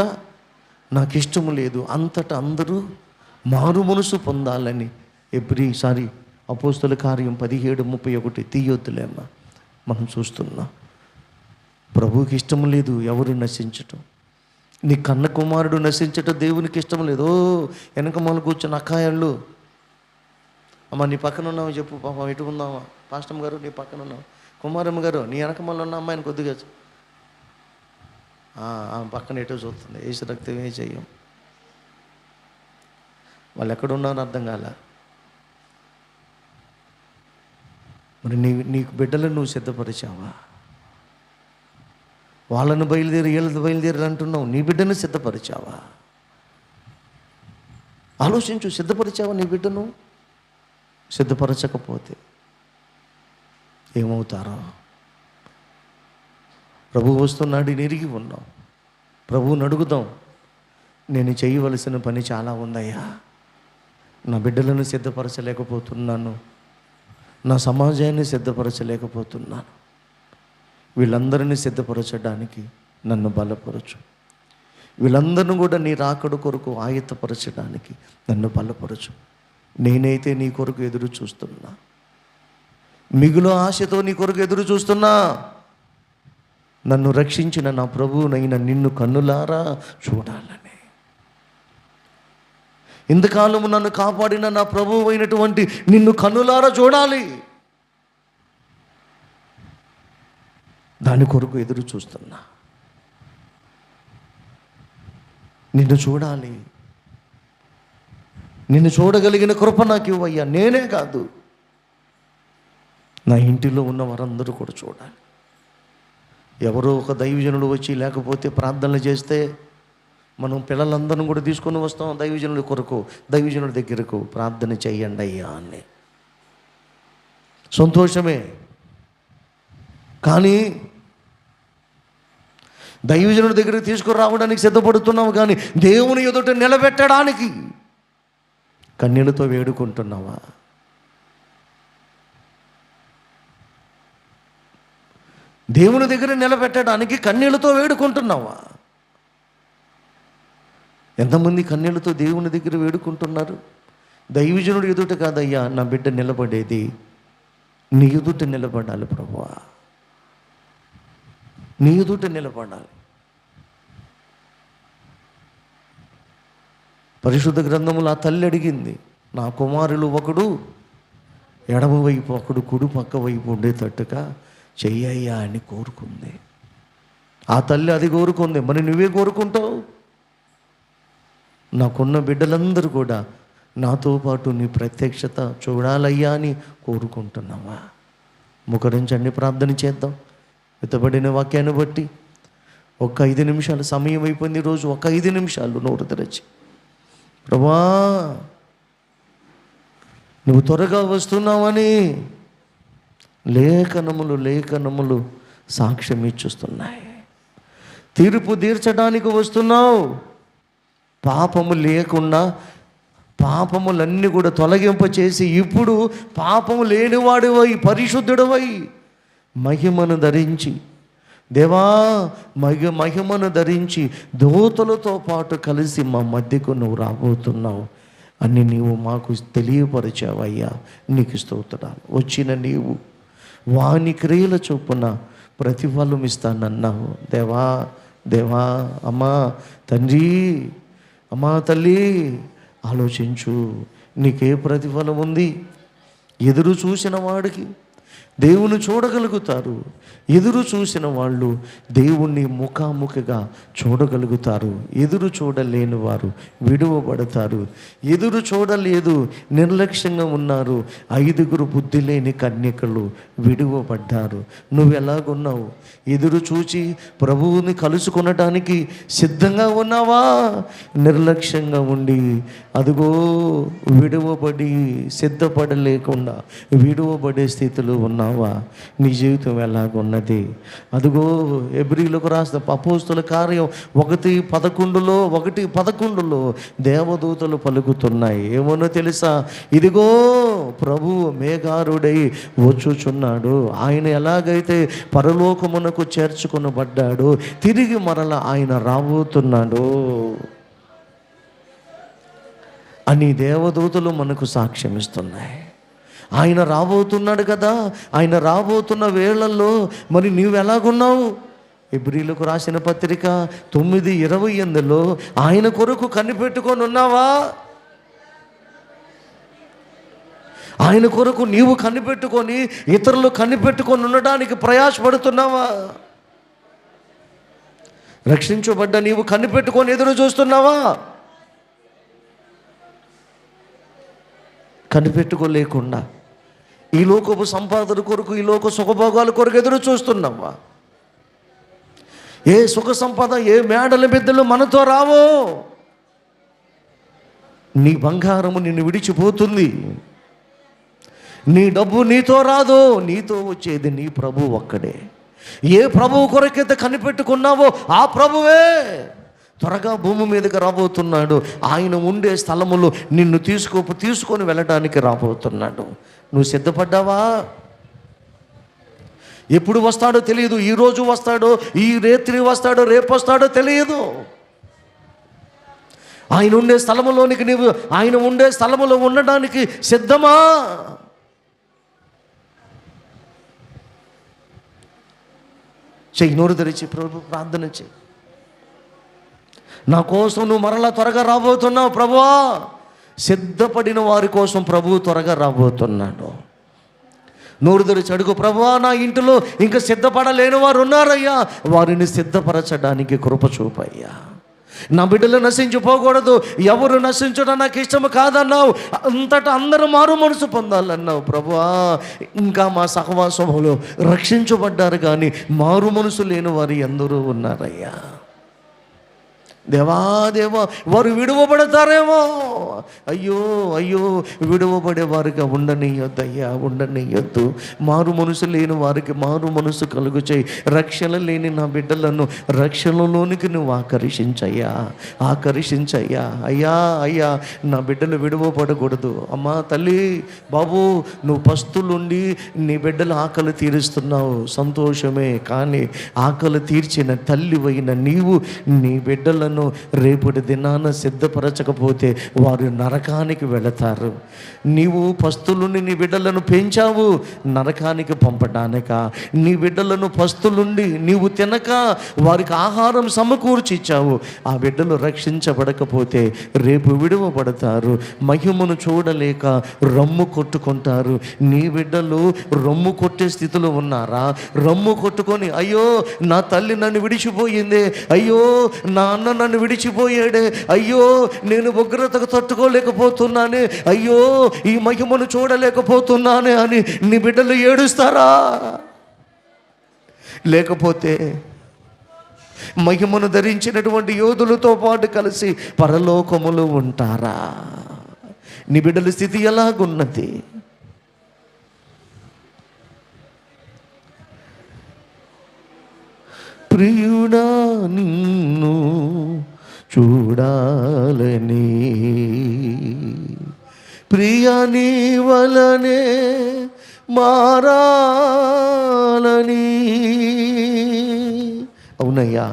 నాకు ఇష్టము లేదు, అంతటా అందరూ మారు మనసు పొందాలని. అపోస్తల కార్యం 17:31 తీయొద్దులేమ్మా, మనం చూస్తున్నాం. ప్రభువుకి ఇష్టం లేదు ఎవరు నశించటం. నీ కన్న కుమారుడు నశించటం దేవునికి ఇష్టం లేదు. వెనక మనం కూర్చొని అక్కాయళ్ళు, అమ్మ నీ పక్కన ఉన్నావు చెప్పు, పాపం ఎటుకుందామా? పాస్టమ్ గారు నీ పక్కన ఉన్నావు, కుమారమ్మ గారు నీ వెనక మళ్ళీ ఉన్న అమ్మాయిని కొద్దిగా పక్కన ఎటో చూస్తుంది. ఏసు రక్తమే చెయ్యం. వాళ్ళు ఎక్కడున్నారో అర్థం కాల. మరి నీకు బిడ్డలను నువ్వు సిద్ధపరిచావా? వాళ్ళను బయలుదేరి వీళ్ళని బయలుదేరి అంటున్నావు, నీ బిడ్డను సిద్ధపరిచావా? ఆలోచించు, సిద్ధపరిచావా నీ బిడ్డను? సిద్ధపరచకపోతే ఏమవుతారో? ప్రభువు వస్తున్నాడు, ఎరిగి ఉన్నాం. ప్రభువుని అడుగుదాం, నేను చేయవలసిన పని చాలా ఉందయ్యా, నా బిడ్డలను సిద్ధపరచలేకపోతున్నాను, నా సమాజాన్ని సిద్ధపరచలేకపోతున్నాను, వీళ్ళందరినీ సిద్ధపరచడానికి నన్ను బలపరచు, వీళ్ళందరినీ కూడా నీ రాకడ కొరకు ఆయత్తపరచడానికి నన్ను బలపరచు. నేనైతే నీ కొరకు ఎదురు చూస్తున్నా, మిగులు ఆశతో నీ కొరకు ఎదురు చూస్తున్నా. నన్ను రక్షించిన నా ప్రభువునైనా నిన్ను కన్నులారా చూడాలని, ఇంతకాలము నన్ను కాపాడిన నా ప్రభువు అయినటువంటి నిన్ను కన్నులారా చూడాలి, దాని కొరకు ఎదురు చూస్తున్నా. నిన్ను చూడాలి, నిన్ను చూడగలిగిన కృప నాకు ఇవ్వయ్యా. నేనే కాదు, నా ఇంటిలో ఉన్న వారందరూ కూడా చూడాలి. ఎవరో ఒక దైవజనుడు వచ్చి లేకపోతే ప్రార్థనలు చేస్తే మనం పిల్లలందరం కూడా తీసుకొని వస్తాం దైవజనుడి కొరకు, దైవజనుడి దగ్గరకు ప్రార్థన చెయ్యండి అయ్యా అని. సంతోషమే, కానీ దైవజనుడి దగ్గరికి తీసుకురావడానికి సిద్ధపడుతున్నావు, కానీ దేవుని ఎదుట నిలబెట్టడానికి కన్నీళ్లతో వేడుకుంటున్నావా? దేవుని దగ్గర నిలబెట్టడానికి కన్నీళ్లతో వేడుకుంటున్నావా? ఎంతమంది కన్నీళ్లతో దేవుని దగ్గర వేడుకుంటున్నారు? దైవజనుడు ఎదుట కాదయ్యా నా బిడ్డ నిలబడేది, నీ ఎదుట నిలబడాలి ప్రభువా, నీ ఎదుట నిలబడాలి. పరిశుద్ధ గ్రంథములో ఆ తల్లి అడిగింది, నా కుమారులు ఒకడు ఎడమ వైపు ఒకడు కుడి పక్క వైపు ఉండేటట్టుగా చెయ్యయ్యా అని కోరుకుంది. ఆ తల్లి అది కోరుకుంది, మరి నువ్వే కోరుకుంటావు? నాకున్న బిడ్డలందరూ కూడా నాతో పాటు నీ ప్రత్యక్షత చూడాలయ్యా అని కోరుకుంటున్నావా? ముఖరించండి, ప్రార్థన చేద్దాం. వెతబడిన వాక్యాన్ని బట్టి ఒక 5 నిమిషాలు సమయం అయిపోయింది. ఈరోజు ఒక 5 నిమిషాలు నోరు తెరచి, ప్రభా నువ్వు త్వరగా వస్తున్నావని లేఖనములు సాక్ష్యం ఇచ్చుస్తున్నాయి. తీర్పు తీర్చడానికి వస్తున్నావు. పాపము లేకుండా పాపములన్నీ కూడా తొలగింప చేసి ఇప్పుడు పాపము లేనివాడివై పరిశుద్ధుడవై మహిమను ధరించి, దేవా మహిమను ధరించి దూతలతో పాటు కలిసి మా మధ్యకు నువ్వు రాబోతున్నావు అని నీవు మాకు తెలియపరిచావయ్యా. నీకు స్తోత్రాలు. వచ్చిన నీవు వాని క్రియల చొప్పున ప్రతిఫలం ఇస్తానన్నావు. దేవా అమ్మా తండ్రి, అమ్మా తల్లి, ఆలోచించు, నీకే ప్రతిఫలం ఉంది? ఎదురు చూసిన వాడికి దేవుని చూడగలుగుతారు. ఎదురు చూసిన వాళ్ళు దేవుణ్ణి ముఖాముఖిగా చూడగలుగుతారు. ఎదురు చూడలేని వారు విడువబడతారు. ఎదురు చూడలేదు, నిర్లక్ష్యంగా ఉన్నారు. 5 బుద్ధి లేని కన్యకలు విడువబడ్డారు. నువ్వు ఎలాగున్నావు? ఎదురు చూచి ప్రభువుని కలుసుకొనడానికి సిద్ధంగా ఉన్నావా? నిర్లక్ష్యంగా ఉండి అదిగో విడువబడి సిద్ధపడలేకుండా విడువబడే స్థితిలో ఉన్నావా? నీ జీవితం ఎలాగున్నది? అదిగో ఎబ్రీలకు రాసిన అపోస్తుల కార్యం 1:11 దేవదూతలు పలుకుతున్నాయి. ఏమోనో తెలుసా? ఇదిగో ప్రభు మేఘారుడై వచ్చుచున్నాడు. ఆయన ఎలాగైతే పరలోకమునకు చేర్చుకొనబడ్డాడో తిరిగి మరల ఆయన రాబోతున్నాడు అని దేవదూతలు మనకు సాక్ష్యం ఇస్తున్నాయి. ఆయన రాబోతున్నాడు కదా. ఆయన రాబోతున్న వేళల్లో మరి నీవు ఎలాగున్నావు? ఎబ్రీలకు రాసిన పత్రిక 9:28 ఆయన కొరకు కనిపెట్టుకొని ఉన్నావా? ఆయన కొరకు నీవు కనిపెట్టుకొని ఇతరులు కనిపెట్టుకొని ఉండడానికి ప్రయాసపడుతున్నావా? రక్షించబడ్డ నీవు కనిపెట్టుకొని ఎదురు చూస్తున్నావా? కనిపెట్టుకోలేకుండా ఈ లోకపు సంపాదన కొరకు, ఈ లోక సుఖభోగాల కొరకు ఎదురు చూస్తున్నావా? ఏ సుఖ సంపద, ఏ మేడల బిద్దలు మనతో రావో. నీ బంగారము నిన్ను విడిచిపోతుంది. నీ డబ్బు నీతో రాదు. నీతో వచ్చేది నీ ప్రభువు ఒక్కడే. ఏ ప్రభువు కొరకైతే కనిపెట్టుకున్నావో ఆ ప్రభువే త్వరగా భూమి మీదకి రాబోతున్నాడు. ఆయన ఉండే స్థలములో నిన్ను తీసుకొని వెళ్ళడానికి రాబోతున్నాడు. నువ్వు సిద్ధపడ్డావా? ఎప్పుడు వస్తాడో తెలియదు. ఈరోజు వస్తాడో, ఈ రాత్రి వస్తాడో, రేపు వస్తాడో తెలియదు. ఆయన ఉండే స్థలములోనికి ఆయన ఉండే స్థలములో ఉండడానికి సిద్ధమా? చెయ్యి, నోరు తెరిచి ప్రభు ప్రార్థన చెయ్యి. నా కోసం నువ్వు మరలా త్వరగా రాబోతున్నావు ప్రభువా. సిద్ధపడిన వారి కోసం ప్రభువు త్వరగా రాబోతున్నాడు. నోరు తెరిచి అడుగు, ప్రభువా నా ఇంటిలో ఇంకా సిద్ధపడలేని వారు ఉన్నారయ్యా, వారిని సిద్ధపరచడానికి కృప చూపయ్యా. నా బిడ్డలు నశించిపోకూడదు, ఎవరు నశించడం నాకు ఇష్టము కాదన్నావు. అంతటా అందరూ మారు మనసు పొందాలన్నావు ప్రభువా. ఇంకా మా సహవాసంలో రక్షించబడ్డారు కానీ మారు మనసు లేని వారు ఎందరో ఉన్నారయ్యా. దేవా వారు విడువబడతారేమో. అయ్యో విడువబడే వారికి ఉండనియొద్దయ్యా, ఉండనియొద్దు. మారు మనసు లేని వారికి మారు మనసు కలుగు చేయి. రక్షణ లేని నా బిడ్డలను రక్షణలోనికి నువ్వు ఆకర్షించయ్యా. అయ్యా నా బిడ్డలు విడువబడకూడదు. అమ్మా తల్లి, బాబు, నువ్వు పస్తులుండి నీ బిడ్డల ఆకలి తీరుస్తున్నావు, సంతోషమే. కానీ ఆకలి తీర్చిన తల్లివైన నీవు నీ బిడ్డలను రేపటి దినాన సిద్ధపరచకపోతే వారు నరకానికి వెళతారు. నీవు పస్తులుండి నీ బిడ్డలను పెంచావు నరకానికి పంపడానిక? నీ బిడ్డలను పస్తులుండి నీవు తినక వారికి ఆహారం సమకూర్చిచ్చావు. ఆ బిడ్డలు రక్షించబడకపోతే రేపు విడువబడతారు. మహిమను చూడలేక రమ్ము కొట్టుకుంటారు. నీ బిడ్డలు రమ్ము కొట్టే స్థితిలో ఉన్నారా? రమ్ము కొట్టుకొని అయ్యో నా తల్లి నన్ను విడిచిపోయిందే, అయ్యో నా అన్న నన్ను విడిచిపోయాడే, అయ్యో నేను ఉగ్రతకు తట్టుకోలేకపోతున్నానే, అయ్యో ఈ మహిమను చూడలేకపోతున్నానే అని నీ బిడ్డలు ఏడుస్తారా? లేకపోతే మహిమను ధరించినటువంటి యోధులతో పాటు కలిసి పరలోకములు ఉంటారా? నీ బిడ్డల స్థితి ఎలాగున్నది? ప్రియుడా నిన్ను చూడాలని, ప్రియా నీ వలనే మారాలని. అవునయ్యా,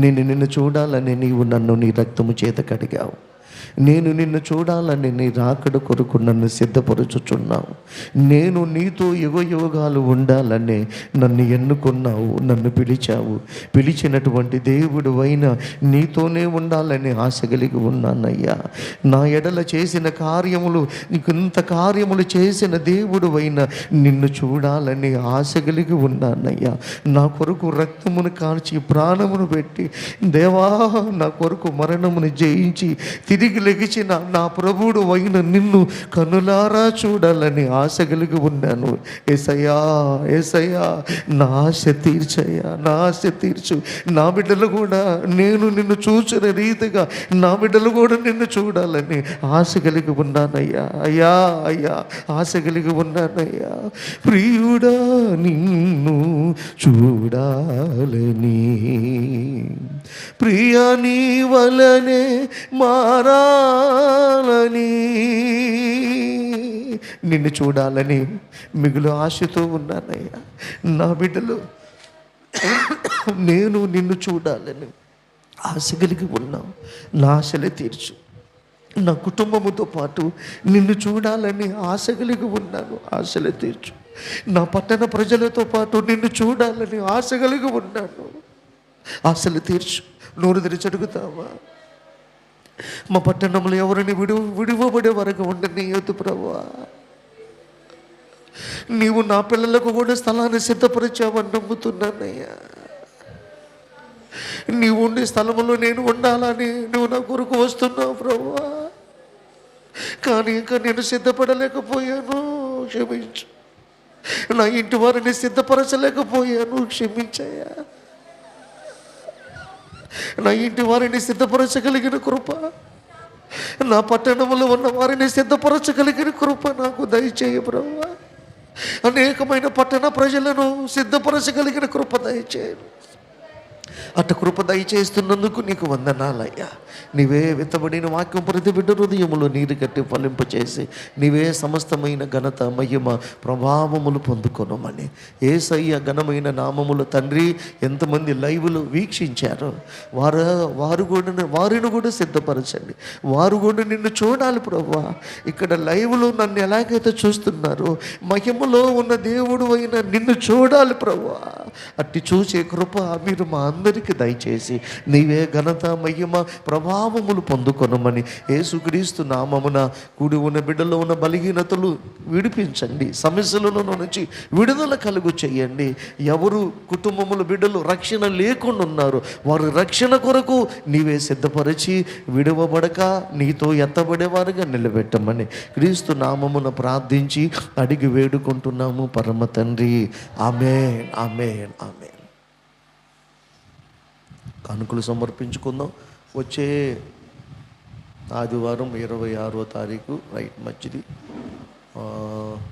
నిన్ను చూడాలని నీవు నన్ను నీ రక్తము చేత కడిగావు. నేను నిన్ను చూడాలని నీ రాకడ కొరకు నన్ను సిద్ధపరుచుచున్నావు. నేను నీతో యుగయుగాలు ఉండాలని నన్ను ఎన్నుకున్నావు, నన్ను పిలిచావు. పిలిచినటువంటి దేవుడు అయిన నీతోనే ఉండాలని ఆశ కలిగి ఉన్నానయ్యా. నా ఎడల చేసిన కార్యములు, ఇంత కార్యములు చేసిన దేవుడు అయిన నిన్ను చూడాలని ఆశ కలిగి ఉన్నానయ్యా. నా కొరకు రక్తమును కాల్చి ప్రాణమును పెట్టి దేవా నా కొరకు మరణమును జయించి తిరిగి లెగిచిన నా ప్రభువుడు అయిన నిన్ను కనులారా చూడాలని ఆశ కలిగి ఉన్నాను. యేసయ్యా నా ఆశ తీర్చయ్యా, నా ఆశ తీర్చు. నా బిడ్డలు కూడా నేను నిన్ను చూసిన రీతిగా నా బిడ్డలు కూడా నిన్ను చూడాలని ఆశ కలిగి ఉన్నానయ్యా. అయ్యా ఆశ కలిగి ఉన్నానయ్యా. ప్రియుడా నిన్ను చూడాలని, ప్రియా నీ వలనే మారాలని, నిన్ను చూడాలని మిగులు ఆశతో ఉన్నానయ్యా. నా బిడ్డలు నేను నిన్ను చూడాలని ఆశ కలిగి ఉన్నావు. నా ఆశలే తీర్చు. నా కుటుంబముతో పాటు నిన్ను చూడాలని ఆశ కలిగి ఉన్నాను, ఆశలే తీర్చు. నా పట్టణ ప్రజలతో పాటు నిన్ను చూడాలని ఆశ కలిగి ఉన్నాను, ఆశలు తీర్చు. నోరు తెరిచి అడుగుతావా? మా పట్టణంలో ఎవరిని విడువబడే వరకు ఉండనీయొద్దు ప్రభువా. నీవు నా పిల్లలకు కూడా స్థలాన్ని సిద్ధపరిచావని నమ్ముతున్నానయ్యా. నీవు ఉండే స్థలంలో నేను ఉండాలని నువ్వు నా కొరకు వస్తున్నావు ప్రభువా. కానీ ఇంకా నేను సిద్ధపడలేకపోయాను, క్షమించు. నా ఇంటి వారిని సిద్ధపరచలేకపోయాను, క్షమించయ్యా. నా ఇంటి వారిని సిద్ధపరచగలిగిన కృప, నా పట్టణంలో ఉన్న వారిని సిద్ధపరచగలిగిన కృప నాకు దయచేయ ప్రభువా. అనేకమైన పట్టణ ప్రజలను సిద్ధపరచగలిగిన కృప దయచేయను. అటు కృప దయచేస్తున్నందుకు నీకు వందనాలయ్యా. నీవే విత్తబడిన వాక్యం ప్రతి బిడ్డ హృదయములో నీరు కట్టి ఫలింపచేసి నీవే సమస్తమైన ఘనత, మహిమ, ప్రభావములు పొందుకొనమని యేసయ్య ఘనమైన నామములు తండ్రి. ఎంతమంది లైవ్లు వీక్షించారో వారిని కూడా సిద్ధపరచండి. వారు కూడా నిన్ను చూడాలి ప్రభువా. ఇక్కడ లైవ్లో నన్ను ఎలాగైతే చూస్తున్నారో మహిమలో ఉన్న దేవుడు అయిన నిన్ను చూడాలి ప్రభువా. అట్టి చూసే కృప మీరు మా అందరికీ దయచేసి నీవే ఘనత, మహిమ, ప్రభావములు పొందుకొనమని యేసుక్రీస్తు నామమున కూడి ఉన్న బిడ్డలో ఉన్న బలహీనతలు విడిపించండి. సమస్యలలో నుంచి విడుదల కలుగు చేయండి. ఎవరు కుటుంబముల బిడ్డలు రక్షణ లేకుండా ఉన్నారు, వారి రక్షణ కొరకు నీవే సిద్ధపరిచి విడవబడక నీతో ఎత్తబడేవారుగా నిలబెట్టమని క్రీస్తు నామమున ప్రార్థించి అడిగి వేడుకుంటున్నాము పరమ తండ్రి. ఆమేన్, ఆమేన్, ఆమేన్. కానుకలు సమర్పించుకుందాం. వచ్చే ఆదివారం 26వ తారీఖు రైట్ మధ్యది